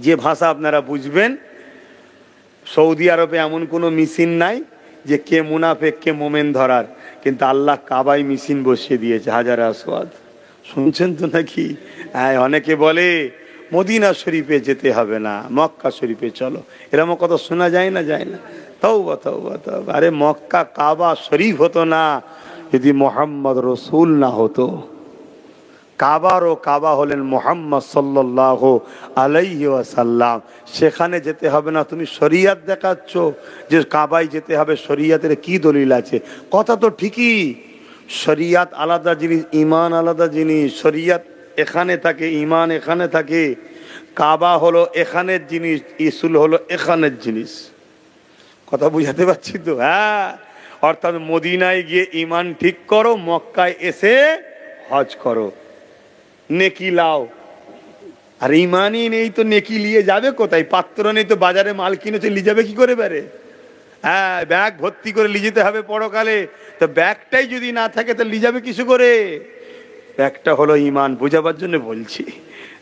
যে ভাষা আপনারা বুঝবেন, সৌদি আরবে এমন কোনো মেশিন নাই যে কে মুনাফেক কে মোমেন ধরার, কিন্তু আল্লাহ কাবায় মেশিন বসিয়ে দিয়েছে। হাজারে আসওয়াদ শুনছেন তো নাকি? হ্যাঁ, অনেকে বলে মদিনা শরীফে যেতে হবে না, মক্কা শরীফে চলো, এরকম কথা শোনা যায় না? যায় না? তওবা তওবা তওবা। আরে মক্কা কাবা শরীফ হতো না যদি মোহাম্মদ রসুল না হতো। কাবারও কাবা হলেন মোহাম্মদ সাল্লাল্লাহু আলাইহি ওয়াসাল্লাম। সেখানে যেতে হবে না। তুমি শরিয়াত দেখাচ্ছ যে কাবায় যেতে হবে, শরিয়াতের কি দলিল আছে? কথা তো ঠিকই, শরিয়াত আলাদা জিনিস, ইমান আলাদা জিনিস। শরিয়াত এখানে থাকে, ইমান এখানে থাকে। কাবা হলো এখানের জিনিস, ইসুল হলো এখানের জিনিস। কথা বুঝাতে পারছি তো? হ্যাঁ, অর্থাৎ মদিনায় গিয়ে ইমান ঠিক করো, মক্কায় এসে হজ করো, নেকি লাও। আর ইমানই নেই তো নেকি নিয়ে যাবে কোথায়? পাত্র নেই তো বাজারে মাল কিনেছে, নিয়ে যাবে কি করে পারে? হ্যাঁ, ব্যাগ ভর্তি করে নিয়ে যেতে হবে পরকালে। তো ব্যাগটাই যদি না থাকে তো নিয়ে যাবে কিছু করে? ব্যাগটা হলো ইমান। বোঝাবার জন্য বলছি,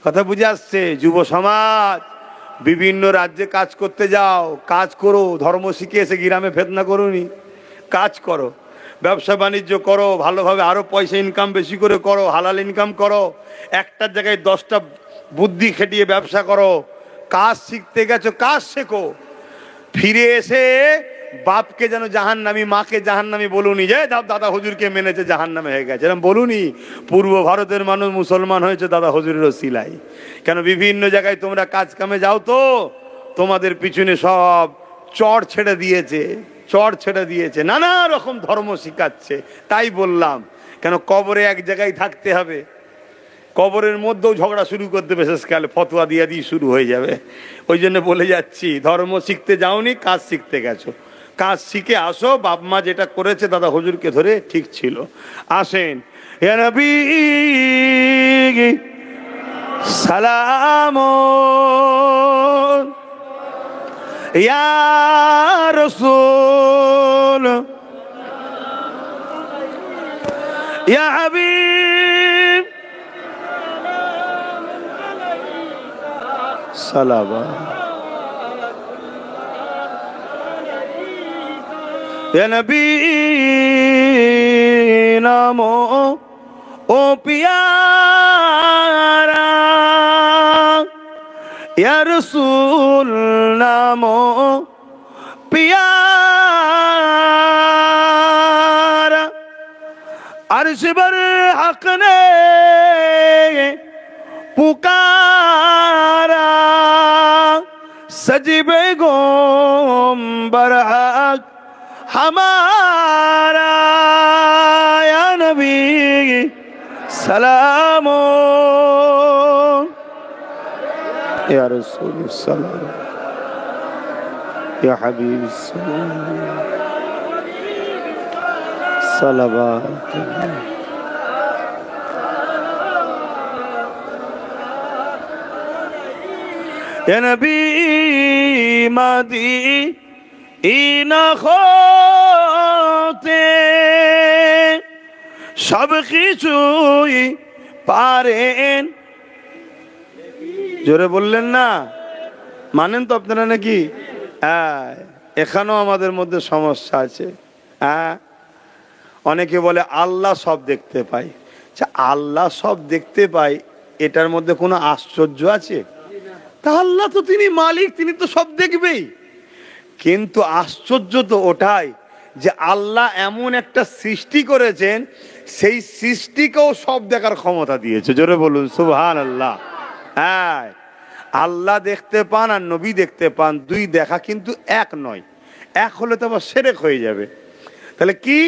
কথা বুঝে আসছে? যুব সমাজ, বিভিন্ন রাজ্যে কাজ করতে যাও, কাজ করো, ধর্ম শিখে এসে গ্রামে ফেতনা করোনি, কাজ করো, ব্যবসা বাণিজ্য করো ভালোভাবে, আরো পয়সা ইনকাম বেশি করে করো, হালাল ইনকাম করো। একটার জায়গায় 10টা বুদ্ধি খেটিয়ে ব্যবসা করো। কাজ শিখতে গেছো, কাজ শেখো। ফিরে এসে বাপকে যেন জাহান্নামী, মাকে জাহান্নামী বলুনি যে দাদা হুজুরকে মেনেছে জাহান্নামে হয়ে গেছে, এরকম বলুনি। পূর্ব ভারতের মানুষ মুসলমান হয়েছে দাদা হুজুরের ওসিলায়। কেন? বিভিন্ন জায়গায় তোমরা কাজ কামে যাও তো তোমাদের পিছনে সব চড় ছেড়ে দিয়েছে, চড় ছেড়ে দিয়েছে, নানা রকম ধর্ম শিখাচ্ছে। তাই বললাম, কেন কবরে এক জায়গায় থাকতে হবে, কবরের মধ্যেও ঝগড়া শুরু করতে বিশেষকালে ফতোয়া দিয়ে দিয়ে শুরু হয়ে যাবে। ওই জন্য বলে যাচ্ছি, ধর্ম শিখতে যাওনি, কাজ শিখতে গেছো, কাজ শিখে আসো। বাপ মা যেটা করেছে দাদা হুজুরকে ধরে ঠিক ছিল। আসেন, ইয়া নবী সালাম, ইয়া রাসূল, ইয়া হাবিব সালাম, ইয়া নবী নামো ও পিয়ারা, ইয়া রাসূল নামো प्यारा अर्श बर हक ने पुकारा सजीबे गोम्बर हक हमारा या नबी सलामो या रसूल सलाम या हबीब सलावत या नबी मदीना होते सब কিছুই পারেন জোরে বললেন না মানেন তো আপনারা নাকি এখানেও আমাদের মধ্যে সমস্যা আছে অনেকে বলে আল্লাহ সব দেখতে পায় আল্লাহ সব দেখতে পায় এটার মধ্যে কোনো আশ্চর্য আছে তা আল্লাহ তো তিনি মালিক তিনি তো সব দেখবেই কিন্তু আশ্চর্য তো ওটাই যে আল্লাহ এমন একটা সৃষ্টি করেছেন সেই সৃষ্টিকেও সব দেখার ক্ষমতা দিয়েছে জোরে বলুন সুবহানাল্লাহ আল্লাহ দেখতে পান আর নবী দেখতে পান দুই দেখা কিন্তু এক নয় এক হলে তো আবার শিরক হয়ে যাবে তাহলে কি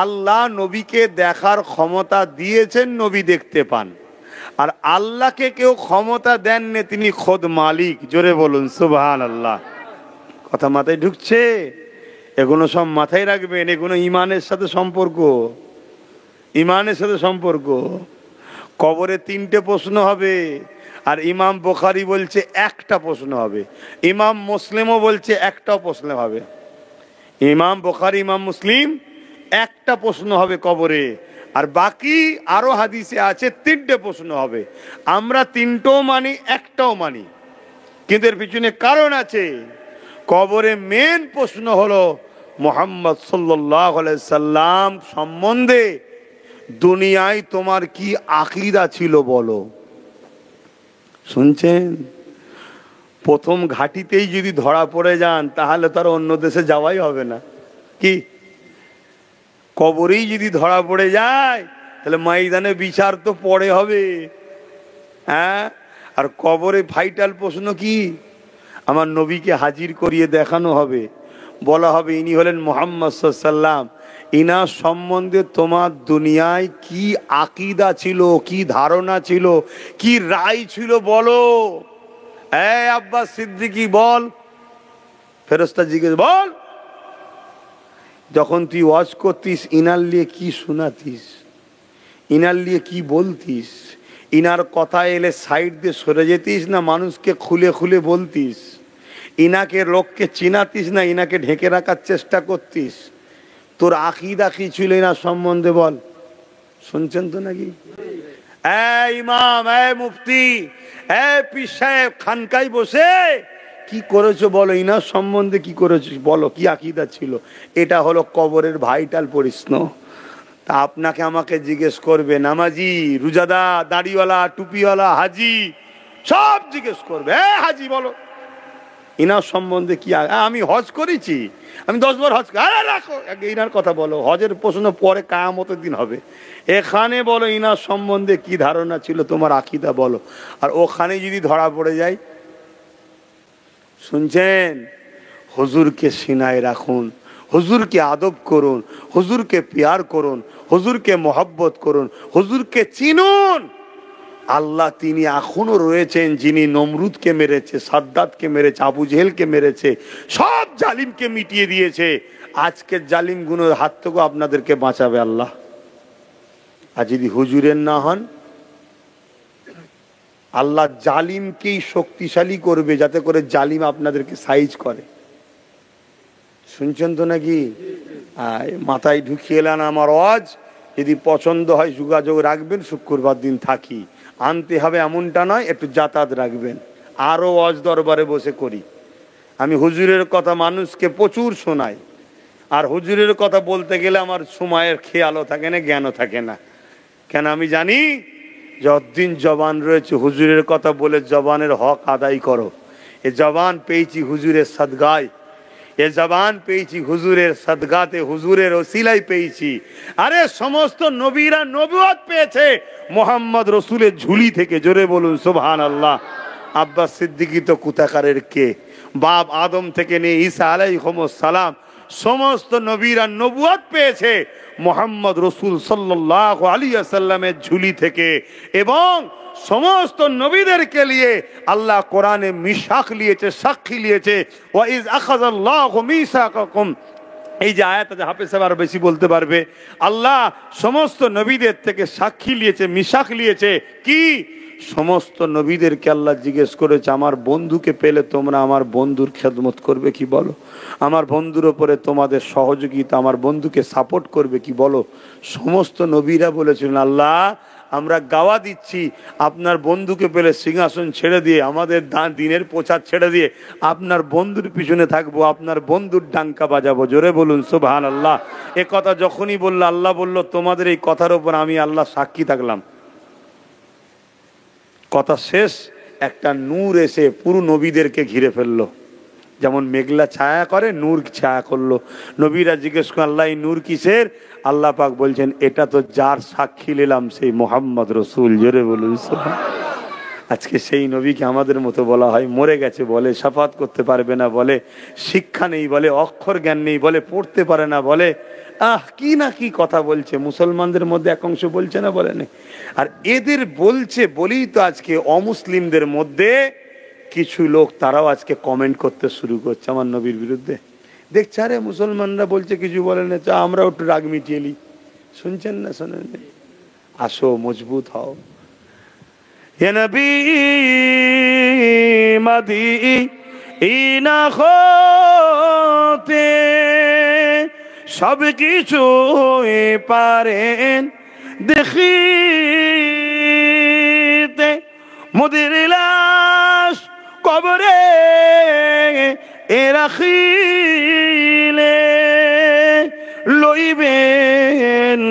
আল্লাহ নবীকে দেখার ক্ষমতা দিয়েছেন নবী দেখতে পান আর আল্লাহকে কেউ ক্ষমতা দেননি তিনি খোদ মালিক জোরে বলুন সুবহানাল্লাহ কথা মাথায় ঢুকছে এগুলো সব মাথায় রাখবেন এগুলো ইমানের সাথে সম্পর্ক কবরে তিনটে প্রশ্ন হবে আর ইমাম বুখারী বলছে একটা প্রশ্ন হবে ইমাম মুসলিমও বলছে একটাও প্রশ্ন হবে ইমাম বুখারী ইমাম মুসলিম একটা প্রশ্ন হবে কবরে আর বাকি আরো হাদিসে আছে তিনটে প্রশ্ন হবে আমরা তিনটাও মানি একটাও মানি কিন্তু এর পিছনে কারণ আছে কবরে মেন প্রশ্ন হলো মুহাম্মদ সাল্লাল্লাহু আলাইহি সাল্লাম সম্বন্ধে দুনিয়ায় তোমার কি আকীদা ছিল বলো শুনছেন প্রথম ঘাটিতেই যদি ধরা পড়ে যান তাহলে তার অন্য দেশে যাওয়াই হবে না কি কবরেই যদি ধরা পড়ে যায় তাহলে ময়দানে বিচার তো পড়ে হবে আর কবরে ভাইটাল প্রশ্ন কি আমার নবীকে হাজির করিয়ে দেখানো হবে বলা হবে ইনি হলেন মুহাম্মদ সাল্লাল্লাহু আলাইহি সাল্লাম ইনার সম্বন্ধে তোমার দুনিয়ায় কি আকীদা ছিল কি ধারণা ছিল কি রায় ছিল বলো আব্বাস সিদ্দিকী বল ফেরেশতা জিজ্ঞেস বল যখন তুই ওয়াজ করতিস ইনার লিয়ে কি শোনাতিস ইনার লিয়ে কি বলতিস ইনার কথা এলে সাইড দিয়ে সরে যেতিস না মানুষকে খুলে খুলে বলতিস ইনাকে লোককে চিনাতিস না ইনাকে ঢেকে রাখার চেষ্টা করতিস তোর আকীদা কি ছিল ইনার সম্বন্ধে বল শুনছেন তো নাকি ইমাম মুফতি পীর সাহেব খানকায় বসে কি করেছো বলো ইনার সম্বন্ধে কি করেছো বলো কি আকীদা ছিল এটা হলো কবরের ভাইটাল প্রশ্ন তা আপনাকে আমাকে জিজ্ঞেস করবে নামাজি রোজাদা দাড়িওয়ালা টুপিওয়ালা হাজি সব জিজ্ঞেস করবে হাজি বলো ইনার সম্বন্ধে কি আমি হজ করেছি আমি 10 বার হজ রাখো ইনার কথা বলো হজের প্রশ্ন পরে কিয়ামতের দিন হবে এখানে বলো ইনার সম্বন্ধে কি ধারণা ছিল তোমার আকীদা বলো আর ওখানে যদি ধরা পড়ে যায় শুনছেন হুজুরকে সিনায় রাখুন হুজুরকে আদব করুন হুজুরকে প্যার করুন হুজুরকে মোহাব্বত করুন হুজুরকে চিনুন আল্লাহ তিনি এখনো রয়েছেন যিনি নমরুদকে মেরেছে সাদ্দাতকে মেরেছে আবু জেহেলকে মেরেছে সব জালিমকে মিটিয়ে দিয়েছে আজকের জালিমগুলোর হাত থেকে আপনাদেরকে বাঁচাবে আল্লাহ আর যদি হুজুরের না হন আল্লাহ জালিমকেই শক্তিশালী করবে যাতে করে জালিম আপনাদেরকে সাইজ করে শুনছেন তো নাকি মাথায় ঢুকিয়ে এলেন আমার ওয়াজ যদি পছন্দ হয় যোগাযোগ রাখবেন শুক্রবার দিন থাকি আনতে হবে এমনটা নয় একটু যাতায়াত রাখবেন আরো ওয়াজ দরবারে বসে করি আমি হুজুরের কথা মানুষকে প্রচুর শোনাই আর হুজুরের কথা বলতে গেলে আমার সময়ের খেয়ালও থাকে না জ্ঞানও থাকে না কেন আমি জানি যতদিন জবান রয়েছে হুজুরের কথা বলে জবানের হক আদায় করো। এ জবান পেয়েছি হুজুরের সদগায়, এ জবান পেয়েছি হুজুরের সদগাতে, হুজুরের ওসিলাই পেয়েছি। আরে সমস্ত নবীরা নবুয়ত পেয়েছে মোহাম্মদ রসুলের ঝুলি থেকে। জোরে বলুন সুবহানাল্লাহ। আব্বাস সিদ্দিকী তো কুতাকারের কে, বাপ আদম থেকে নিয়ে ঈসা আলাইহিস সালাম সমস্ত নবীরা নবুয়ত পেয়েছে মোহাম্মদ রসুল সাল্লাল্লাহু আলাইহি ওয়াসাল্লামের ঝুলি থেকে। এবং সমস্ত নবীদেরকে নিয়ে আল্লাহ কোরআনে মিসাক নিয়েছে, সাক্ষী নিয়েছে। ওয়া ইজ আখাযাল্লাহু মিসাকাকুম, এই যে আয়াত আছে, হাফেজ সাহেব আরো বেশি বলতে পারবে। আল্লাহ সমস্ত নবীদের থেকে সাক্ষী নিয়েছে, মিসাক নিয়েছে। কি? সমস্ত নবীদেরকে আল্লাহ জিজ্ঞেস করেছে, আমার বন্ধুকে পেলে তোমরা আমার বন্ধুর খেদমত করবে কি বলো? আমার বন্ধুর ওপরে তোমাদের সহযোগিতা, আমার বন্ধুকে সাপোর্ট করবে কি বলো? সমস্ত নবীরা বলেছিলেন, আল্লাহ আমরা গাওয়া দিচ্ছি, আপনার বন্ধুকে পেলে সিংহাসন ছেড়ে দিয়ে, আমাদের দিনের প্রচার ছেড়ে দিয়ে আপনার বন্ধুর পিছনে থাকবো, আপনার বন্ধুর ডাঙ্কা বাজাবো। জোরে বলুন সুবহানাল্লাহ। এ কথা যখনই বললো, আল্লাহ বলল, তোমাদের এই কথার উপর আমি আল্লাহ সাক্ষী থাকলাম। কথা শেষ, একটা নূর এসে পুরো নবীদেরকে ঘিরে ফেললো। যেমন মেঘলা ছায়া করে, নূর ছায়া করলো। নবীরা জিজ্ঞেস করেন, আল্লাহ এই নূর কিসের? আল্লাহ পাক বলছেন, এটা তো যার সাক্ষী নিলাম সেই মোহাম্মদ রসুল। জোরে বলুন সুবহানাল্লাহ। আজকে সেই নবীকে আমাদের মতো বলা হয় মরে গেছে বলে, শাফাত করতে পারবে না বলে, শিক্ষা নেই বলে, অক্ষর জ্ঞান নেই বলে, পড়তে পারে না বলে। কি না কি কথা বলছে। মুসলমানদের মধ্যে এক অংশ বলছে না, বলে না। আর এদের বলছে বলেই তো আজকে অমুসলিমদের মধ্যে কিছু লোক তারাও আজকে কমেন্ট করতে শুরু করছে আমার নবীর বিরুদ্ধে। দেখছে, আরে মুসলমানরা বলছে কিছু বলে না, চা আমরাও একটু রাগ মিটিয়ে নি। শুনছেন না? শোনেন? আসো, মজবুত হও। হে নবী মদিনা হতে সব কিছু পারেন দেখিতে, মোদের লাশ কবরে রাখিলে লইবেন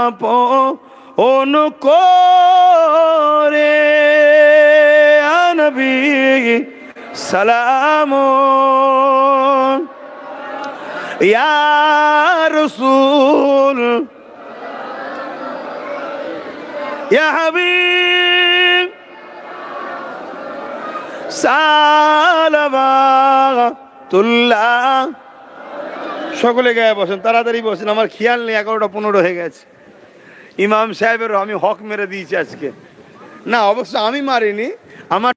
আপন করে। নবী সালাম ইয়া রাসূল ইয়া হাবিব সালাওয়াতুল্লাহ। সকলে গায়ে বসেন, তাড়াতাড়ি বসেন, আমার খেয়াল নেই 11:15 হয়ে গেছে। ইমাম সাহেবের আমি হক মেরে দিয়েছি আজকে। না, অবশ্য আমি মারিনি, আমার